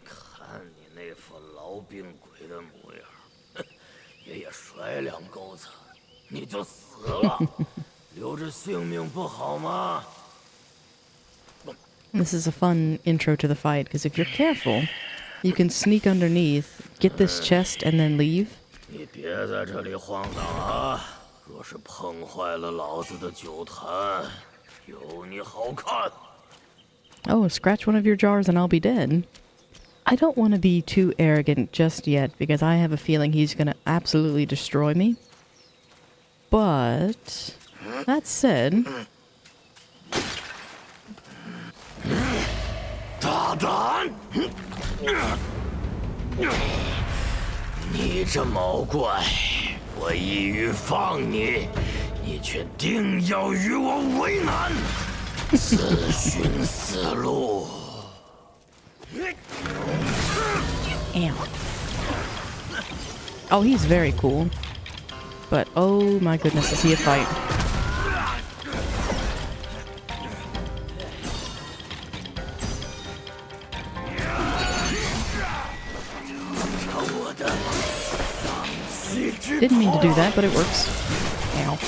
看你那副老病鬼的模样，爷爷甩2钩子，你就死了，留着性命不好吗？ This is a fun intro to the fight, because if you're careful, you can sneak underneath, get this chest, and then leave. 你别在这里晃荡啊！若是碰坏了老子的酒坛，有你好看。 Oh, scratch one of your jars and I'll be dead. I don't want to be too arrogant just yet, because I have a feeling he's going to absolutely destroy me. But, that said... 大胆！你这毛怪，我一语放你，你却定要与我为难，自寻死路。 Ow. Oh, he's very cool. But, oh my goodness, is he a fight. Didn't mean to do that, but it works. Ow.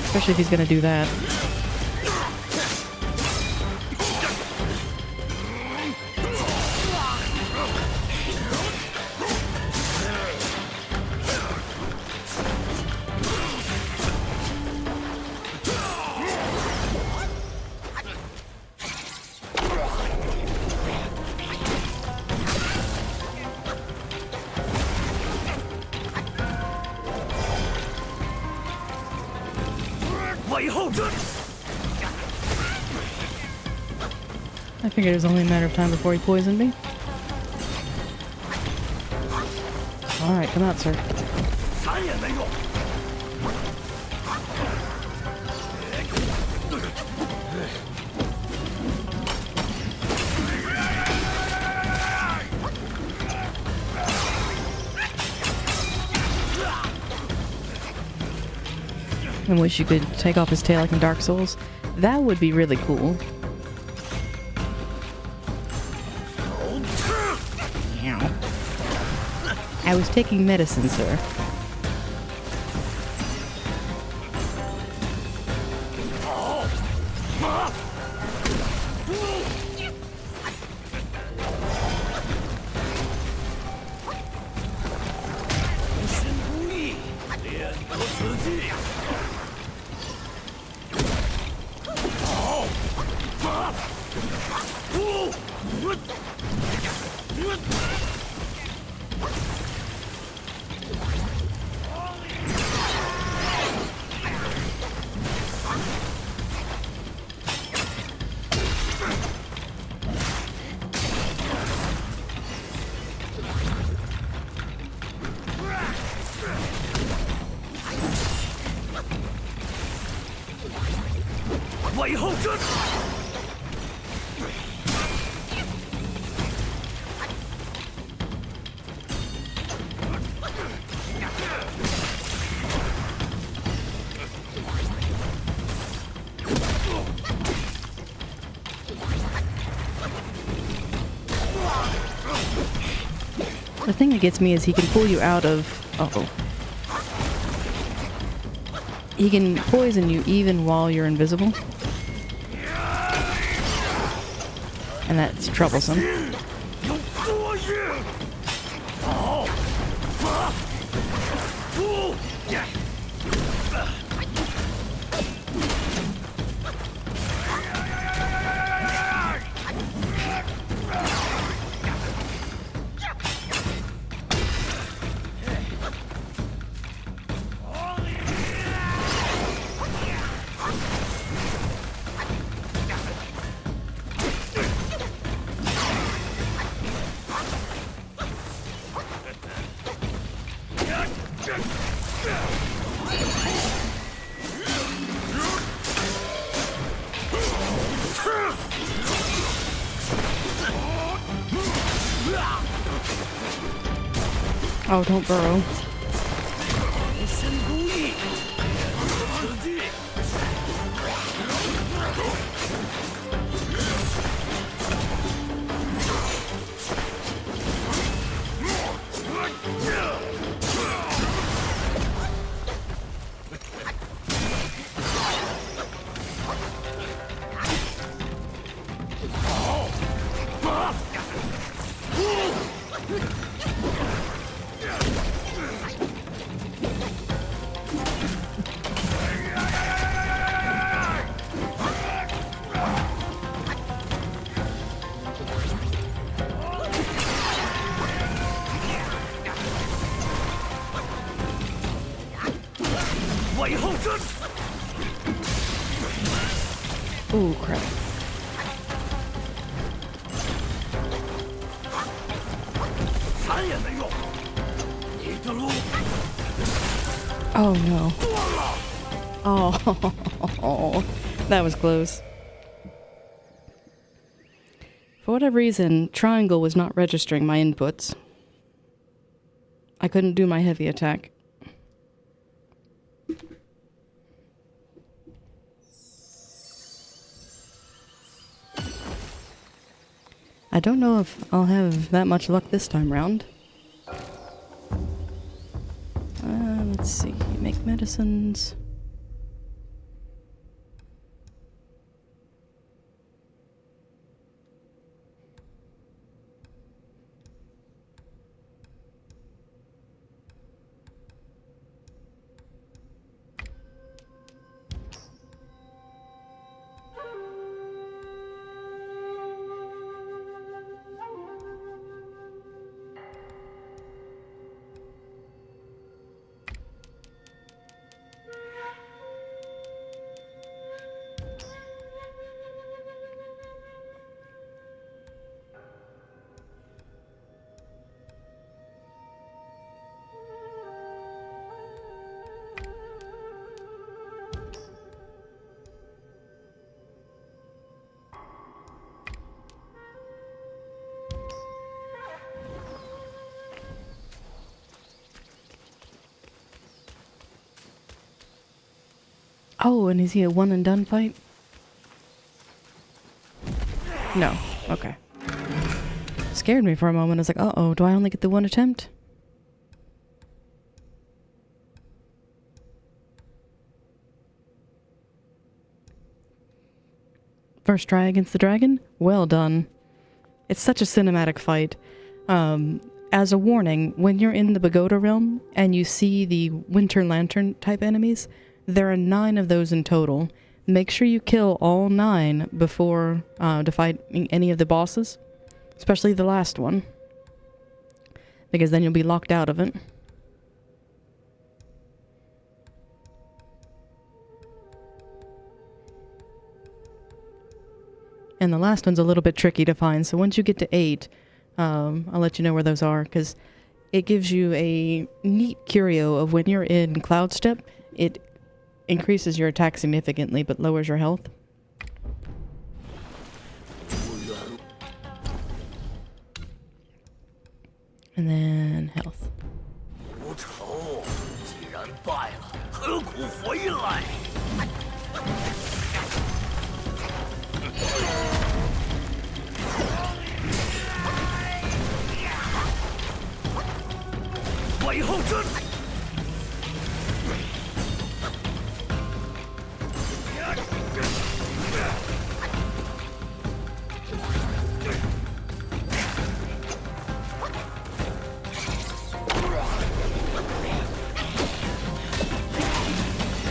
Especially if he's gonna do that. I figured it was only a matter of time before he poisoned me. Alright, come out, sir. I wish you could take off his tail like in Dark Souls. That would be really cool. I was taking medicine, sir. The thing that gets me is he can pull you out of... Uh-oh. He can poison you even while you're invisible. And that's troublesome. Oh, don't burrow. Oh, crap. Oh, no. Oh, that was close. For whatever reason, triangle was not registering my inputs. I couldn't do my heavy attack. I don't know if I'll have that much luck this time round. Let's see. Make medicines. Oh, and is he a one and done fight? No. Okay. Scared me for a moment. I was like, uh-oh, do I only get the one attempt? First try against the dragon? Well done. It's such a cinematic fight. As a warning, when you're in the Pagoda realm and you see the Winter Lantern type enemies, there are 9 of those in total. Make sure you kill all 9 before fighting any of the bosses, especially the last one, because then you'll be locked out of it. And the last one's a little bit tricky to find, so once you get to 8, I'll let you know where those are, because it gives you a neat curio of when you're in Cloud Step, it increases your attack significantly, but lowers your health. And then health.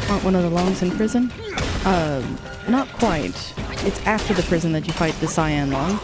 Want one of the longs in prison? Not quite. It's after the prison that you fight the Cyan Long.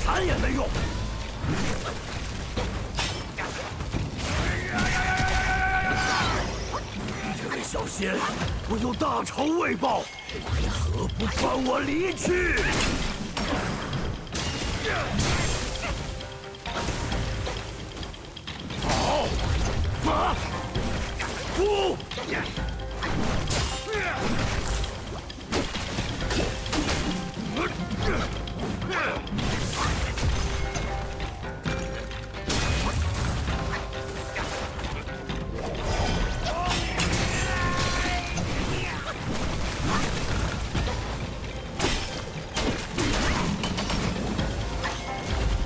残也没用。这位小仙，我有大仇未报，为何不放我离去？好，马，呼！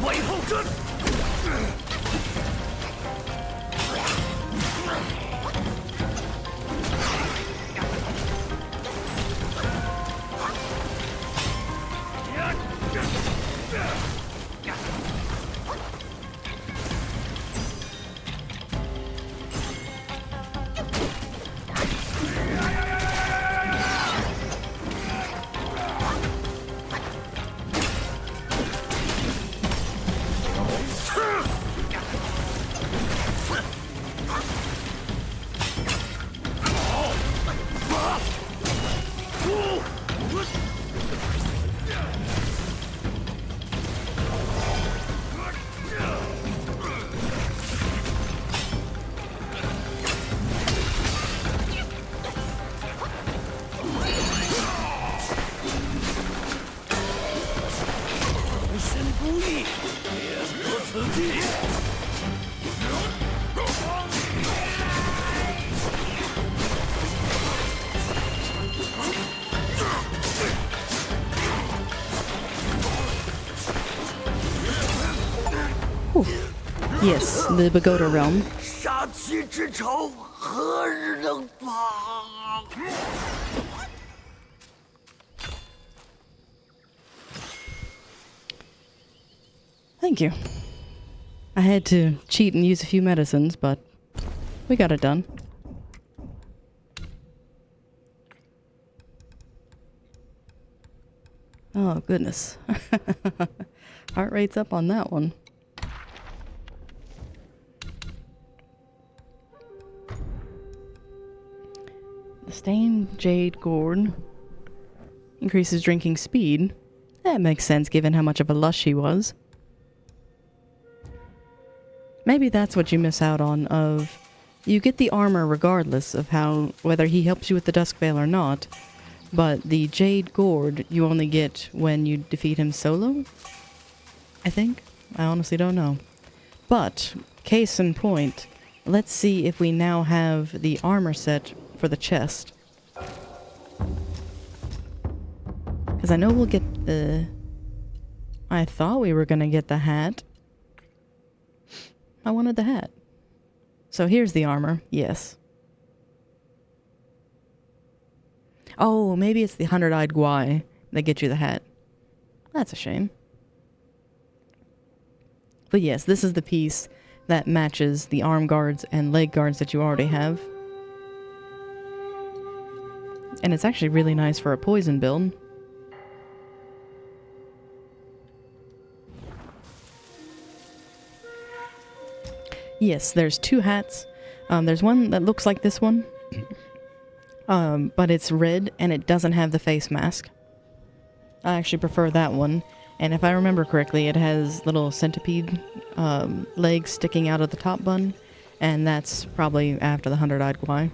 尾后针。身不义，也合此计。Yes, the Pagoda realm. 杀妻之仇，何日能报？ Thank you. I had to cheat and use a few medicines, but we got it done. Oh, goodness. Heart rate's up on that one. The stained jade gourd increases drinking speed. That makes sense given how much of a lush she was. Maybe that's what you miss out on, of you get the armor regardless of how, whether he helps you with the Dusk Veil or not, but the Jade Gourd you only get when you defeat him solo? I think? I honestly don't know. But, case in point, let's see if we now have the armor set for the chest. Because I know we'll get the... I thought we were going to get the hat. I wanted the hat. So here's the armor. Yes. Oh, maybe it's the 100-eyed Gwai that gets you the hat. That's a shame. But yes, this is the piece that matches the arm guards and leg guards that you already have. And it's actually really nice for a poison build. Yes, there's two hats. There's one that looks like this one. But it's red and it doesn't have the face mask. I actually prefer that one. And if I remember correctly, it has little centipede legs sticking out of the top bun. And that's probably after the 100-eyed Gwai.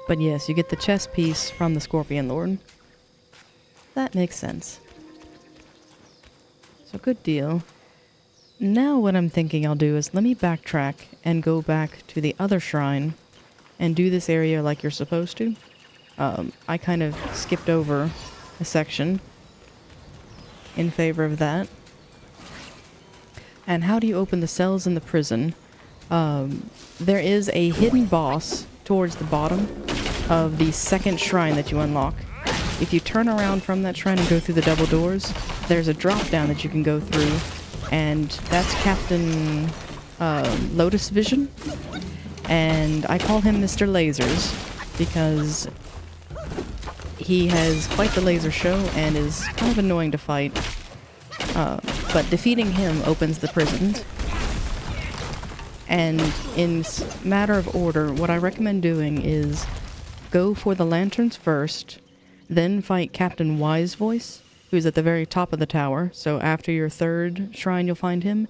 But yes, you get the chest piece from the Scorpion Lord. That makes sense. So good deal. Now what I'm thinking I'll do is let me backtrack and go back to the other shrine and do this area like you're supposed to. I kind of skipped over a section in favor of that. And how do you open the cells in the prison? There is a hidden boss towards the bottom of the second shrine that you unlock. If you turn around from that shrine and go through the double doors, there's a drop down that you can go through and that's Captain Lotus Vision. And I call him Mr. Lasers because he has quite the laser show and is kind of annoying to fight. But defeating him opens the prisons. And in matter of order, what I recommend doing is go for the lanterns first, then fight Captain Wise Voice, who's at the very top of the tower. So after your third shrine, you'll find him.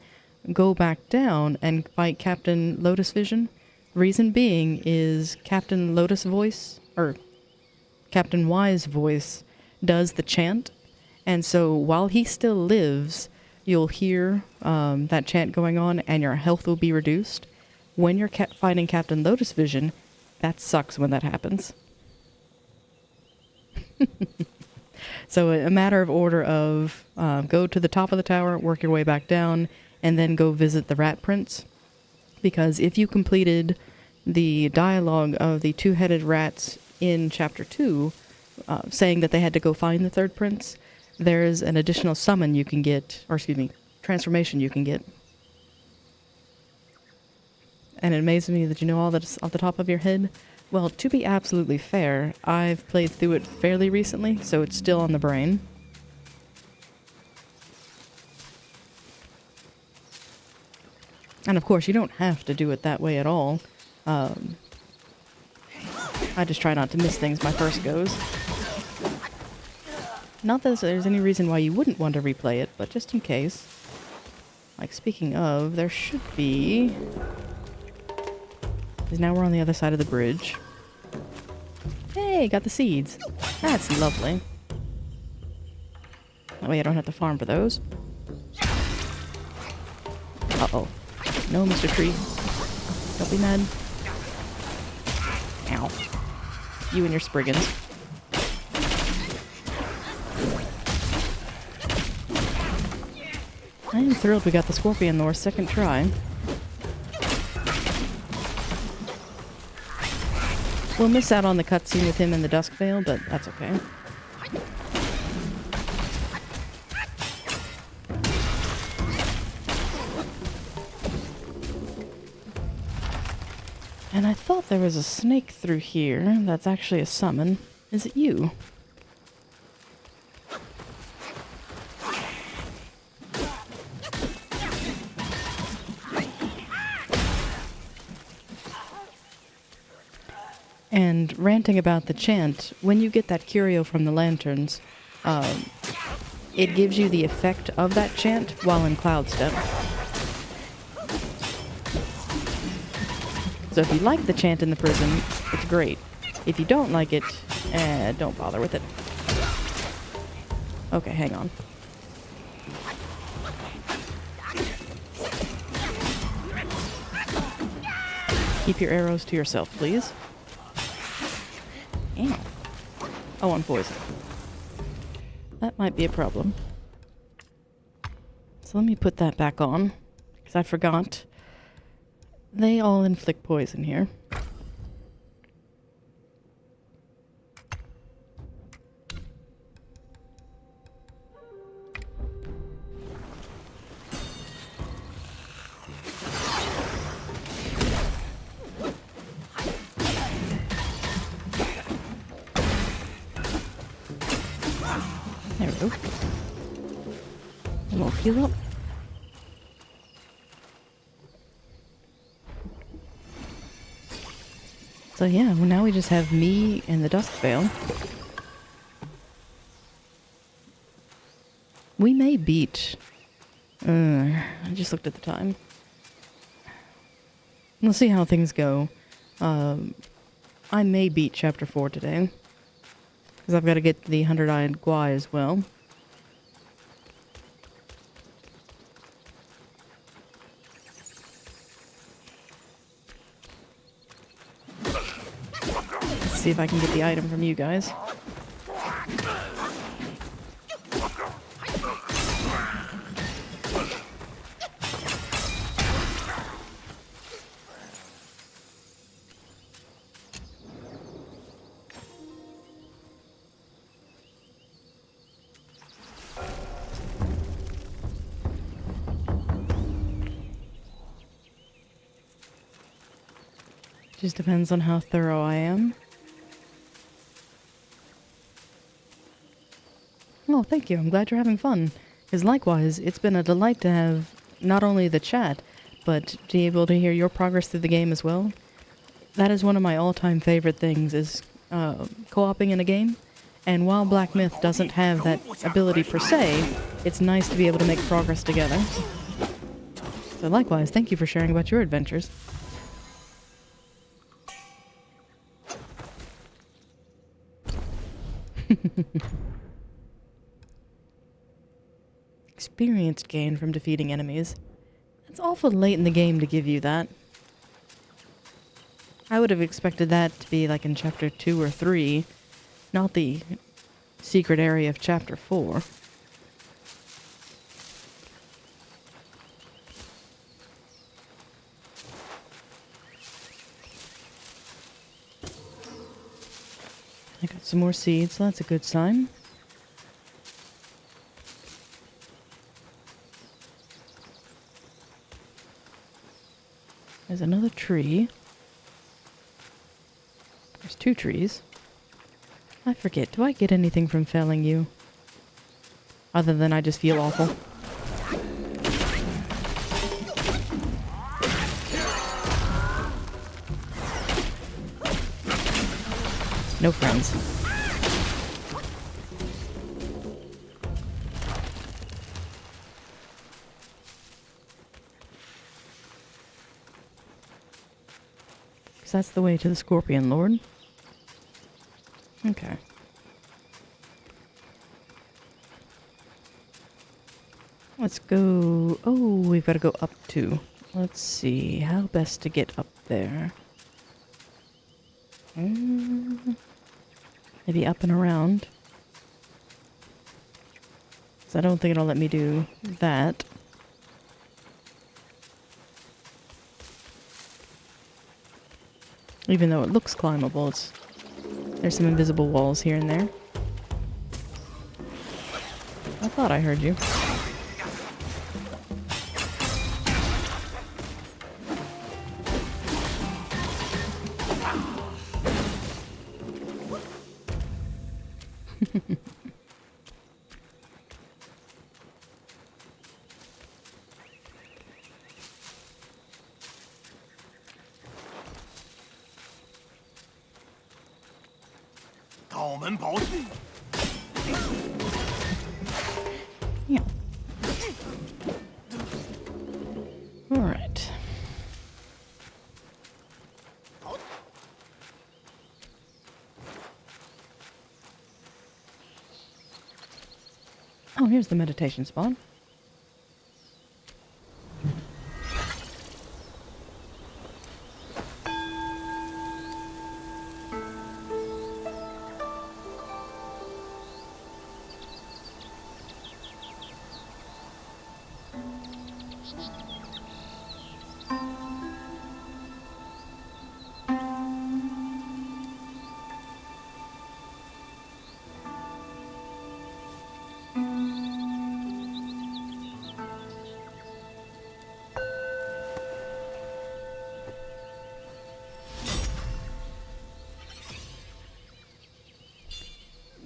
Go back down and fight Captain Lotus Vision. Reason being is Captain Lotus Voice, or Captain Wise Voice, does the chant. And so while he still lives, you'll hear that chant going on and your health will be reduced. When you're fighting Captain Lotus Vision, that sucks when that happens. So a matter of order of go to the top of the tower, work your way back down, and then go visit the Rat Prince. Because if you completed the dialogue of the two-headed rats in Chapter 2, saying that they had to go find the third prince, there's an additional summon you can get, or excuse me, transformation you can get. And it amazes me that you know all that off the top of your head. Well, to be absolutely fair, I've played through it fairly recently, so it's still on the brain. And of course, you don't have to do it that way at all. I just try not to miss things my first goes. Not that there's any reason why you wouldn't want to replay it, but just in case. Like, speaking of, there should be... Because now we're on the other side of the bridge. Hey, got the seeds. That's lovely. That way I don't have to farm for those. Uh-oh. No, Mr. Tree. Don't be mad. Ow. You and your Spriggans. I am thrilled we got the Scorpion Lore second try. We'll miss out on the cutscene with him in the Dusk Vale, but that's okay. And I thought there was a snake through here that's actually a summon. Is it you? And ranting about the chant, when you get that curio from the lanterns, it gives you the effect of that chant while in Cloud Step. So if you like the chant in the prison, it's great. If you don't like it, don't bother with it. Okay, hang on. Keep your arrows to yourself, please. Ow. Oh, I'm poisoned. That might be a problem. So let me put that back on, because I forgot. They all inflict poison here. There we go. And we'll heal up. So yeah, well now we just have me and the Dusk Vale. We may beat... I just looked at the time. We'll see how things go. I may beat Chapter 4 today. Because I've got to get the 100-eyed Guai as well. Let's see if I can get the item from you guys. Just depends on how thorough I am. Oh, thank you. I'm glad you're having fun. Because likewise, it's been a delight to have not only the chat, but to be able to hear your progress through the game as well. That is one of my all-time favorite things, is co-oping in a game. And while Black Myth doesn't have that ability per se, it's nice to be able to make progress together. So likewise, thank you for sharing about your adventures. Experience gained from defeating enemies. It's awful late in the game to give you that. I would have expected that to be like in chapter 2 or 3, not the secret area of chapter 4. I got some more seeds, so that's a good sign. There's another tree. There's 2 trees. I forget, do I get anything from failing you? Other than I just feel awful. No friends. So that's the way to the Scorpion Lord. Okay. Let's go... Oh, we've got to go up too. Let's see, how best to get up there. Maybe up and around. So I don't think it'll let me do that. Even though it looks climbable, there's some invisible walls here and there. I thought I heard you. Yeah. All right. Oh, here's the meditation spot.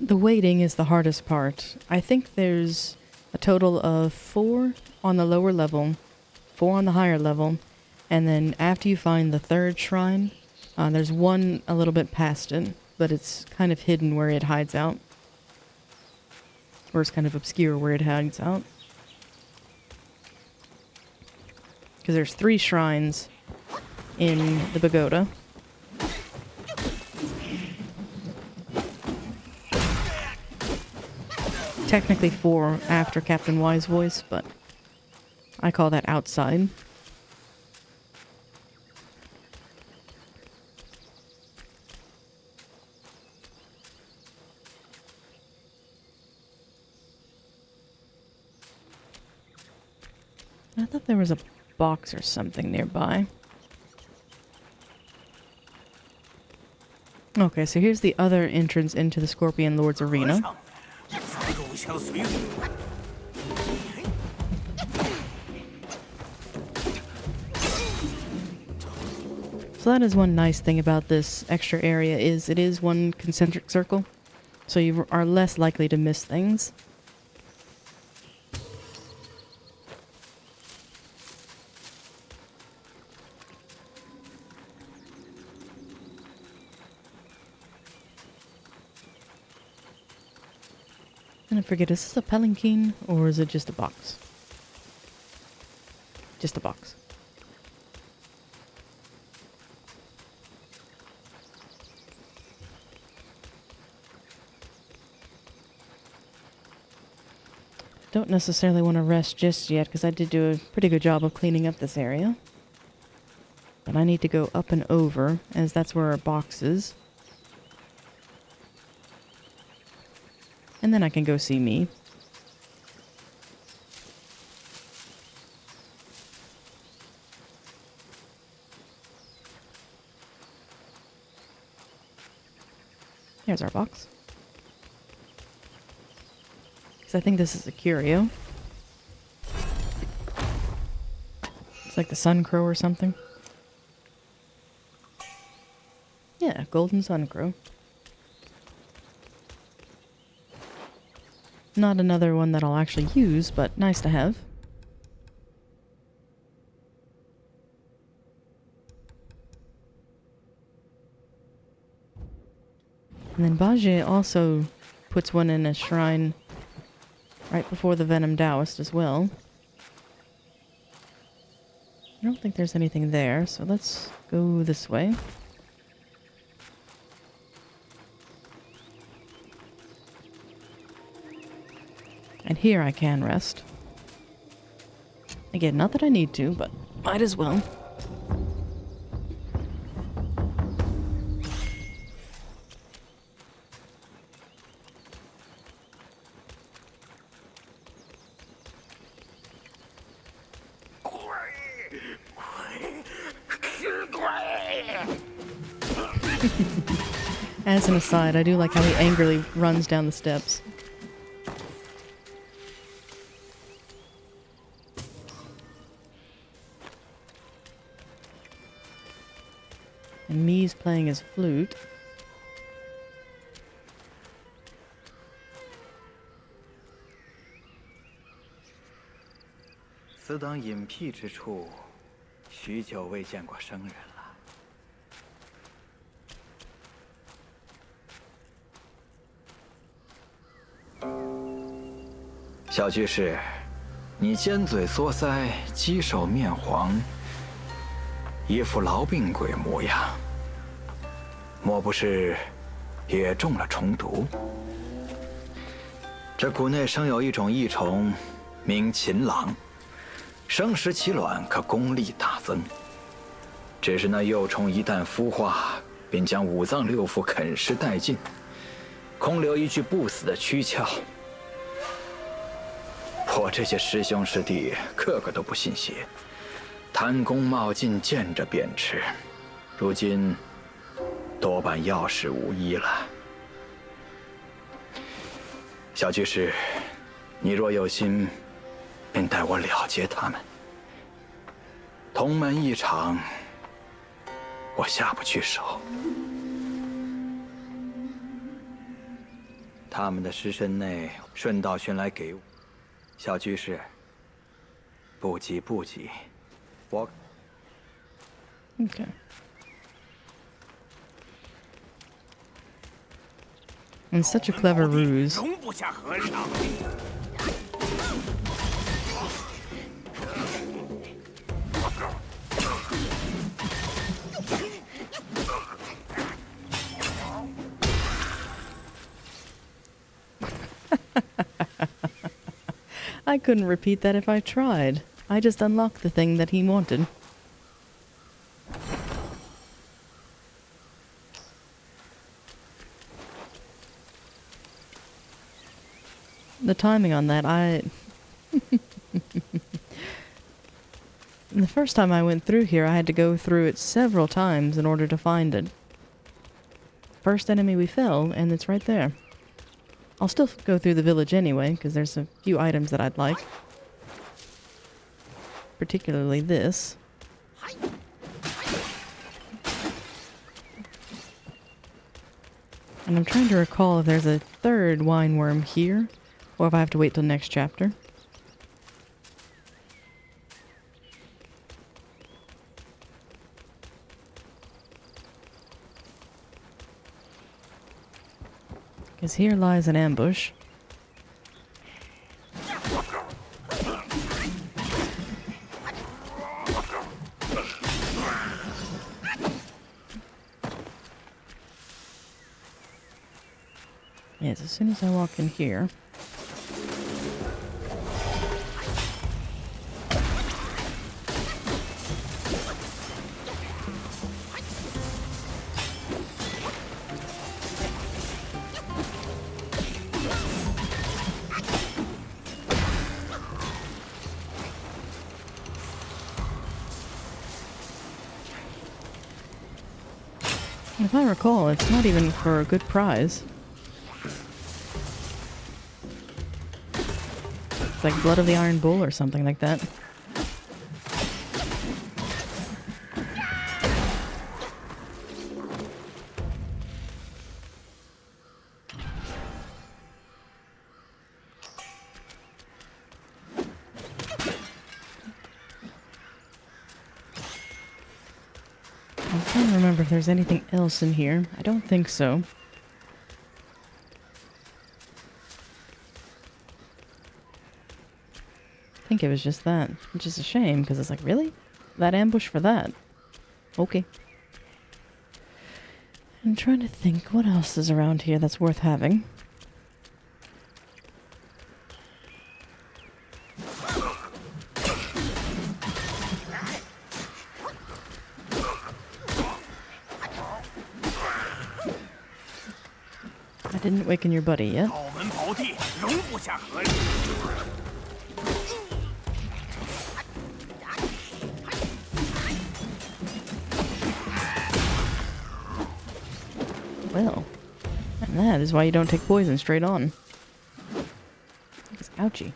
The waiting is the hardest part. I think there's a total of 4 on the lower level, 4 on the higher level, and then after you find the 3rd shrine, there's 1 a little bit past it, but it's kind of hidden where it hides out. Or it's kind of obscure where it hides out. Because there's 3 shrines in the pagoda. Technically 4 after Captain Y's voice, but I call that outside. I thought there was a box or something nearby. Okay, so here's the other entrance into the Scorpion Lord's arena. So that is one nice thing about this extra area, is it is one concentric circle. So you are less likely to miss things. And I forget, is this a palanquin or is it just a box? Just a box. Don't necessarily want to rest just yet because I did do a pretty good job of cleaning up this area. But I need to go up and over, as that's where our box is. And then I can go see me. Here's our box. I think this is a curio. It's like the sun crow or something. Yeah, golden sun crow. Not another one that I'll actually use, but nice to have. And then Bajie also puts one in a shrine right before the Venom Taoist as well. I don't think there's anything there, so let's go this way. And here I can rest. Again, not that I need to, but might as well. As an aside, I do like how he angrily runs down the steps. And Mii's playing his flute.此等隐僻之处，许久未见过生人了。小居士，你尖嘴缩腮，鸡首面黄，一副痨病鬼模样，莫不是也中了虫毒？这谷内生有一种异虫，名禽狼，生食其卵可功力大增。只是那幼虫一旦孵化，便将五脏六腑啃食殆尽，空留一具不死的躯壳。我这些师兄师弟个个都不信邪，贪功冒进，见着便吃，如今多半药石无医了。小居士，你若有心，便带我了结他们。同门一场，我下不去手。他们的尸身内顺道寻来给我。小居士，不急不急，我。Okay. And such a clever ruse. 容不下和尚。I couldn't repeat that if I tried. I just unlocked the thing that he wanted. The timing on that, the first time I went through here, I had to go through it several times in order to find it. First enemy we fell, and it's right there. I'll still go through the village anyway, because there's a few items that I'd like. Particularly this. And I'm trying to recall if there's a third wine worm here, or if I have to wait till next chapter. Because here lies an ambush. Yes, as soon as I walk in here. If I recall, it's not even for a good prize. It's like Blood of the Iron Bull or something like that. I'm trying to remember if there's anything else in here. I don't think so. I think it was just that, which is a shame, because it's like, really? That ambush for that? Okay. I'm trying to think what else is around here that's worth having. I didn't waken your buddy yet. Well, and that is why you don't take poison straight on. It's ouchy.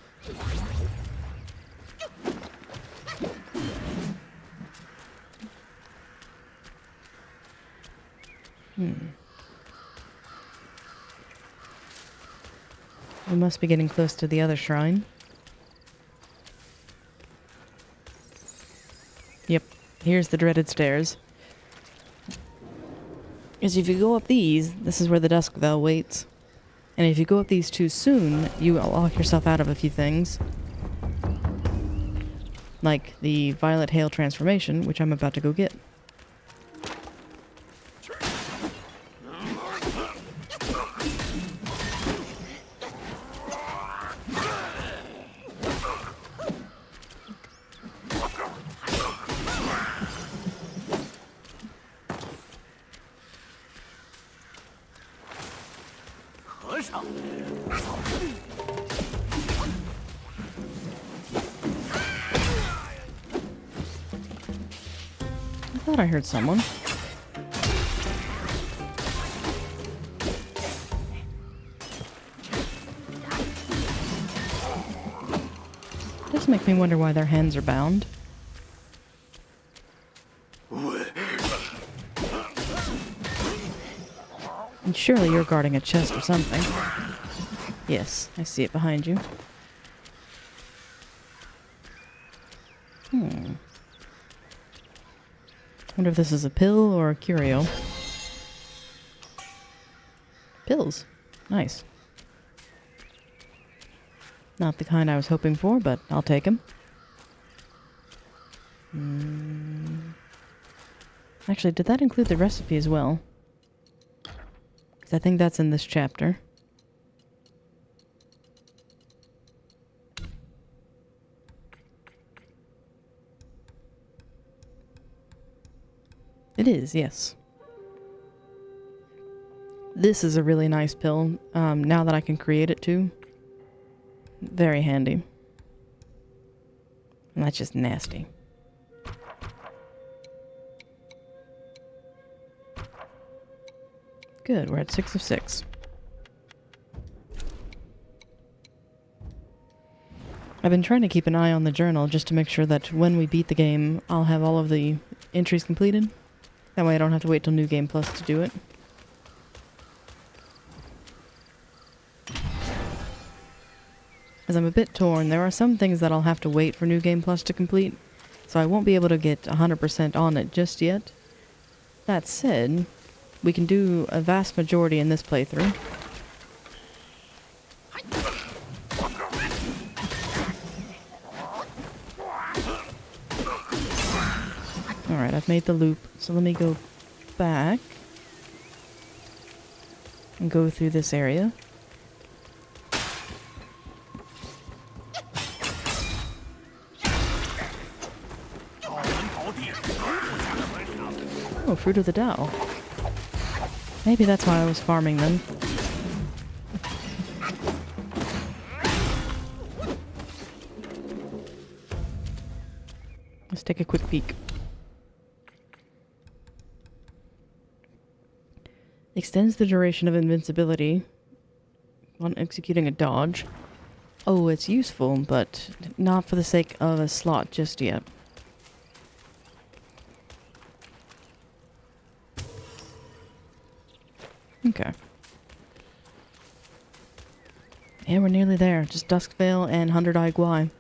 We must be getting close to the other shrine. Yep, here's the dreaded stairs. Because if you go up these, this is where the Dusk Bell waits. And if you go up these too soon, you lock yourself out of a few things. Like the Violet Hail transformation, which I'm about to go get. I thought I heard someone. This makes me wonder why their hands are bound. And surely you're guarding a chest or something. Yes, I see it behind you. Wonder if this is a pill or a curio. Pills. Nice. Not the kind I was hoping for, but I'll take them. Actually, did that include the recipe as well? Because I think that's in this chapter. It is, yes. This is a really nice pill, now that I can create it too. Very handy. And that's just nasty. Good, we're at 6 of 6. I've been trying to keep an eye on the journal just to make sure that when we beat the game, I'll have all of the entries completed. That way I don't have to wait till New Game Plus to do it. as I'm a bit torn. There are some things that I'll have to wait for New Game Plus to complete, so I won't be able to get 100% on it just yet. That said, we can do a vast majority in this playthrough. Alright, I've made the loop, so let me go back and go through this area. Oh, Fruit of the Tao. Maybe that's why I was farming them. Let's take a quick peek. Extends the duration of invincibility on executing a dodge. Oh, it's useful, but not for the sake of a slot just yet. Okay. Yeah, we're nearly there. Just Duskvale and 100-Eye Guai.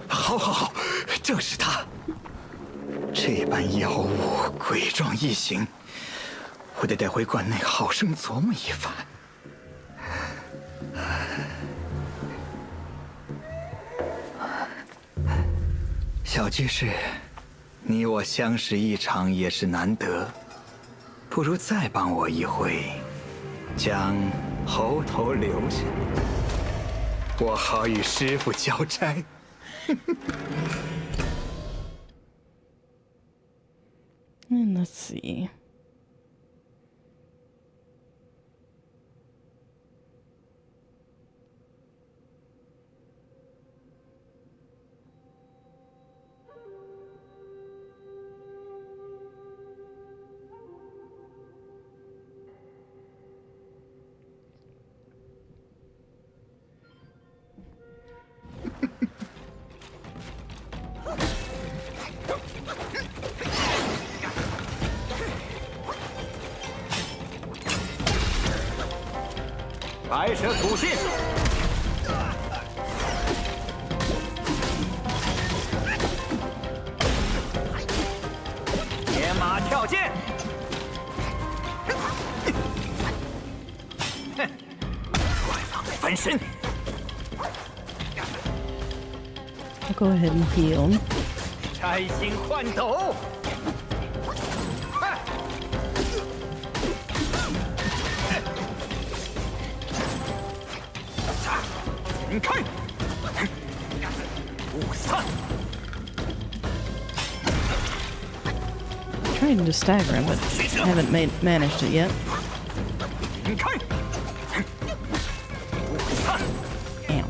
好，正是他。这般妖物鬼状异形，我得带回馆内好生琢磨一番。小居士，你我相识一场也是难得，不如再帮我一回，将猴头留下，我好与师傅交差。And let's see. “白蛇吐信”。野马跳涧。哼，怪蟒翻身。I'll go ahead and heal. 摘星换斗。 你看，雾散。 Trying to stagger him, but haven't managed it yet. 你看，雾散。 Ow.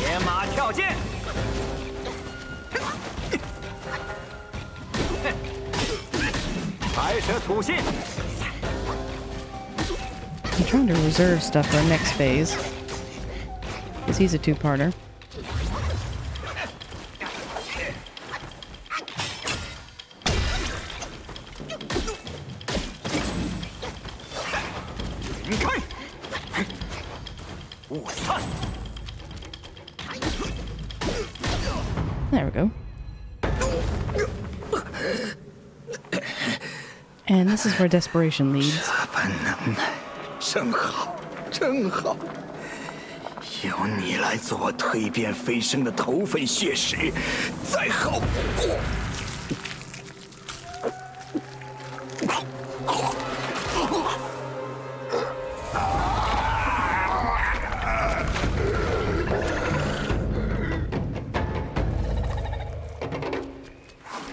野马跳涧。 白蛇吐信。 I'm trying to reserve stuff for next phase, because he's a two-parter. There we go. And this is where desperation leads. 本能耐，真好，真好。由你来做我蜕变飞升的头份血石，再好不过。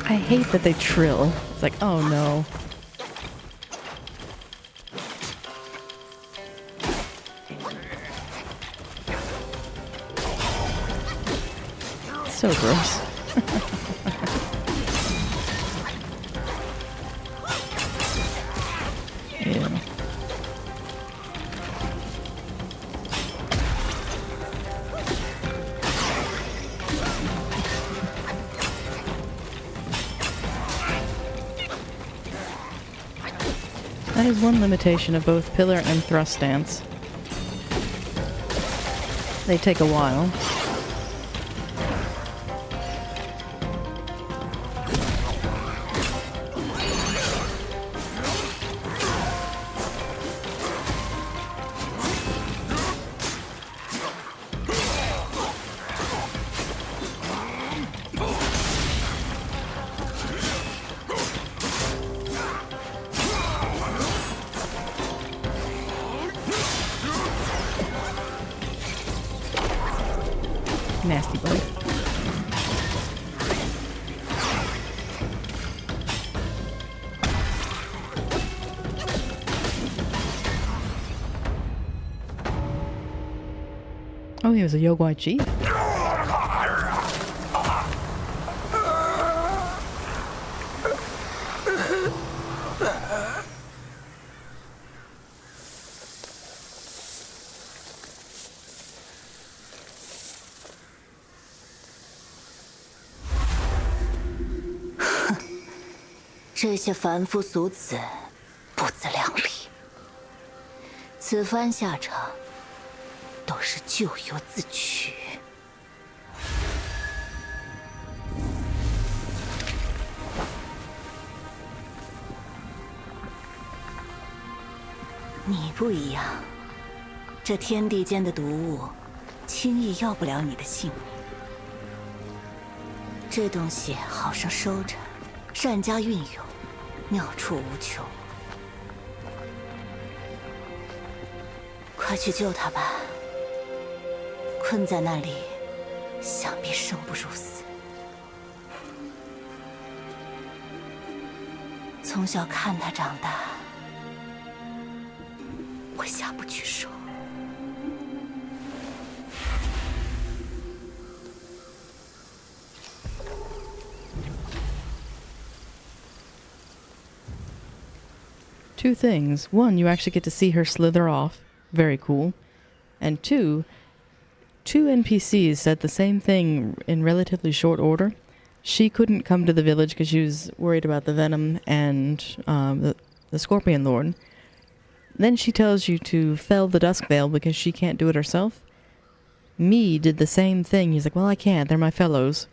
I hate that they trill. It's like, oh no. So gross. Ew. That is one limitation of both pillar and thrust stance. They take a while. Nasty bug. Oh, he was a Yogwai chief.这些凡夫俗子不自量力，此番下场都是咎由自取。你不一样，这天地间的毒物，轻易要不了你的性命。这东西好生收着，善加运用，妙处无穷。快去救他吧，困在那里，想必生不如死。从小看他长大，我下不去手。Two things. One, you actually get to see her slither off. Very cool. And two NPCs said the same thing in relatively short order. She couldn't come to the village because she was worried about the venom and the Scorpion Lord. Then she tells you to fell the Duskvale because she can't do it herself. Me did the same thing. He's like, well, I can't. They're my fellows.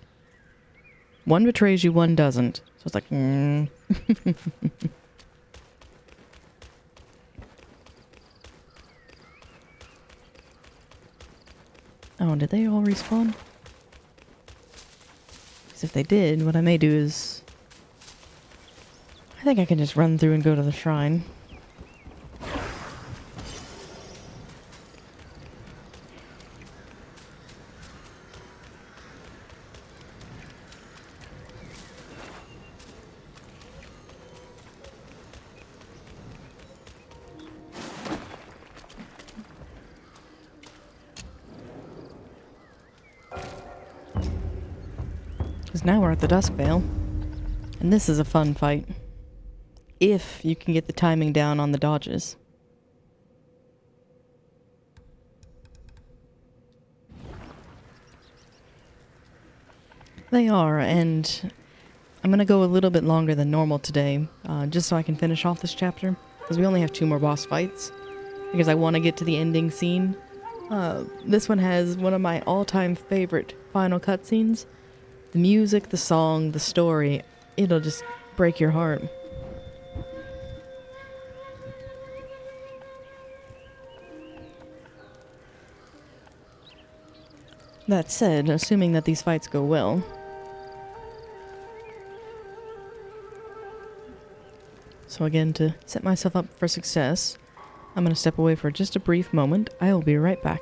One betrays you, one doesn't. So it's like, Oh, did they all respawn? Because if they did, what I may do is... I think I can just run through and go to the shrine. Because now we're at the Duskvale. And this is a fun fight. If you can get the timing down on the dodges. They are, and I'm going to go a little bit longer than normal today, just so I can finish off this chapter. Because we only have 2 more boss fights. Because I want to get to the ending scene. This one has one of my all-time favorite final cutscenes. The music, the song, the story, it'll just break your heart. That said, assuming that these fights go well. So again, to set myself up for success, I'm going to step away for just a brief moment. I will be right back.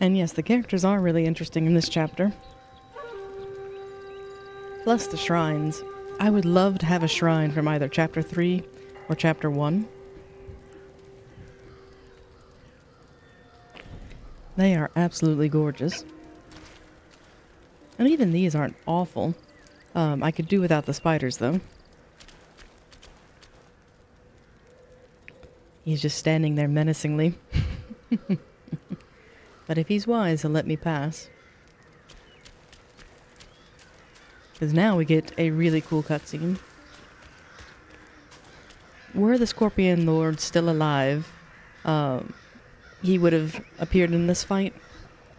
And yes, the characters are really interesting in this chapter. Plus the shrines. I would love to have a shrine from either chapter 3 or chapter 1. They are absolutely gorgeous. And even these aren't awful. I could do without the spiders, though. He's just standing there menacingly. But if he's wise, he'll let me pass. Because now we get a really cool cutscene. Were the Scorpion Lord still alive, he would have appeared in this fight.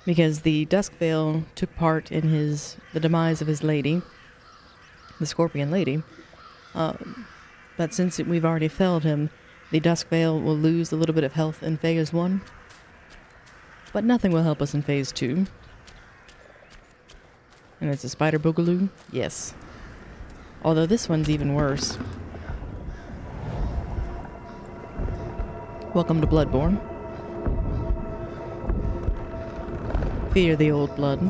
Because the Duskvale took part in the demise of his lady, the Scorpion Lady. But since we've already felled him, the Duskvale will lose a little bit of health in Phase 1. But nothing will help us in Phase 2. And it's a Spider Boogaloo? Yes. Although this one's even worse. Welcome to Bloodborne. Fear the old blood.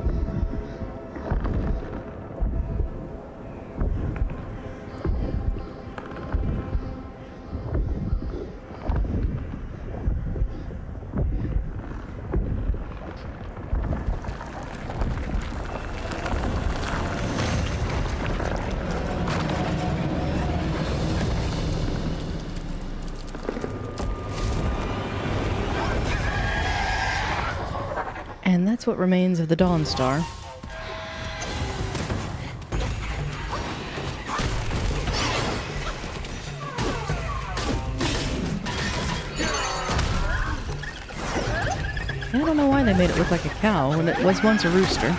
And that's what remains of the Dawn Star. I don't know why they made it look like a cow when it was once a rooster.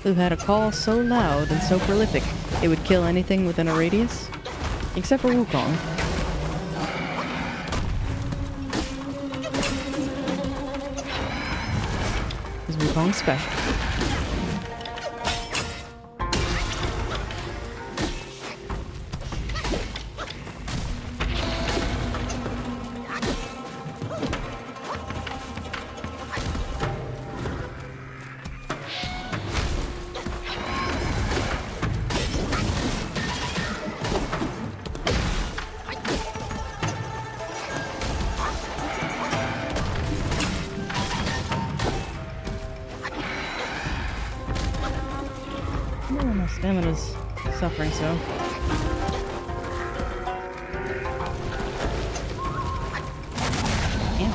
Who had a call so loud and so prolific it would kill anything within a radius, except for Wukong. Wukong special. Oh, my stamina's suffering so. Damn.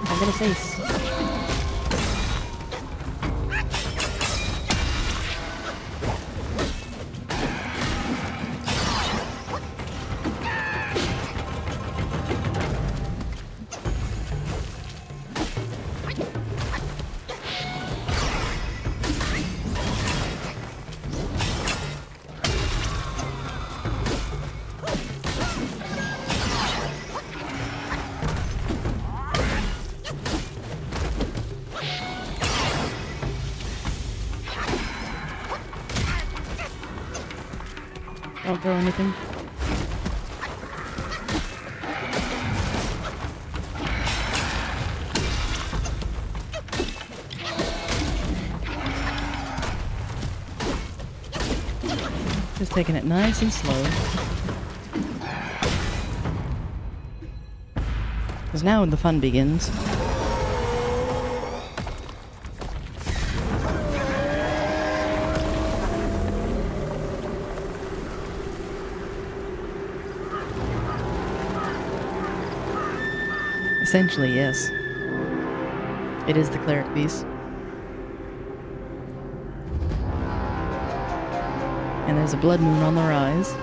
I got a face. Don't throw anything. Just taking it nice and slow. Because now the fun begins. Essentially, yes. It is the cleric piece. And there's a blood moon on the rise.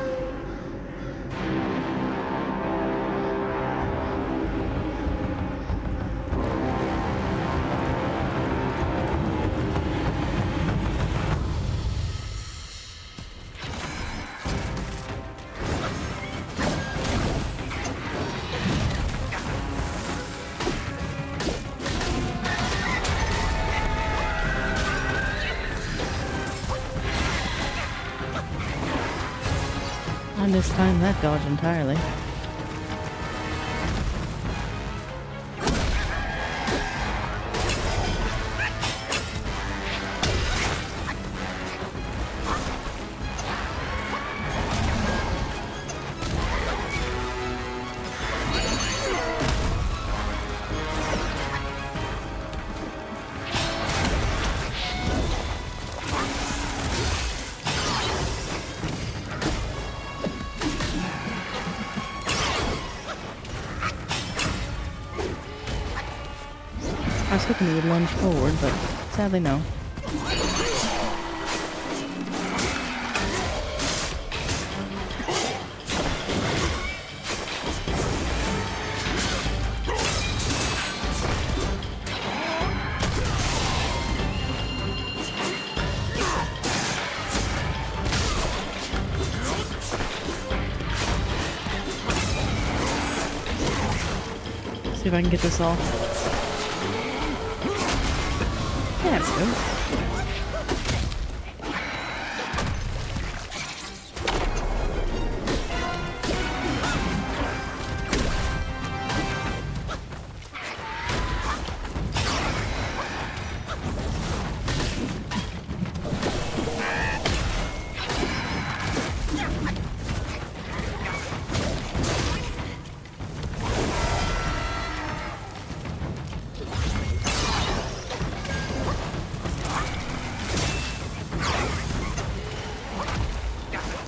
mistimed that dodge entirely. I was hoping he would lunge forward, but sadly no. See if I can get this off. There we go.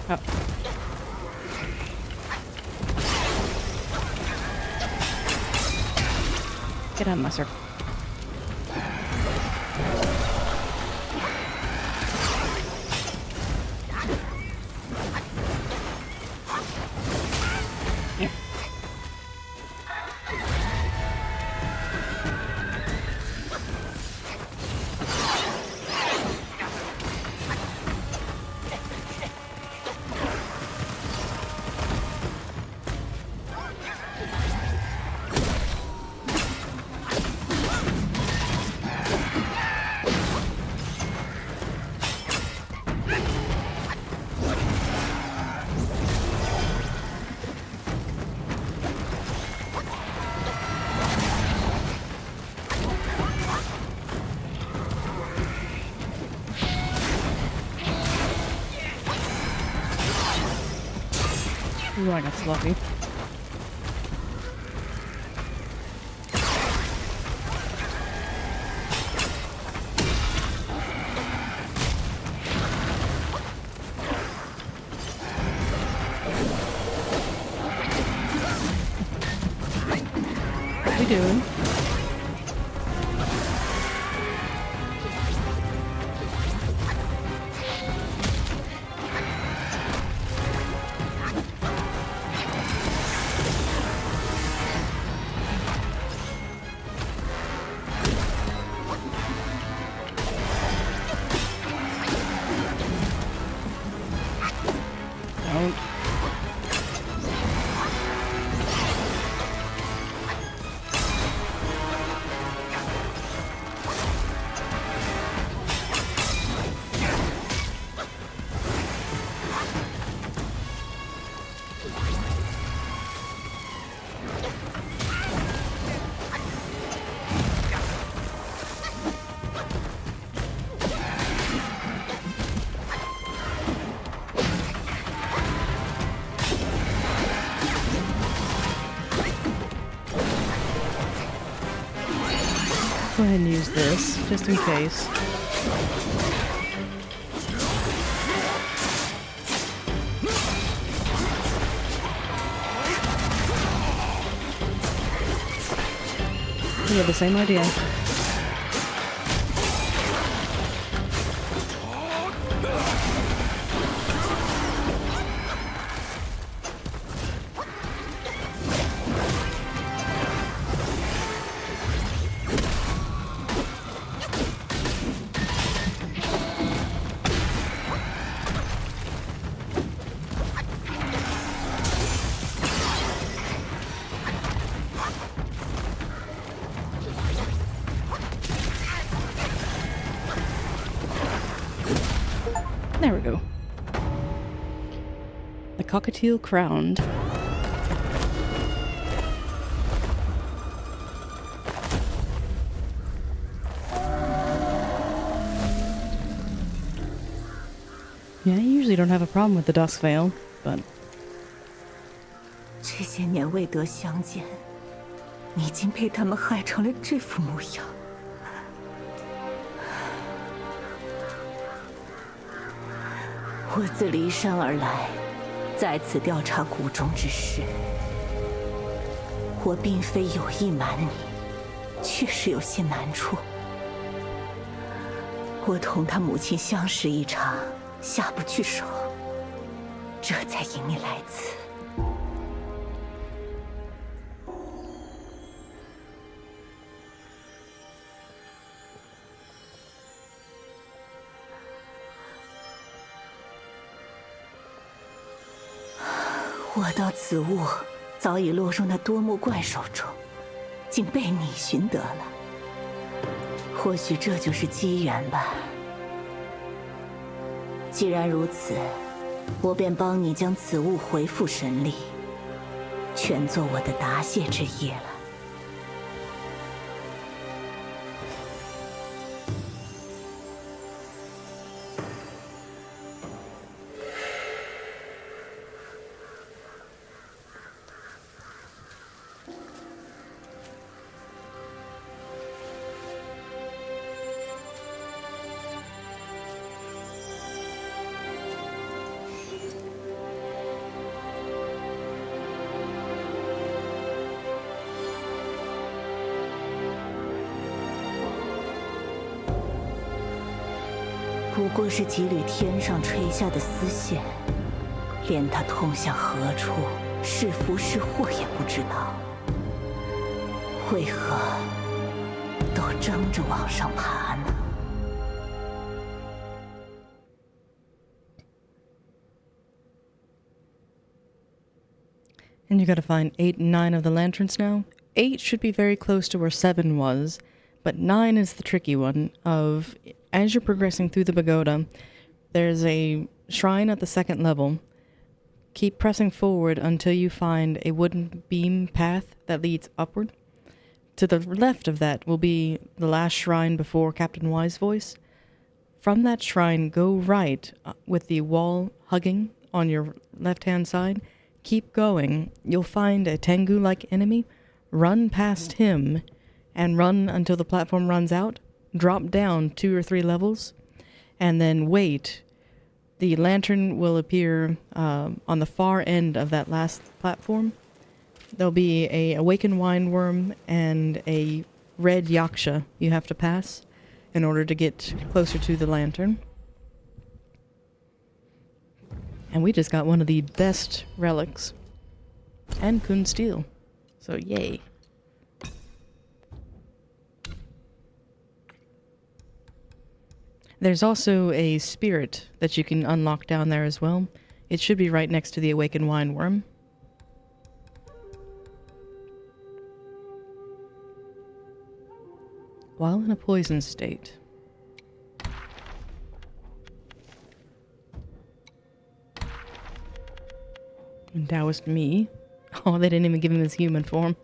Oh. Get out of my circle. Yeah. Ooh, I got sloppy. What we doing? Don't. Go ahead and use this, just in case. We have the same idea. There we go. The The cockatiel crowned. Yeah, I usually don't have a problem with the Dusk Veil, but 这些年未得相见，你已经被他们害成了这副模样。我自骊山而来，在此调查谷中之事。我并非有意瞒你，确实有些难处。我同他母亲相识一场，下不去手，这才引你来此。我道此物早已落入那多目怪手中，竟被你寻得了。或许这就是机缘吧。既然如此，我便帮你将此物回复神力，全做我的答谢之业了。不过是几缕天上垂下的丝线，连它通向何处，是福是祸也不知道。为何都争着往上爬呢？ And you gotta find 8 and 9 of the lanterns now. 8 should be very close to where 7 was, but 9 is the tricky one. As you're progressing through the pagoda, there's a shrine at the second level. Keep pressing forward until you find a wooden beam path that leads upward. To the left of that will be the last shrine before Captain Wise Voice. From that shrine, go right with the wall hugging on your left-hand side. Keep going. You'll find a Tengu-like enemy. Run past him and run until the platform runs out. Drop down 2 or 3 levels and then wait. The lantern will appear on the far end of that last platform. There'll be a awakened windworm and a red yaksha you have to pass in order to get closer to the lantern. And we just got one of the best relics. And Kun Steel. So yay. There's also a spirit that you can unlock down there as well. It should be right next to the awakened windworm. While in a poison state. And Taoist me. Oh, they didn't even give him his human form.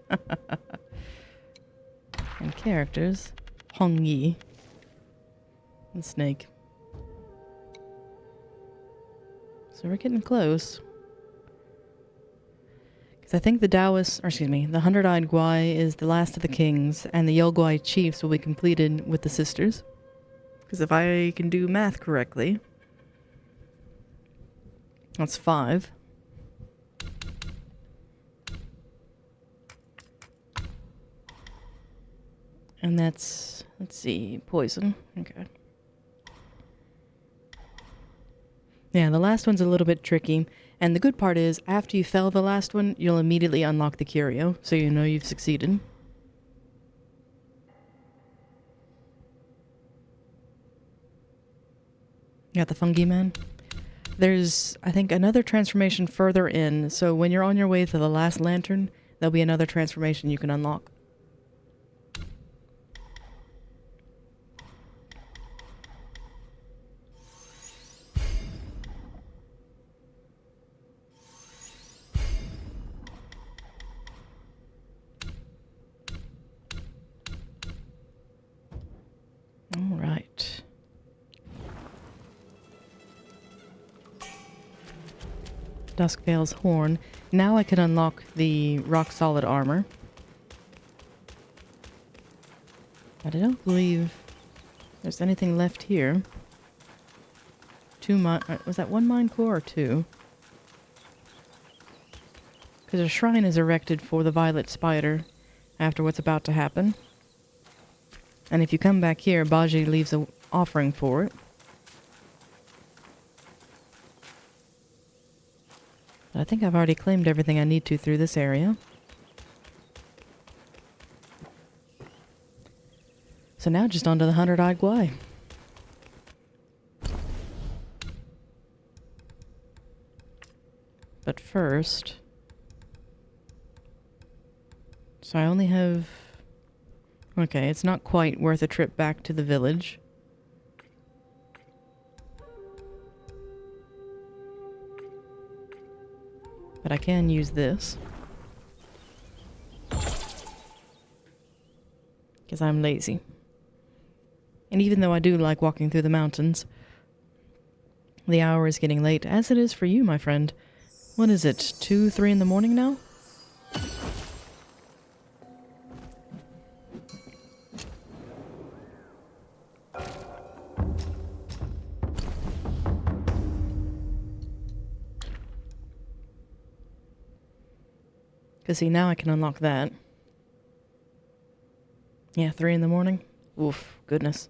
And characters. Hong Yi. The snake. So we're getting close. Because I think the Taoist, or excuse me, the 100-eyed Guai is the last of the kings, and the Yolguai chiefs will be completed with the sisters. Because if I can do math correctly, that's 5. And that's, let's see, poison. Okay. Yeah, the last one's a little bit tricky. And the good part is, after you fell the last one, you'll immediately unlock the curio, so you know you've succeeded. Got the fungi man? There's, I think, another transformation further in, so when you're on your way to the last lantern, there'll be another transformation you can unlock. Duskvale's horn. Now I can unlock the rock-solid armor. But I don't believe there's anything left here. Was that 1 mine core or 2? Because a shrine is erected for the Violet Spider after what's about to happen. And if you come back here, Baji leaves an offering for it. I think I've already claimed everything I need to through this area. So now just onto the 100-eyed Guai. But first... So I only have... Okay, it's not quite worth a trip back to the village. But I can use this. Because I'm lazy. And even though I do like walking through the mountains, the hour is getting late, as it is for you, my friend. What is it, 2, 3 in the morning now? Because see, now I can unlock that. Yeah, 3 in the morning. Oof, goodness.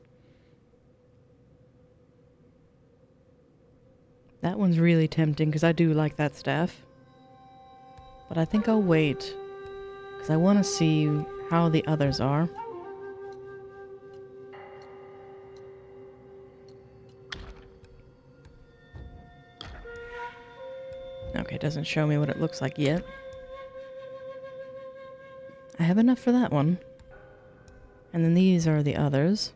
That one's really tempting because I do like that staff. But I think I'll wait because I want to see how the others are. Okay, it doesn't show me what it looks like yet. I have enough for that one. And then these are the others.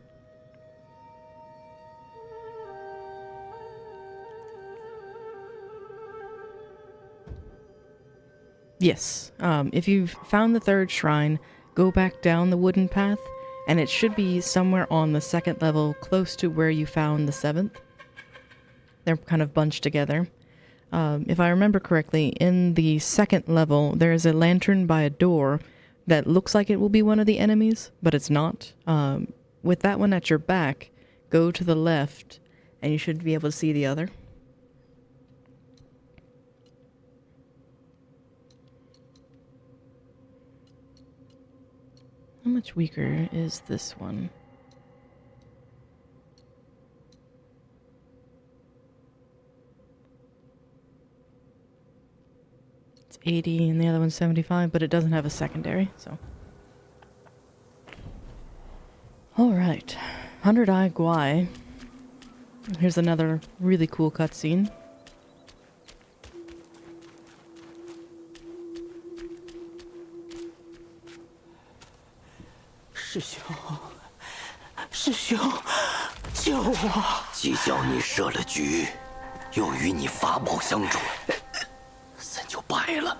Yes. If you've found the 3rd shrine, go back down the wooden path, and it should be somewhere on the 2nd level, close to where you found the 7th. They're kind of bunched together. If I remember correctly, in the 2nd level, there is a lantern by a door that looks like it will be one of the enemies, but it's not. With that one at your back, go to the left, and you should be able to see the other. How much weaker is this one? It's 80 and the other one's 75, but it doesn't have a secondary, so. Alright, 100-eyed Guai. Here's another really cool cutscene.师兄，救我！既叫你设了局，又与你法宝相助，怎就败了？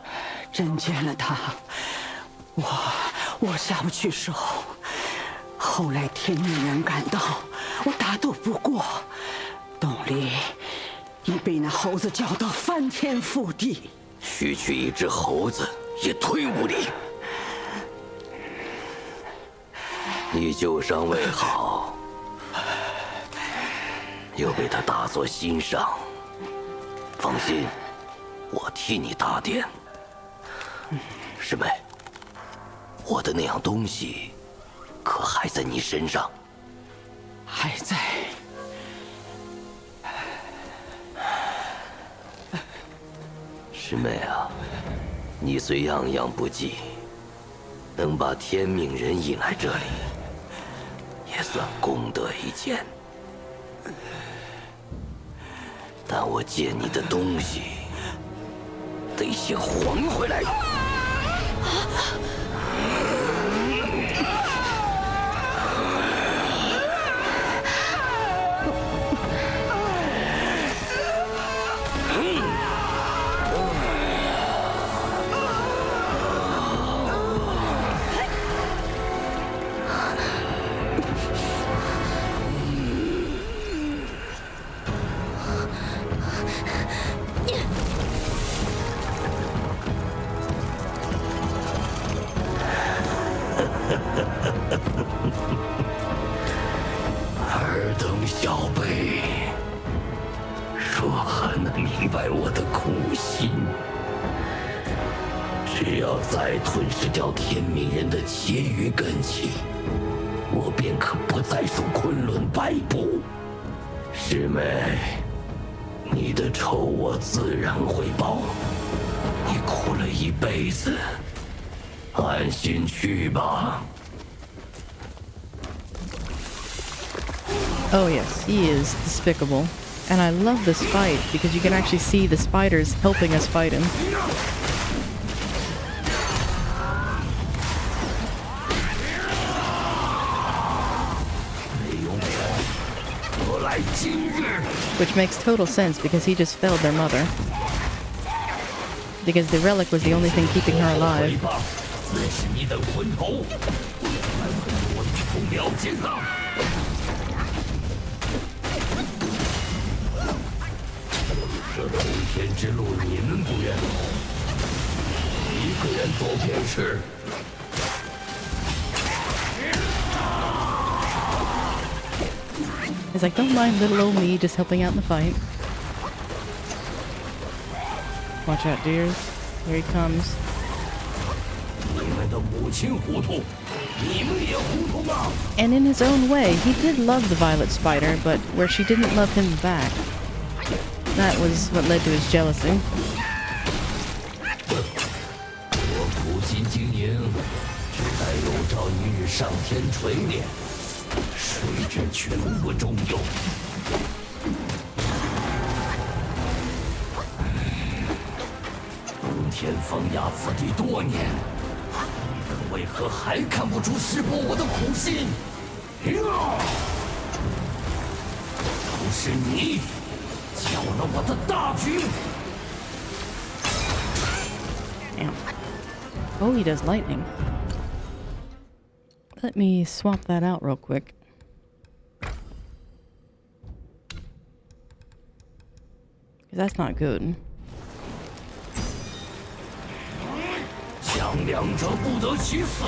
真见了他，我下不去手。后来天命人赶到，我打斗不过，洞里已被那猴子搅得翻天覆地。区区一只猴子也退无礼。你旧伤未好，又被他打作心伤。放心，我替你打点。师妹，我的那样东西，可还在你身上？还在。师妹啊，你虽样样不济，能把天命人引来这里，也算功德一件。但我借你的东西，得先还回来。尔等小辈，若还能明白我的苦心，只要再吞噬掉天命人的其余根器，我便可不再受昆仑摆布。师妹，你的仇我自然会报。你苦了一辈子，安心去吧。 Oh yes, he is despicable. And I love this fight because you can actually see the spiders helping us fight him. Which makes total sense because he just felled their mother. Because the relic was the only thing keeping her alive. 这通天之路你们不愿走，一个人走便是。It's like, don't mind little old me just helping out in the fight. Watch out, dears. Here he comes. 你们的母亲糊涂，你们也糊涂吗？ And in his own way, he did love the violet spider, but where she didn't love him back. That was what led to his jealousy. 我苦心经营，只待有朝一日上天锤炼，谁知全无中用。龙天封压此地多年，你们为何还看不出识破我的苦心？都是你！ 搅了我的大局。 Damn. Oh, he does lightning. Let me swap that out real quick. 'Cause that's not good. 强两者不得其死。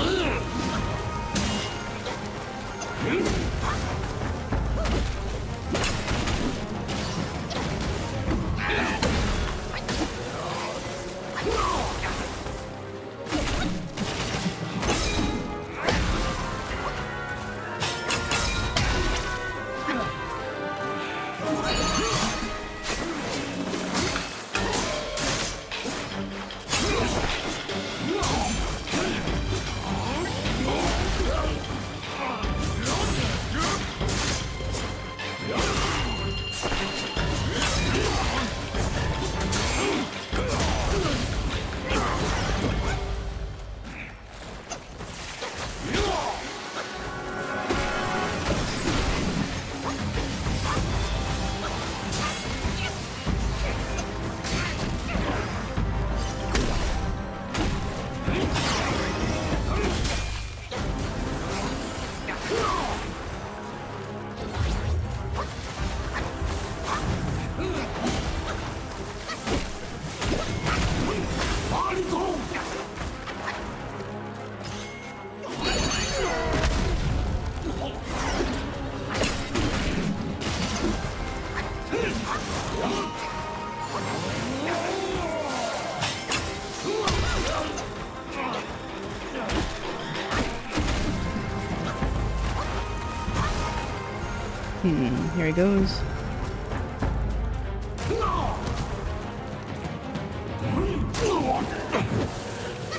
Here he goes.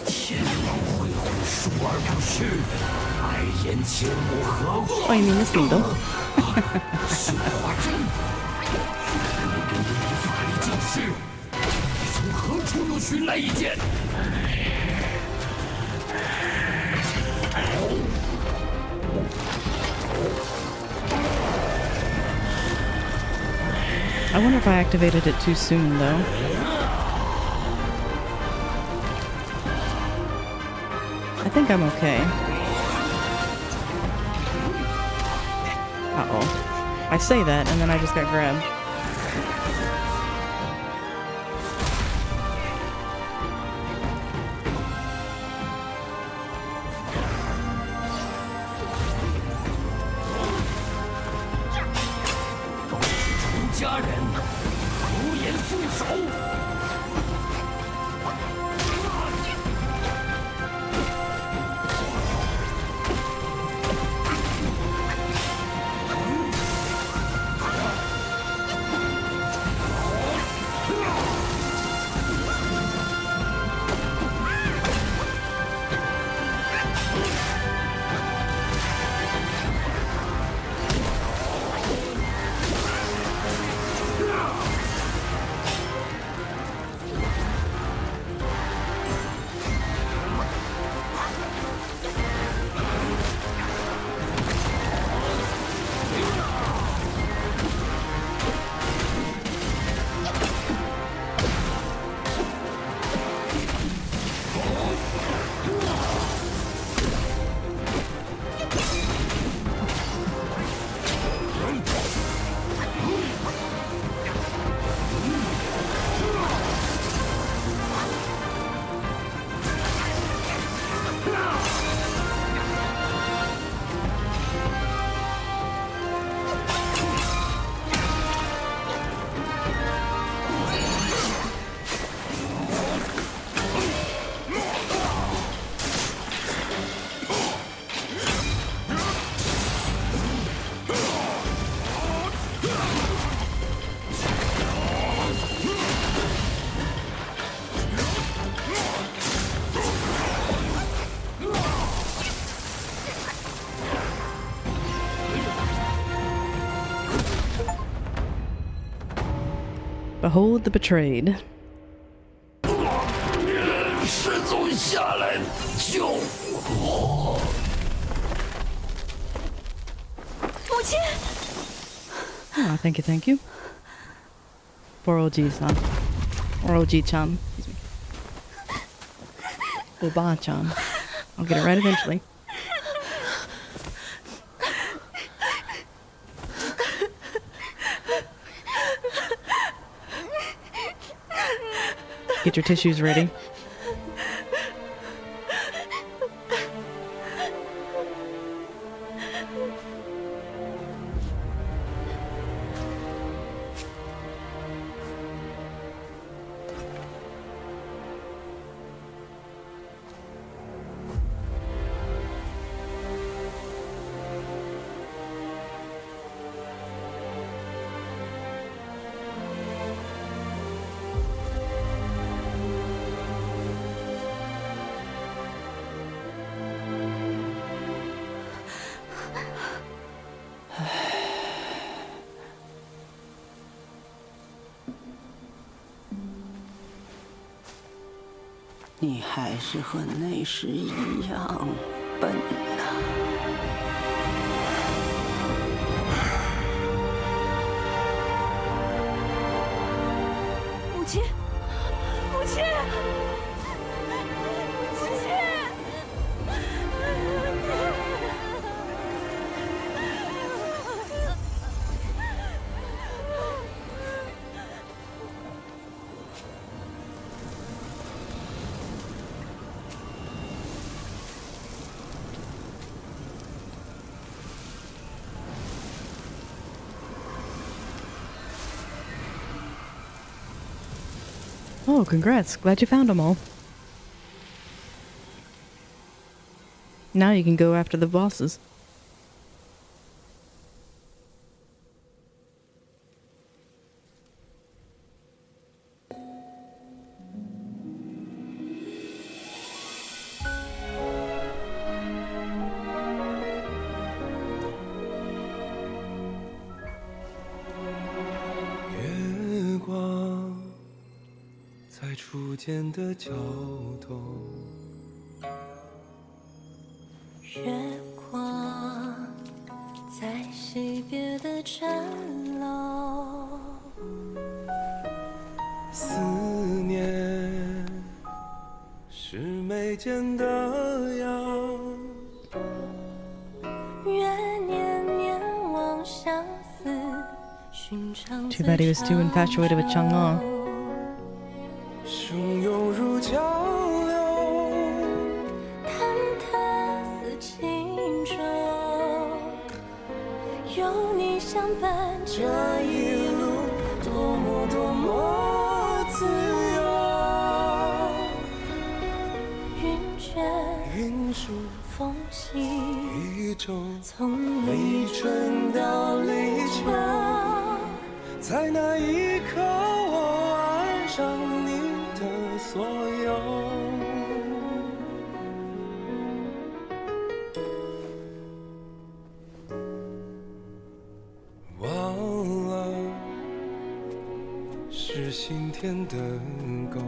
天网恢恢，疏而不虚，爱言切莫何况。 Oh, you mean this needle? 绣花针，你跟你以法力救世，你从何处又寻来一剑？ I wonder if I activated it too soon, though. I think I'm okay. Uh-oh. I say that, and then I just got grabbed. 家人，无颜素手。Behold the betrayed. 师祖下来救我！母亲， Oh, thank you, thank you. Poor OG-san. Or OG-chan. Excuse me. Oba-chan. I'll get it right eventually. Get your tissues ready. “你还是和那时一样笨呐！”母亲，母亲，母亲！Oh, congrats. Glad you found them all. Now you can go after the bosses. “在初见的交头，月光在惜别的城楼，思念是眉间的痒。愿念念望相思，寻常 Too bad he was too infatuated with Chang'e. 汹涌如江流，忐忑似轻舟，有你相伴，这一路多么多么自由。云舒风息，一种从立春到立秋，在那一刻我爱上你的所有。忘了是心田的狗，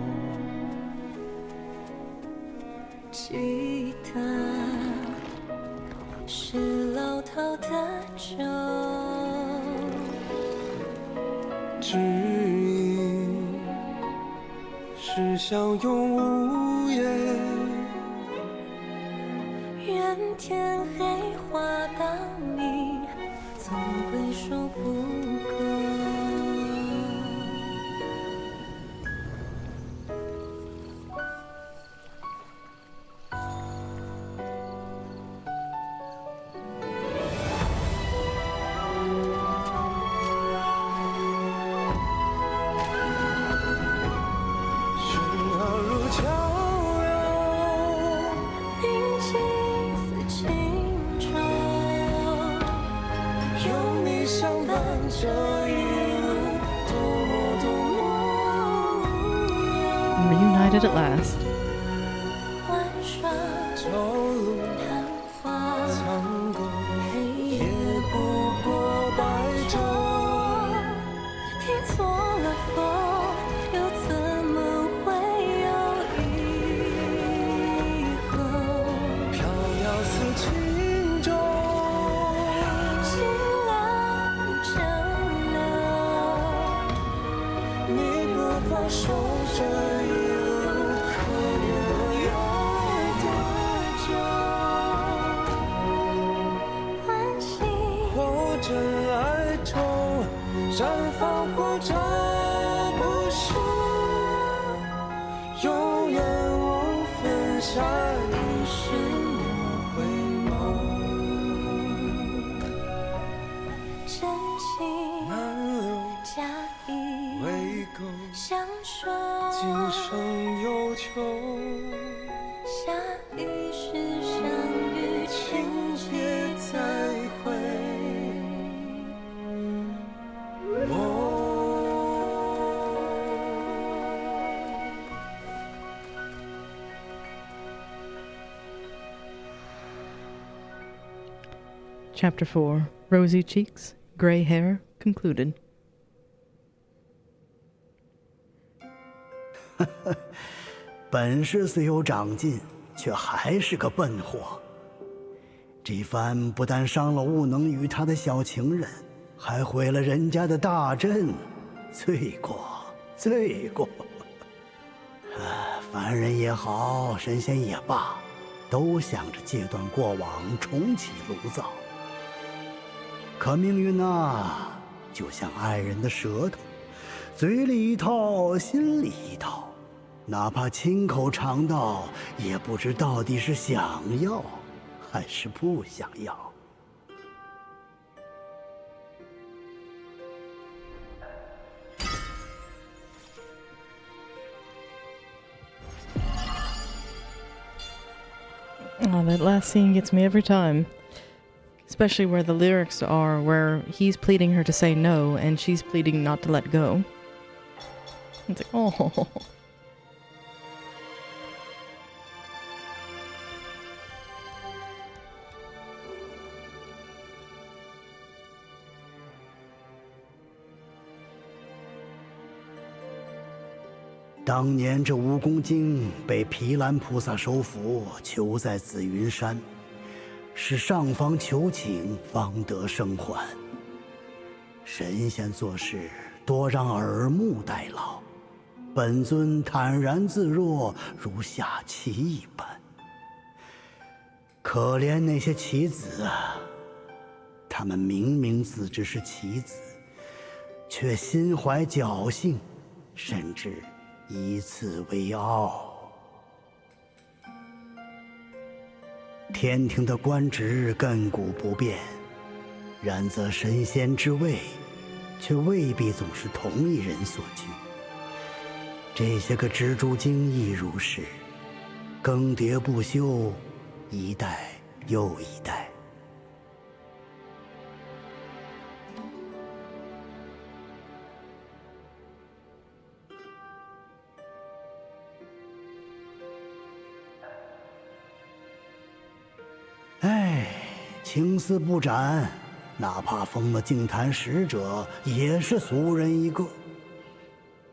记得是老套的酒，指引是相拥无言。愿天黑花到你，总归说不够。Reunited at last. 晚上昙花，苍狗黑夜不过白昼。听错了风，又怎么会有以后？飘摇似轻舟，清凉蒸馏，你不放手这一路，可怜我有多久？安心或真爱中绽放，或者不是，永远无分下一世莫回眸。真情难留假意，为狗，相说今生有求。下一世相遇，情节再会。Chapter 4 Rosy Cheeks, Gray Hair concluded. 本事虽有长进，却还是个笨货。这番不但伤了悟能与他的小情人，还毁了人家的大阵，罪过，罪过！凡人也好，神仙也罢，都想着戒断过往，重启炉灶。可命运啊，就像爱人的舌头，嘴里一套，心里一套。哪怕亲口尝到，也不知到底是想要还是不想要。Oh, that last scene gets me every time. Especially where the lyrics are, where he's pleading her to say no, and she's pleading not to let go. It's like, oh. 当年这蜈蚣精被毗蓝菩萨收服，囚在紫云山，是上方求情，方得生还。神仙做事多让耳目代劳，本尊坦然自若，如下棋一般。可怜那些棋子啊，他们明明自知是棋子，却心怀侥幸，甚至以此为傲。天庭的官职亘古不变，然则神仙之位却未必总是同一人所居。这些个蜘蛛精亦如是，更迭不休，一代又一代。唉，青丝不斩，哪怕封了净坛使者，也是俗人一个。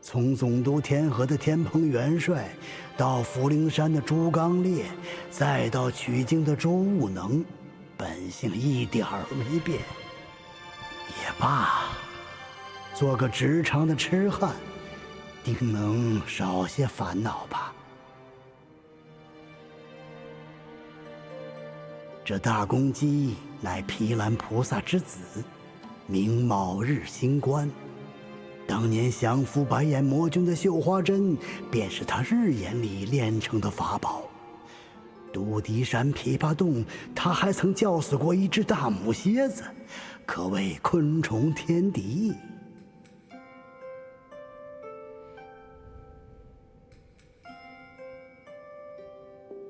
从总督天河的天蓬元帅，到福陵山的朱刚烈，再到取经的周武能，本性一点儿没变。也罢，做个职场的痴汉，定能少些烦恼吧。这大公鸡乃毗蓝菩萨之子，名卯日星官。当年降服白眼魔君的绣花针，便是他日眼里炼成的法宝。独敌山琵琶洞，他还曾叫死过一只大母蝎子，可谓昆虫天敌。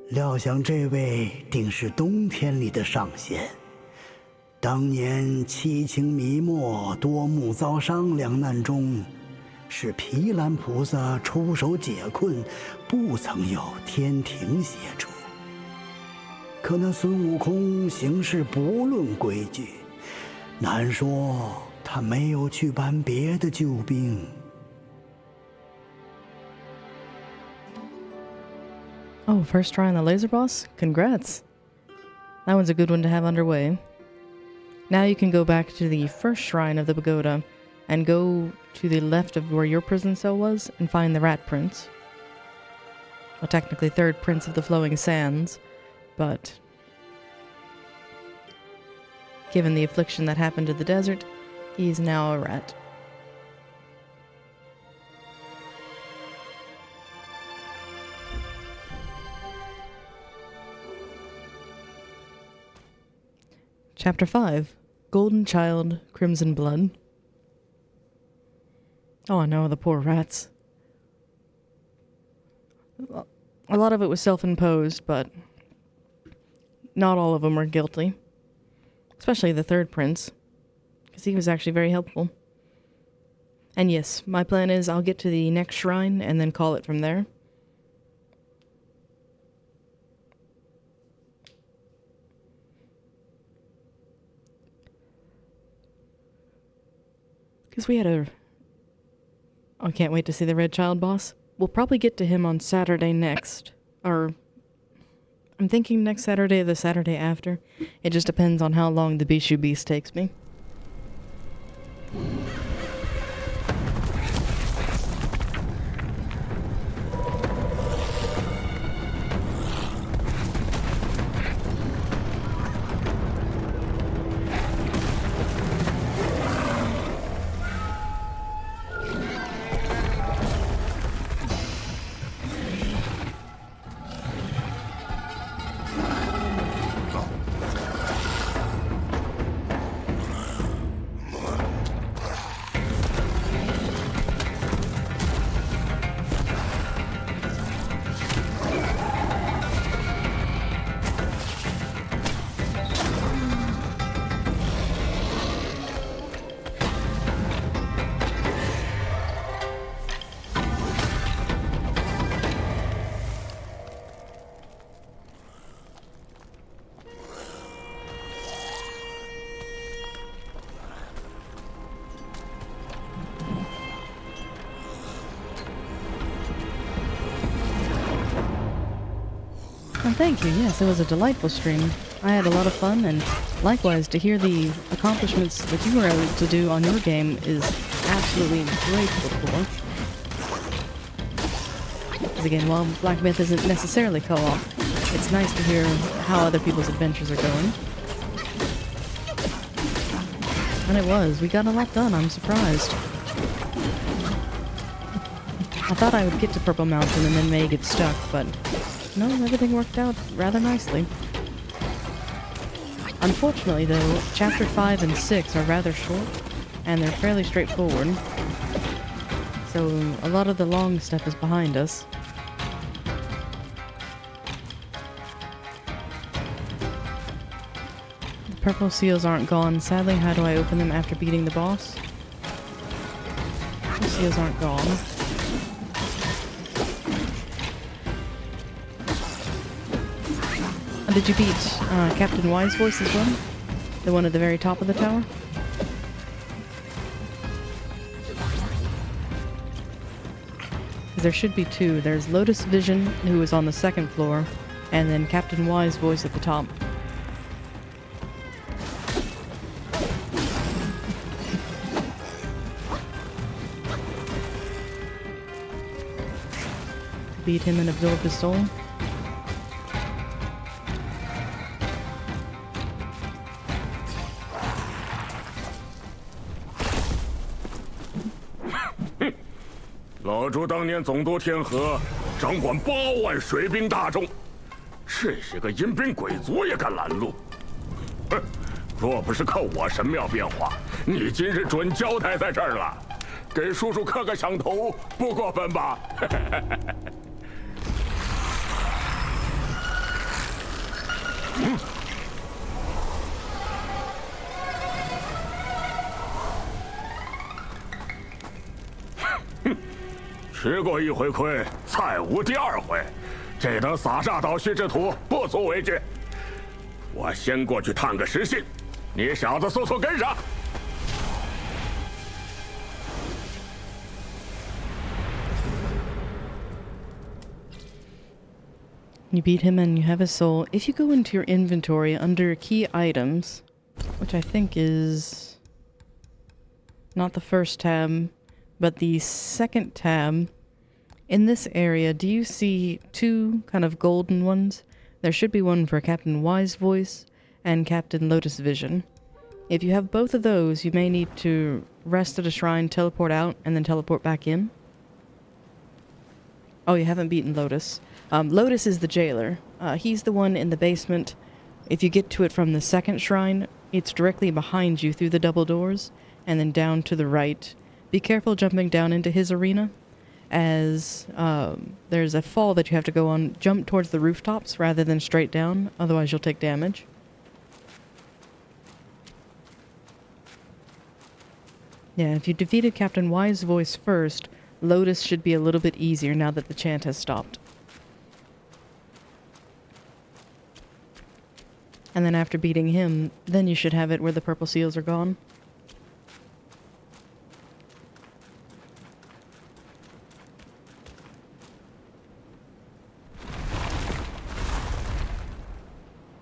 料想这位定是冬天里的上仙。当年七情迷没、多目遭伤两难中，是毗蓝菩萨出手解困，不曾有天庭协助。可那孙悟空行事不论规矩，难说他没有去搬别的救兵。Oh, first try on the laser boss? Congrats. That one's a good one to have underway. Now you can go back to the first shrine of the pagoda and go to the left of where your prison cell was and find the Rat Prince. Well, technically third prince of the Flowing Sands, but given the affliction that happened to the desert, he's now a rat. Chapter 5, Golden Child, Crimson Blood. Oh no, the poor rats. A lot of it was self-imposed, but not all of them were guilty. Especially the third prince, because he was actually very helpful. And yes, my plan is I'll get to the next shrine and then call it from there. Because we had I can't wait to see the Red Child boss. We'll probably get to him on Saturday next. Or I'm thinking next Saturday or the Saturday after. It just depends on how long the Bishu Beast takes me. Well, thank you. Yes, it was a delightful stream. I had a lot of fun, and likewise, to hear the accomplishments that you were able to do on your game is absolutely grateful for. Because again, while Black Myth isn't necessarily co-op, it's nice to hear how other people's adventures are going. And it was. We got a lot done. I'm surprised. I thought I would get to Purple Mountain and then may get stuck, but no, everything worked out rather nicely. Unfortunately, though, Chapter 5 and 6 are rather short, and they're fairly straightforward. So a lot of the long stuff is behind us. The purple seals aren't gone. Sadly, how do I open them after beating the boss? The seals aren't gone. Oh, did you beat Captain Wise Voice as well? The one at the very top of the tower? There should be two. There's Lotus Vision, who is on the second floor, and then Captain Wise Voice at the top. Beat him and absorb his soul.老朱当年总督天河，掌管8万水兵大众，这些个阴兵鬼卒也敢拦路？哼！若不是靠我神庙变化，你今日准交代在这儿了。给叔叔磕个响头，不过分吧？吃过一回亏，再无第二回。这等撒煞倒虚之徒，不足为惧。我先过去探个实信，你小子速速跟上。You beat him and you have his soul. If you go into your inventory under key items, which I think is not the first tab, but the second tab, in this area, do you see two kind of golden ones? There should be one for Captain Wise Voice and Captain Lotus Vision. If you have both of those, you may need to rest at a shrine, teleport out, and then teleport back in. Oh, you haven't beaten Lotus. Lotus is the jailer. He's the one in the basement. If you get to it from the second shrine, it's directly behind you through the double doors, and then down to the right. Be careful jumping down into his arena, as there's a fall that you have to go on. Jump towards the rooftops rather than straight down, otherwise you'll take damage. Yeah, if you defeated Captain Wise Voice first, Lotus should be a little bit easier now that the chant has stopped. And then after beating him, then you should have it where the purple seals are gone.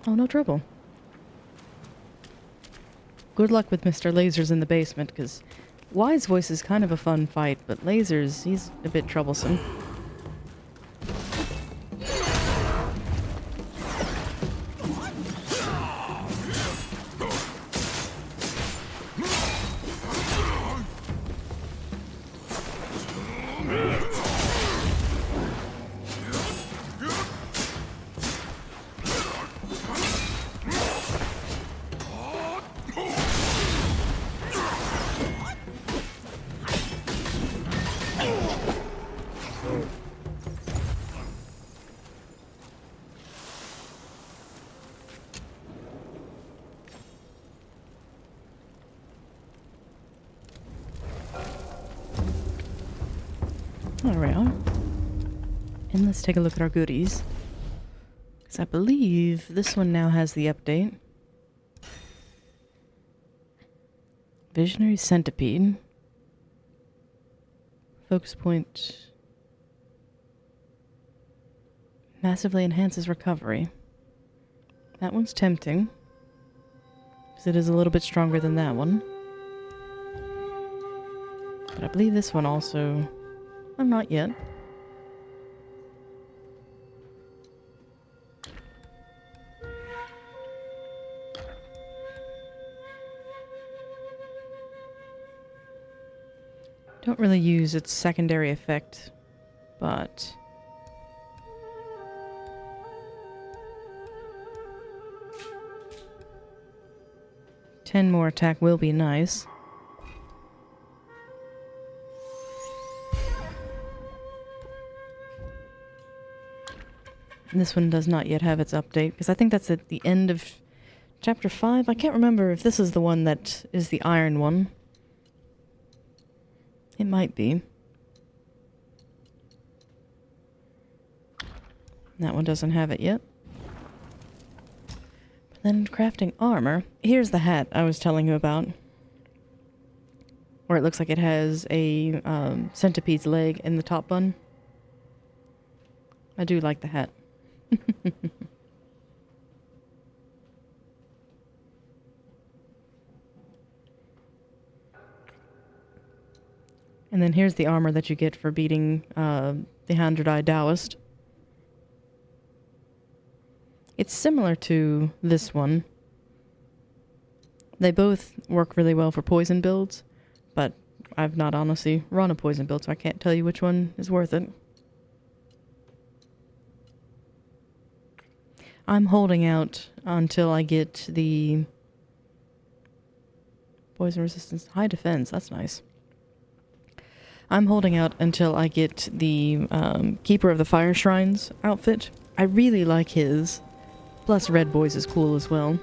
Oh, no trouble. Good luck with Mr. Lasers in the basement, because Wise Voice is kind of a fun fight, but Lasers, he's a bit troublesome. There we are. And let's take a look at our goodies. Because I believe this one now has the update. Visionary Centipede. Focus point. Massively enhances recovery. That one's tempting, because it is a little bit stronger than that one. But I believe this one also... Oh, not yet. Don't really use its secondary effect, but... $10 more attack will be nice. And this one does not yet have its update, because I think that's at the end of chapter 5. I can't remember if this is the one that is the iron one. It might be. That one doesn't have it yet. But then crafting armor. Here's the hat I was telling you about. Where it looks like it has a centipede's leg in the top bun. I do like the hat. And then here's the armor that you get for beating the 100-Eye Taoist. It's similar to this one. They both work really well for poison builds, but I've not honestly run a poison build, so I can't tell you which one is worth it. I'm holding out until I get the poison resistance, high defense. That's nice. I'm holding out until I get the Keeper of the Fire Shrines outfit. I really like his. Plus Red Boy's is cool as well.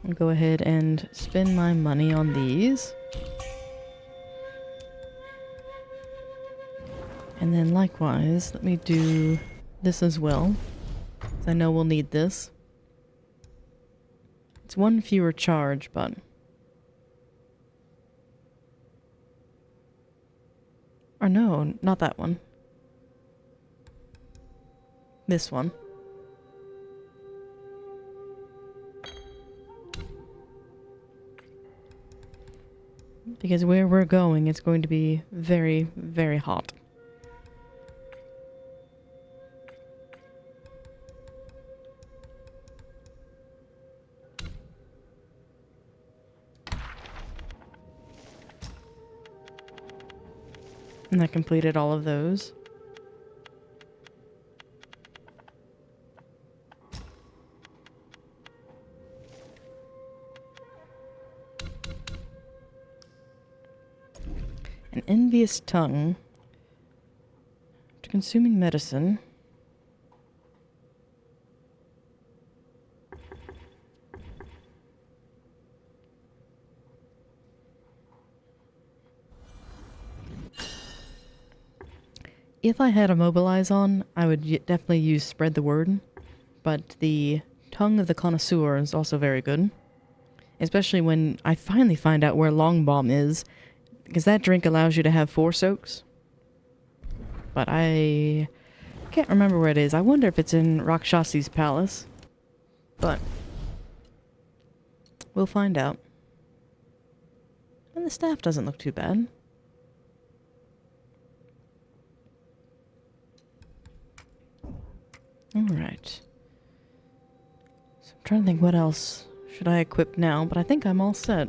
I'll go ahead and spend my money on these. And then likewise, let me do this as well. 'Cause I know we'll need this. It's one fewer charge, but... Or no, not that one. This one. Because where we're going, it's going to be very, very hot. And I completed all of those. An envious tongue. After consuming medicine. If I had a mobilize on, I would definitely use spread the word, but the tongue of the connoisseur is also very good, especially when I finally find out where Long Bomb is, because that drink allows you to have 4 soaks, but I can't remember where it is. I wonder if it's in Rakshasi's palace, but we'll find out. And the staff doesn't look too bad. Alright. So I'm trying to think what else should I equip now, but I think I'm all set.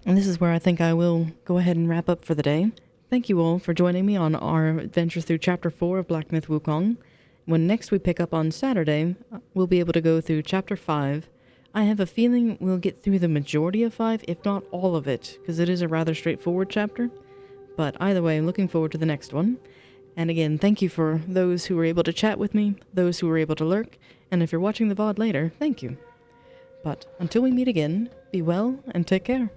And this is where I think I will go ahead and wrap up for the day. Thank you all for joining me on our adventures through Chapter 4 of Black Myth Wukong. When next we pick up on Saturday, we'll be able to go through Chapter 5. I have a feeling we'll get through the majority of 5, if not all of it, because it is a rather straightforward chapter. But either way, I'm looking forward to the next one. And again, thank you for those who were able to chat with me, those who were able to lurk, and if you're watching the VOD later, thank you. But until we meet again, be well and take care.